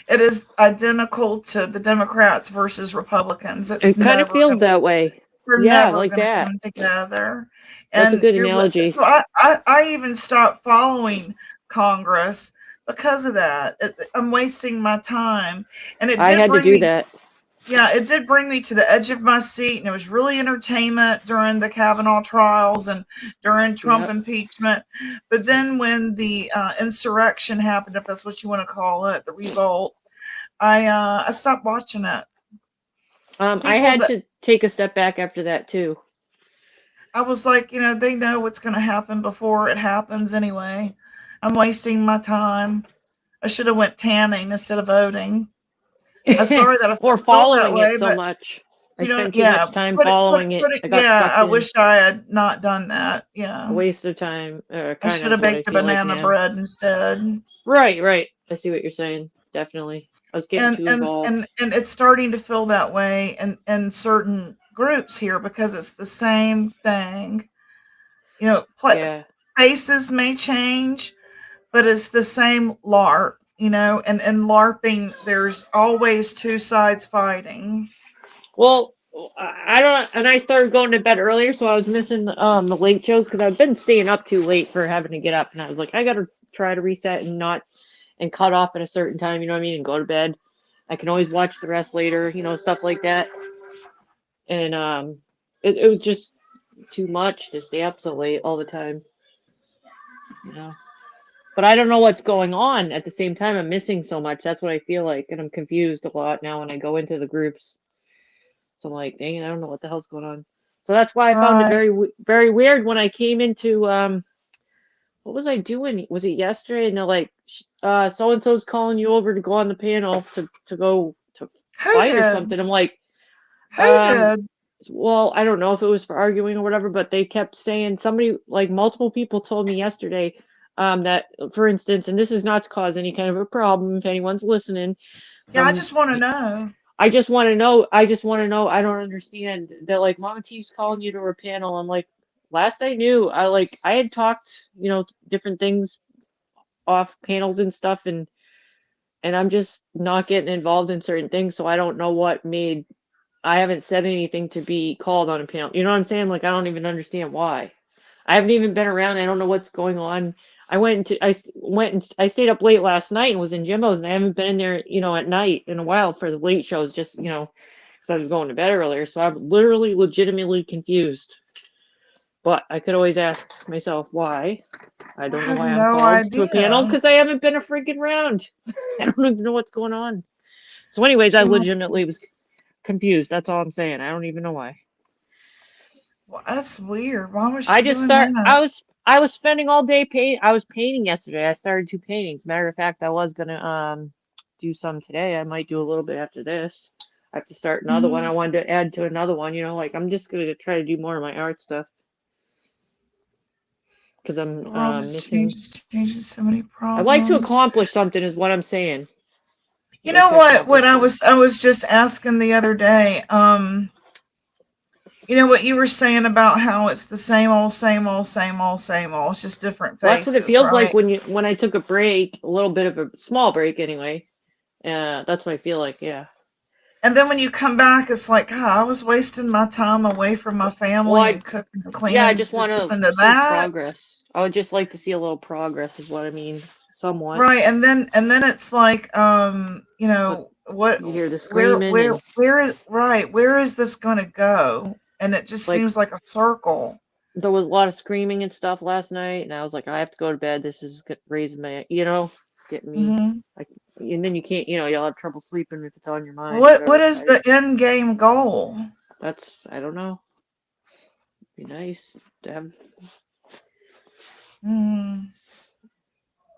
it is identical to the Democrats versus Republicans. It's it kind of never feels gonna, that way. we're Yeah, never like gonna that. come together. That's a And good you're analogy. so I even stopped following Congress because of that. I'm wasting my time. And it I did had to bring do me that. Yeah, it did bring me to the edge of my seat, and it was really entertainment during the Kavanaugh trials and during Trump Yep. impeachment. But then when the insurrection happened, if that's what you want to call it, the revolt, I stopped watching it. I People had that to take a step back after that too. I was like, they know what's going to happen before it happens anyway. I'm wasting my time. I should have went tanning instead of voting. I'm sorry that I Or feel that following way, it so but much. I you know, spent too yeah, much time following it. I got yeah, sucked I in. wish I had not done that. A Yeah. waste of time. I Kind should of have what I baked a feel like banana now. bread instead. Right. I see what you're saying. Definitely. I was getting too involved. And it's starting to feel that way in certain groups here because it's the same thing. Yeah. Faces may change, but it's the same LARP, and LARPing, there's always two sides fighting. Well, I don't, and I started going to bed earlier, so I was missing the late shows because I've been staying up too late for having to get up, and I was like, I gotta try to reset and cut off at a certain time, you know what I mean, and go to bed. I can always watch the rest later, stuff like that. And it was just too much to stay up so late all the time, But I don't know what's going on at the same time. I'm missing so much. That's what I feel like, and I'm confused a lot now when I go into the groups. So I'm like, dang it, I don't know what the hell's going on. So that's why I found it Right. very, very weird when I came into what was I doing? Was it yesterday? And they're like, so and so's calling you over to go on the panel to go to Who fight or did? something. I'm like, Who did? well, I don't know if it was for arguing or whatever, but they kept saying somebody, like multiple people told me yesterday, that, for instance, and this is not to cause any kind of a problem if anyone's listening. Yeah, I just want to know. I just want to know. I don't understand. They're like, Mama T's calling you to her panel. I'm like, last I knew, I had talked, different things off panels and stuff, and I'm just not getting involved in certain things, so I don't know what made. I haven't said anything to be called on a panel. You know what I'm saying? Like, I don't even understand why. I haven't even been around. I don't know what's going on. I stayed up late last night and was in Jimbo's, and I haven't been in there, at night in a while for the late shows, just, because I was going to bed earlier. So I'm literally legitimately confused. But I could always ask myself why. I don't know why I'm called to a panel because I haven't been a freaking round. I don't even know what's going on. So anyways, I legitimately was confused. That's all I'm saying. I don't even know why. Well, that's weird. Why was she I just doing start. that? I was spending all day paint. I was painting yesterday. I started 2 paintings. Matter of fact, I was gonna do some today. I might do a little bit after this. I have to start another one. I wanted to add to another one. Like I'm just gonna try to do more of my art stuff because I'm missing. Changes so many problems. I like to accomplish something, is what I'm saying. You know what? What I was just asking the other day. You know what you were saying about how it's the same old, same old, same old, same old. It's just different faces. That's what it feels right? like when I took a break, a little bit of a small break anyway. That's what I feel like. Yeah. And then when you come back, it's like, I was wasting my time away from my family and cooking and cleaning. Yeah, I just want to see that. progress. I would just like to see a little progress, is what I mean, somewhat. Right, and then it's like, what you hear the screaming. Where is this going to go? And it just seems like a circle. There was a lot of screaming and stuff last night, and I was like, I have to go to bed. This is raising my, getting me. And then you can't, you'll have trouble sleeping if it's on your mind. What is the end game goal? I don't know. It'd be nice to have.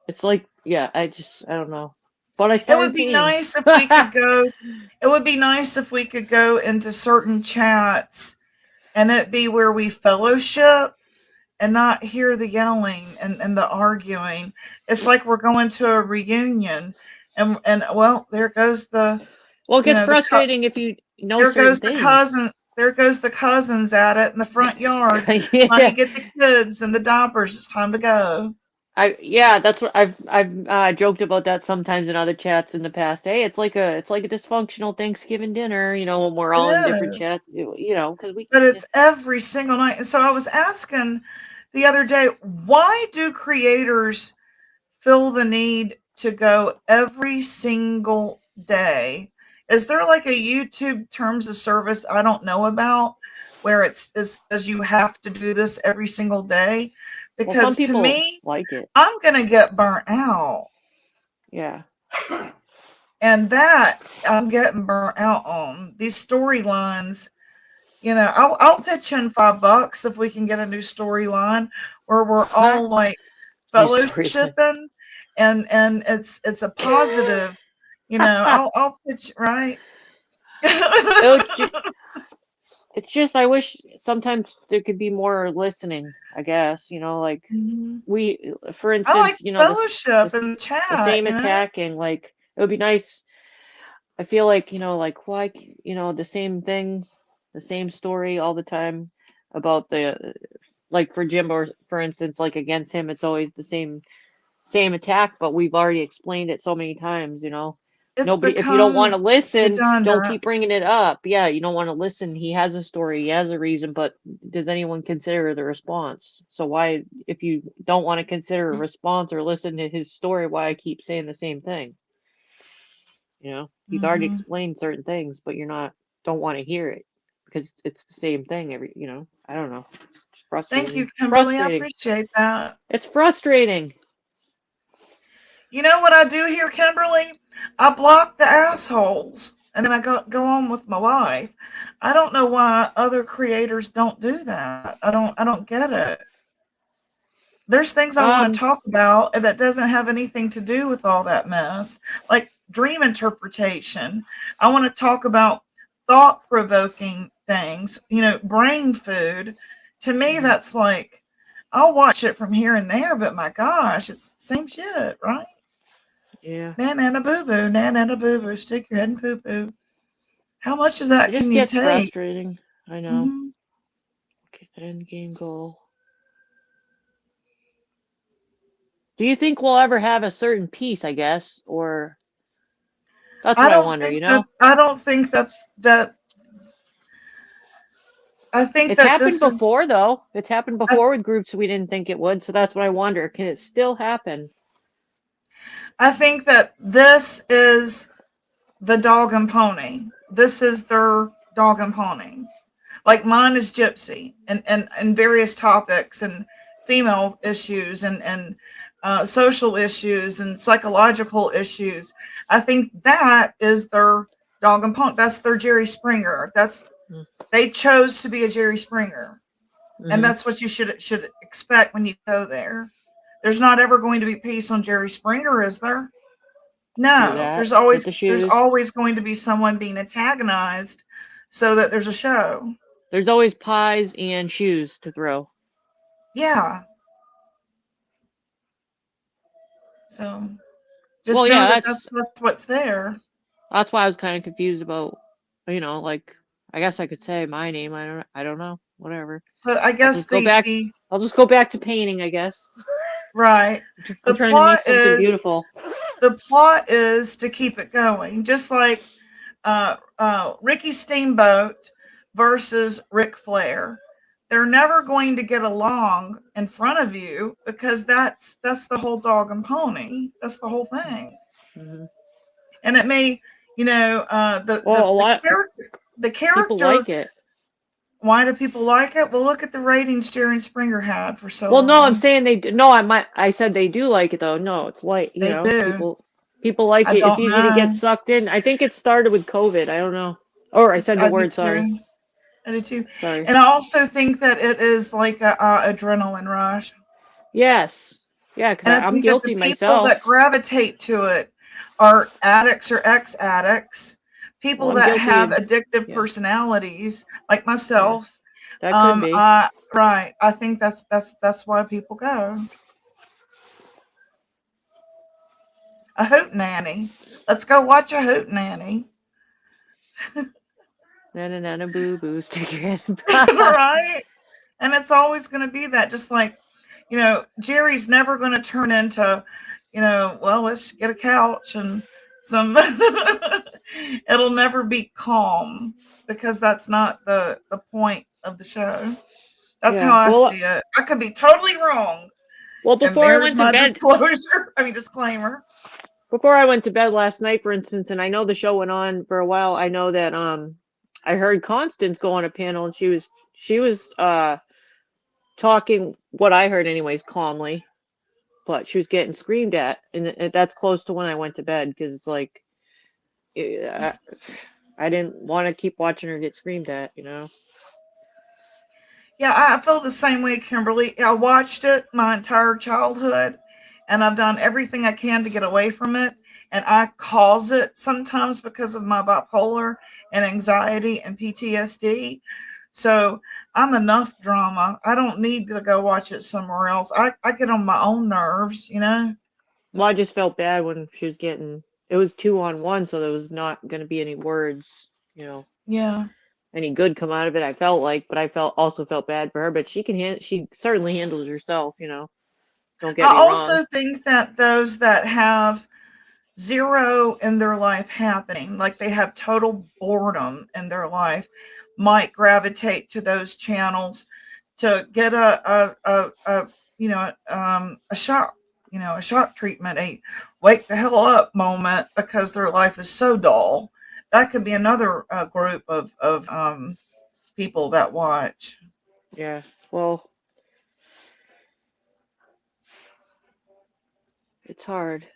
It's like, I don't know. But it would be nice if we could go. It would be nice if we could go into certain chats, and it be where we fellowship and not hear the yelling and the arguing. It's like we're going to a reunion, And well, there goes the Well, it you gets know, frustrating if you know there certain goes the things. cousin. There goes the cousins at it in the front yard. Honey, Yeah. get the kids and the diapers. It's time to go. Yeah, that's what I've joked about that sometimes in other chats in the past. Hey, it's like a dysfunctional Thanksgiving dinner, when we're all in different It is, chats, because we but it's every single night. And so I was asking the other day, why do creators feel the need to go every single day? Is there like a YouTube terms of service I don't know about where it says you have to do this every single day? well, some Because to people me, like it. I'm going to get burnt out. Yeah. And that I'm getting burnt out on. These storylines, I'll pitch in $5 if we can get a new storyline where we're all like New storyline. fellowshipping and it's a positive, I'll pitch right. It's just I wish sometimes there could be more listening, I guess, like Mhm. for I like instance, fellowship the, and the chat, same attacking, like it would be nice. I feel like, like why, the same thing, the same story all the time about like for Jim, or for instance, like against him, it's always the same attack, but we've already explained it so many times, It's Nobody, if you don't want to become listen, don't redundant. keep bringing it up. Yeah, you don't want to listen. He has a story, he has a reason, but does anyone consider the response? So why, if you don't want to consider a response or listen to his story, why I keep saying the same thing? He's already Mhm. explained certain things, but don't want to hear it because it's the same thing I don't know. It's Thank you, frustrating. It's Kimberly. I frustrating. appreciate that. It's frustrating. You know what I do here, Kimberly? I block the assholes and then I go on with my life. I don't know why other creators don't do that. I don't get it. There's things I want to Um, talk about that doesn't have anything to do with all that mess, like dream interpretation. I want to talk about thought provoking things, brain food. To me, mhm. that's like, I'll watch it from here and there, but my gosh, it's the same shit, right? Yeah, Nana boo boo, nana boo boo, stick your head in poo poo. How much of it that just can you gets take? frustrating. I know. Mhm. Okay, end game goal. Do you think we'll ever have a certain piece, I guess? Or that's I what I don't wonder, think that. I don't think that. I think It's that happened this is. before, though. It's happened I, before with groups we didn't think it would, so that's what I wonder. Can it still happen? I think that this is the dog and pony. This is their dog and pony. Like mine is Gypsy and various topics and female issues and social issues and psychological issues. I think that is their dog and pony. That's their Jerry Springer. They chose to be a Jerry Springer, and Mm-hmm. that's what you should expect when you go there. There's not ever going to be peace on Jerry Springer, is there? True No, that. there's With always the there's shoes. always going to be someone being antagonized so that there's a show. There's always pies and shoes to throw. Yeah. So just Well, know yeah, that that's what's there. that's why I was kind of confused about, like I guess I could say my name. I don't know. Whatever. So I I'll guess just go back. the I'll just go back to painting, I guess. right. I'm The trying to plot make something is beautiful. the plot is to keep it going. Just like Ricky Steamboat versus Ric Flair. They're never going to get along in front of you because that's the whole dog and pony. That's the whole thing. Hmm. And it may, the Well, a the lot character the people character. like it. Why do people like it? Well, look at the ratings Jerry Springer had for so Well, no, I'm long. saying they do. No, I said they do like it though. No, it's like, They do. people like I it. It's don't easy to get know. sucked in. I think it started with COVID. I don't know. Or I said the I do word, sorry. too. I do too. Sorry. And I also think that it is like a adrenaline rush. Yes. Yeah, because And I I'm think that the guilty people that myself. gravitate to it are addicts or ex-addicts, Well, people I'm that have guilty. addictive Yeah. personalities, like Yeah. myself. That could be. Right. I think that's why people go. A hoot nanny. Let's go watch a hoot nanny. Na boo boo, stick your head. Right? And it's always going to be that. Just like, Jerry's never going to turn into, well, let's get a couch and some. It'll never be calm because that's not the point of the show. That's Yeah, how I well- see it. I could be totally wrong. Well, And before I there's went to my bed, disclaimer. before I went to bed last night, for instance, and I know the show went on for a while. I know that I heard Constance go on a panel, and she was talking what I heard anyways, calmly, but she was getting screamed at, and that's close to when I went to bed because it's like I didn't want to keep watching her get screamed at, Yeah, I feel the same way, Kimberly. I watched it my entire childhood, and I've done everything I can to get away from it. And I cause it sometimes because of my bipolar and anxiety and PTSD. So I'm enough drama. I don't need to go watch it somewhere else. I get on my own nerves, Well, I just felt bad when she was getting. It was 2-on-1, so there was not going to be any words, Yeah. any good come out of it. I felt like, but I also felt bad for her. But she certainly handles herself, Don't get I me also wrong. think that those that have zero in their life happening, like they have total boredom in their life, might gravitate to those channels to get a shock, a shock treatment, a wake the hell up moment because their life is so dull. That could be another group of people that watch. Yeah. Well, it's hard.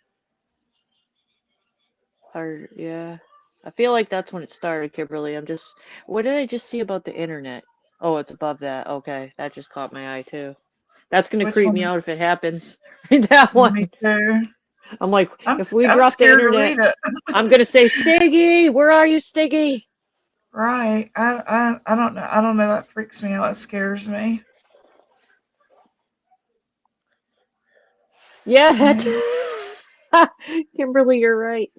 Hard. Yeah. I feel like that's when it started, Kimberly. What did I just see about the internet? Oh, it's above that. Okay. That just caught my eye too. That's going to Which creep me one? out if it happens. That Me one. too. I'm like, I'm, if we I'm drop the scared to internet, read it. I'm going to say, Stiggy, where are you, Stiggy? Right. I don't know. I don't know. That freaks me out. It scares me. Yeah, Kimberly, you're right.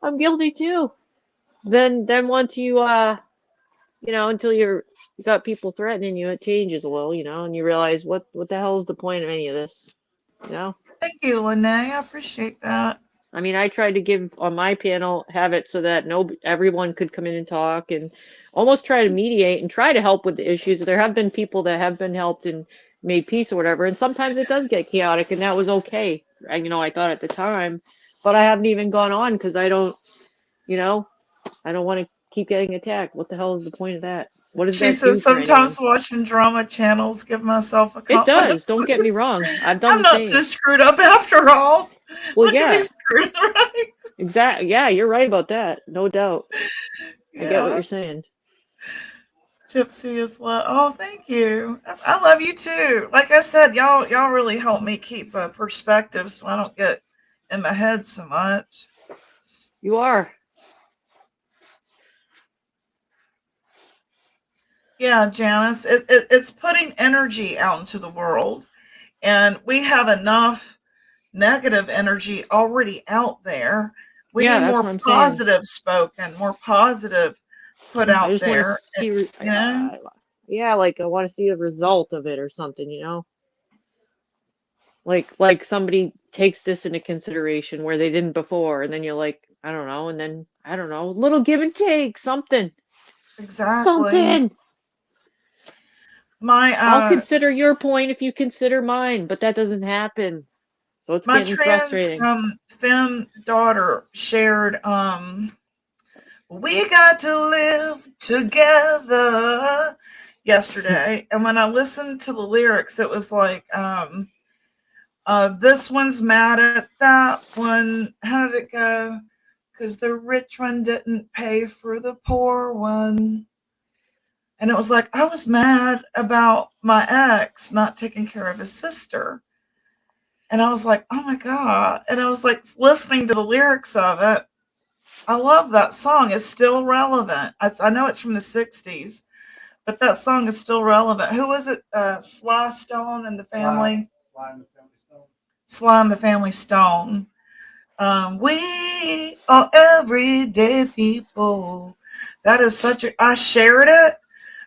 I'm guilty too. Then once you until you got people threatening you, it changes a little, and you realize what the hell is the point of any of this, Thank you, Lene. I appreciate that. I mean, I tried to give on my panel, have it so that everyone could come in and talk and almost try to mediate and try to help with the issues. There have been people that have been helped and made peace or whatever, and sometimes it does get chaotic, and that was okay. I thought at the time, but I haven't even gone on because I don't want to keep getting attacked. What the hell is the point of that? What does She that do says for anyone? sometimes watching drama channels give myself a It confidence. does. Don't get me wrong. I've done I'm the not same. so screwed up after all. Well, Look yeah. at me screwed, right? Exactly. Yeah, you're right about that. No doubt. I get what Yeah. you're saying. Gypsy is love. Oh, thank you. I love you too. Like I said, y'all really help me keep a perspective so I don't get in my head so much. You are. Yeah, Janice, it's putting energy out into the world, and we have enough negative energy already out there. We Yeah, need that's more what I'm saying. positive spoken, more positive put I out just want there. to see, yeah, like I want to see a result of it or something, Like somebody takes this into consideration where they didn't before, and then you're like, I don't know, and then I don't know, little give and take, something. Exactly. I'll consider your point if you consider mine, but that doesn't happen. So it's my getting trans frustrating. femme daughter shared we got to live together yesterday, and when I listened to the lyrics it was like this one's mad at that one. How did it go? Because the rich one didn't pay for the poor one. And it was like, I was mad about my ex not taking care of his sister. And I was like, oh my God. And I was like listening to the lyrics of it. I love that song. It's still relevant. I know it's from the 60s, but that song is still relevant. Who was it? Sly Stone and the Family? Slime the Family Stone. Slime the Family Stone. We are everyday people. That is such a. I shared it,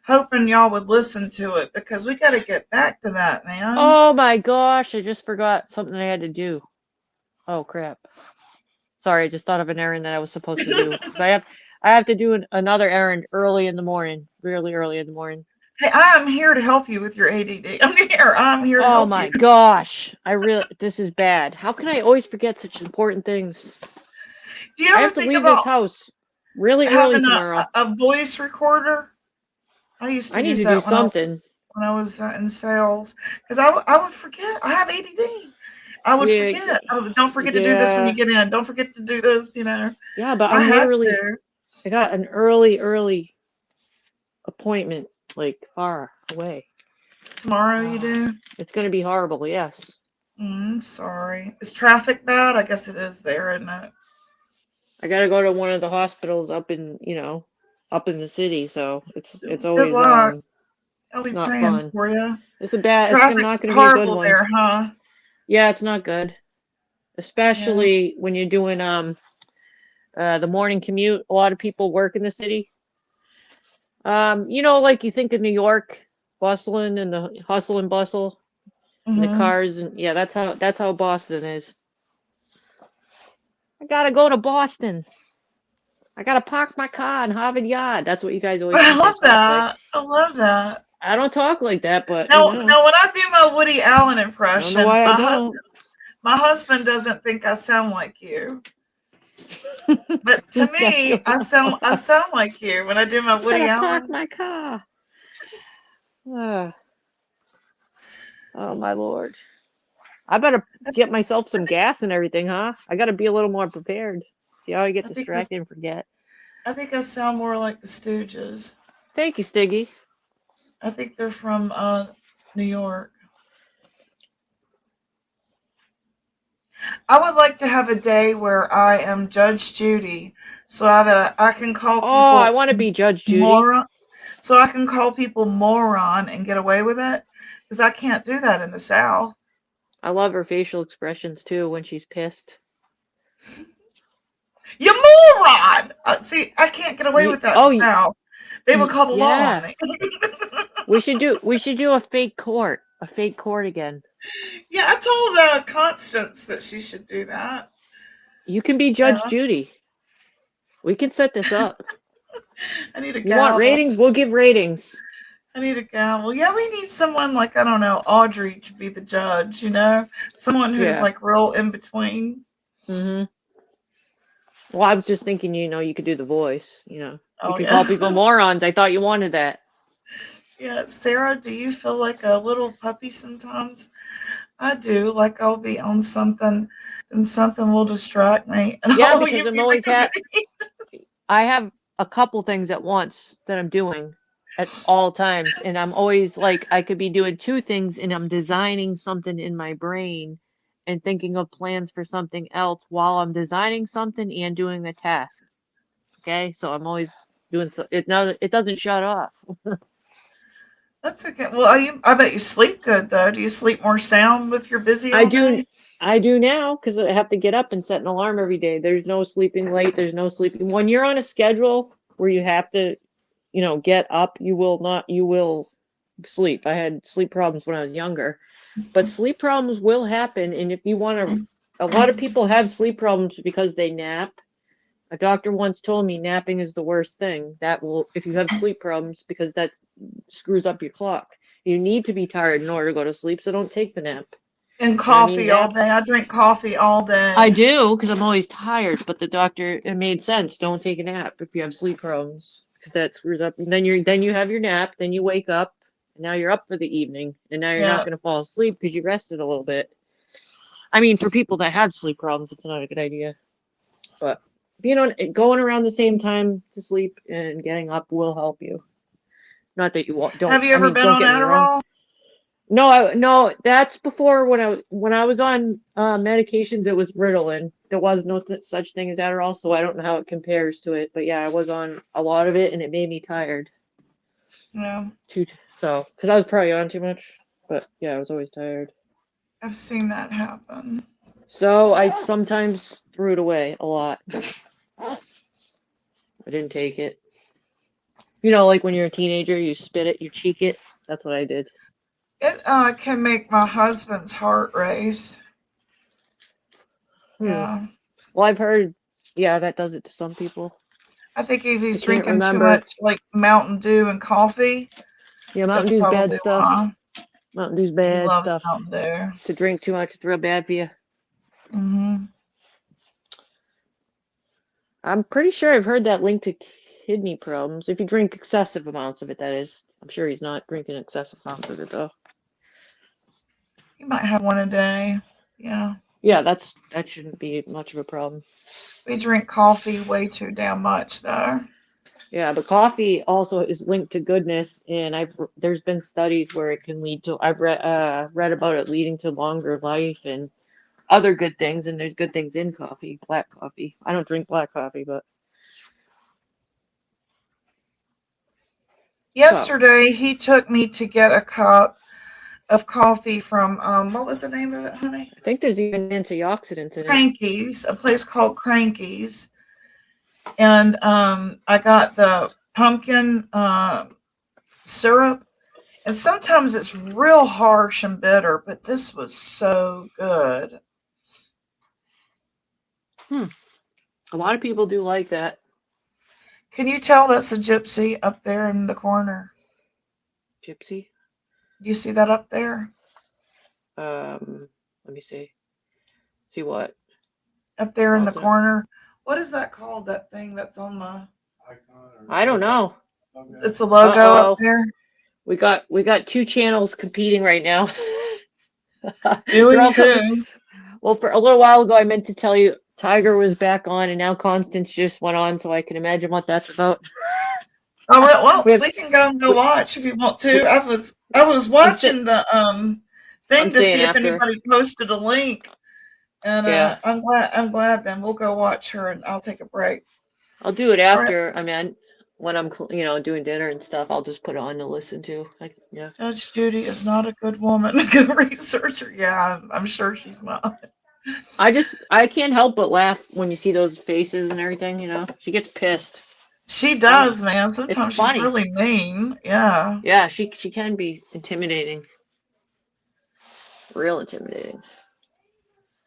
hoping y'all would listen to it because we got to get back to that, man. Oh my gosh, I just forgot something I had to do. Oh crap. Sorry, I just thought of an errand that I was supposed to do. 'Cause I have to do another errand early in the morning, really early in the morning. Hey, I'm here to help you with your ADD. I'm here to Oh help my you. gosh, this is bad. How can I always forget such important things? Do you I ever have to think leave this about house really early having tomorrow. a voice recorder? I used to I need use to do that something. when I was in sales because I would forget. I have ADD. I would Yeah, forget. Oh, don't forget to do this when you yeah, get in. Don't forget to do this. yeah, but I I'm had literally, to. I got an early appointment, like far away. Tomorrow you do? It's gonna be horrible, yes. Sorry. Is traffic bad? I guess it is there, isn't it? I gotta go to one of the hospitals up in, up in the city, so it's Good always luck. I'll be not praying fun. for you. It's Traffic's not gonna be a good horrible one. there, huh? Yeah, it's not good. Yeah. Especially when you're doing the morning commute. A lot of people work in the city. Like you think of New York, bustling and the hustle and bustle and the hmm cars, and yeah, that's how Boston is. I gotta go to Boston. I gotta park my car in Harvard Yard. That's what you guys always I think I love talk like. that. I love that. I don't talk like that, but No, no. When I do my Woody Allen I don't know impression, why I don't. my husband doesn't think I sound like you. But to That's me, I sound like you when I do my Woody gotta park Allen. my car. Ah, oh my lord. I better get myself some gas and everything, huh? I gotta be a little more prepared. See how I get I think distracted and forget. I sound more like the Stooges. Thank you, Stiggy. I think they're from New York. I would like to have a day where I am Judge Judy, so that I can call Oh, I people want to be Judge Judy. moron. So I can call people moron and get away with it, because I can't do that in the South. I love her facial expressions too when she's pissed. You moron! See, I can't get away with that in Oh, the South. They would call the law on yeah. me. We should do a fake court again. Yeah, I told Constance that she should do that. You can be Judge Yeah, Judy. We can set this up. I need a You want gavel. ratings? We'll give ratings. I need a gavel. Yeah, we need someone like, I don't know, Audrey to be the judge, Someone who's Yeah. like real in between. Mm-hmm. Well, I was just thinking, you could do the voice. You Oh, can yeah. call people morons. I thought you wanted that. Yeah, Sarah, do you feel like a little puppy sometimes? I do. Like I'll be on something and something will distract me. And Yeah, I'll because leave I'm you always because I have a couple things at once that I'm doing at all times, and I'm always like I could be doing two things, and I'm designing something in my brain and thinking of plans for something else while I'm designing something and doing a task. Okay, so I'm always doing it now. It doesn't shut off. That's okay. Well, I bet you sleep good though. Do you sleep more sound if you're busy I all do. day? I do now because I have to get up and set an alarm every day. There's no sleeping late. There's no sleeping. When you're on a schedule where you have to, get up, you will sleep. I had sleep problems when I was younger, but sleep problems will happen. And if you want to, a lot of people have sleep problems because they nap. A doctor once told me napping is the worst thing. If you have sleep problems, because that screws up your clock. You need to be tired in order to go to sleep, so don't take the nap. And And I mean, coffee all day. I drink coffee all day. I do because I'm always tired, but the doctor, it made sense. Don't take a nap if you have sleep problems because that screws up. And then you have your nap, then you wake up, and now you're up for the evening, and now you're not Yeah. going to fall asleep because you rested a little bit. I mean, for people that have sleep problems, it's not a good idea. But going around the same time to sleep and getting up will help you. Not that you don't. Have you I ever mean, been don't on get me wrong. Adderall? No, that's before when I was on medications. It was Ritalin. There was no such thing as Adderall, so I don't know how it compares to it. But yeah, I was on a lot of it, and it made me tired. No. Because I was probably on too much. But yeah, I was always tired. I've seen that happen. So I sometimes threw it away a lot. I didn't take it. You know, like when you're a teenager, you spit it, you cheek it. That's what I did. It can make my husband's heart race. Yeah. Well, I've heard, yeah, that does it to some people. I think if he's I can't drinking too remember. much like Mountain Dew and coffee, Yeah, Mountain that's Dew's bad probably stuff. why. Mountain Dew's He bad loves stuff. Mountain Dew. To drink too much, it's real bad for you. Mm-hmm. I'm pretty sure I've heard that linked to kidney problems. If you drink excessive amounts of it, that is. I'm sure he's not drinking excessive amounts of it, though. He might have one a day. Yeah. Yeah, that shouldn't be much of a problem. We drink coffee way too damn much, though. Yeah, but coffee also is linked to goodness, and there's been studies where it can lead to. I've read about it leading to longer life and other good things, and there's good things in coffee, black coffee. I don't drink black coffee, but Yesterday, he took me to get a cup of coffee from, what was the name of it, honey? I think there's even antioxidants in it. Cranky's, a place called Cranky's. And I got the pumpkin syrup. And sometimes it's real harsh and bitter, but this was so good. A lot of people do like that. Can you tell that's a gypsy up there in the corner? Gypsy. Do you see that up there? Let me see. See what? Up there in the Awesome. corner. What is that called? That thing that's on the. I don't know. It's a logo Uh-oh. up there. We got two channels competing right now. Doing They're all who? Well, for a little while ago, I meant to tell you Tiger was back on, and now Constance just went on, so I can imagine what that's about. Oh well, We have- we can go and watch if you want to. I was watching the thing I'm to see saying if after. anybody posted a link, and Yeah. I'm glad. Then we'll go watch her, and I'll take a break. I'll do it after. I mean, when I'm doing dinner and stuff, I'll just put it on to listen to. Yeah. Judge Judy is not a good woman, a good researcher. Yeah, I'm sure she's not. I can't help but laugh when you see those faces and everything. She gets pissed. She does, man. Sometimes she's funny. really mean. Yeah. Yeah, she can be intimidating. Real intimidating.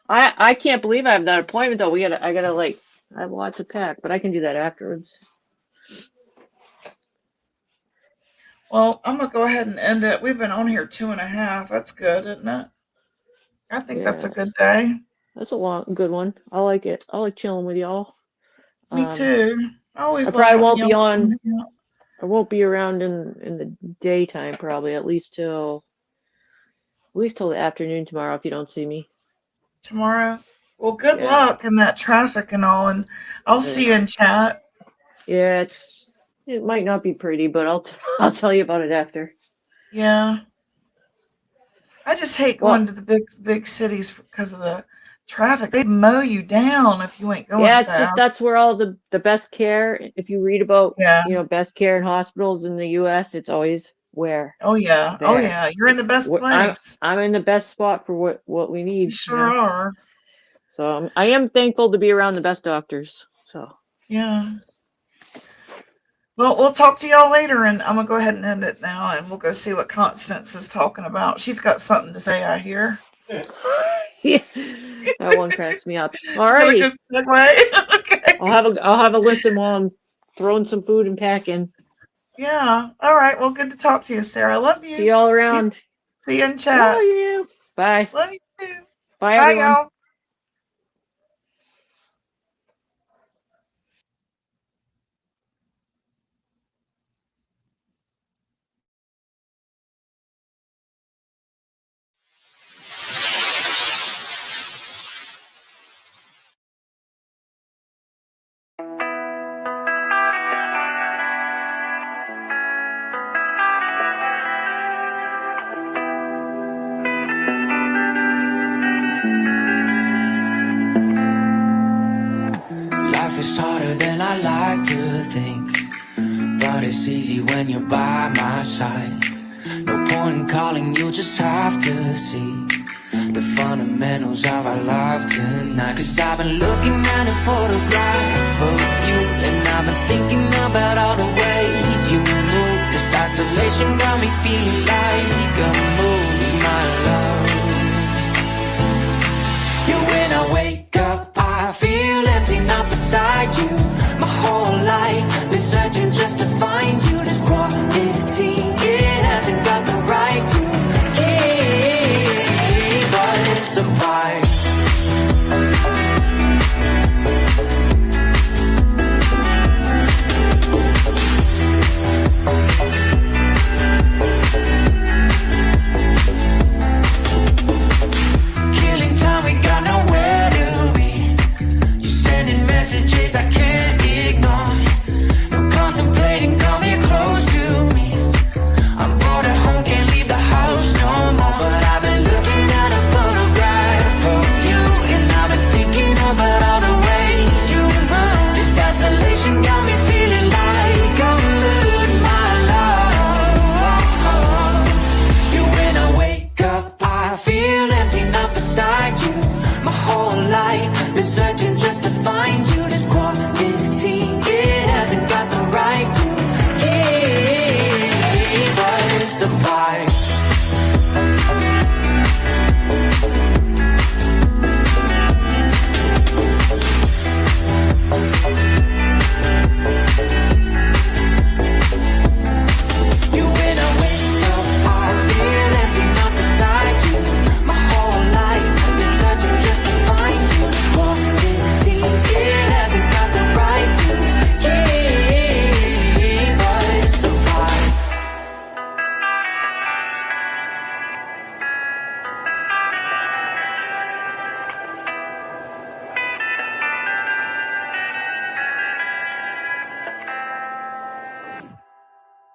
I can't believe I have that appointment though. I have a lot to pack, but I can do that afterwards. Well, I'm gonna go ahead and end it. We've been on here 2.5. That's good, isn't it? I think that's a Yeah. good day. That's a good one. I like it. I like chilling with y'all. Me too. I always I love probably having won't be y'all on. here. I won't be around in the daytime probably at least till the afternoon tomorrow if you don't see me. Tomorrow. Well, good Yeah. luck in that traffic and all, and I'll see you in chat. Yeah, it might not be pretty, but I'll tell you about it after. Yeah. I just hate Well- going to the big cities because of the traffic. They mow you down if you ain't going Yeah, it's fast. just that's where all the best care. If you read about Yeah. best care in hospitals in the U.S., it's always where. Oh yeah. Oh There. yeah. You're in the best place. I'm in the best spot for what we need. You sure are. So I am thankful to be around the best doctors. So Yeah. Well, we'll talk to y'all later, and I'm gonna go ahead and end it now, and we'll go see what Constance is talking about. She's got something to say, I hear. yeah, that one cracks me up. All Got a right, good segue. Okay. I'll have a listen while I'm throwing some food and packing. Yeah. All right. Well, good to talk to you, Sarah. Love you. See y'all around. See you in chat. Love you. Bye. Love you too. Bye, Bye, everyone. y'all. Life is harder than I like to think, but it's easy when you're by my side. No point in calling, you'll just have to see. the fundamentals of our love tonight. 'Cause I've been looking at a photograph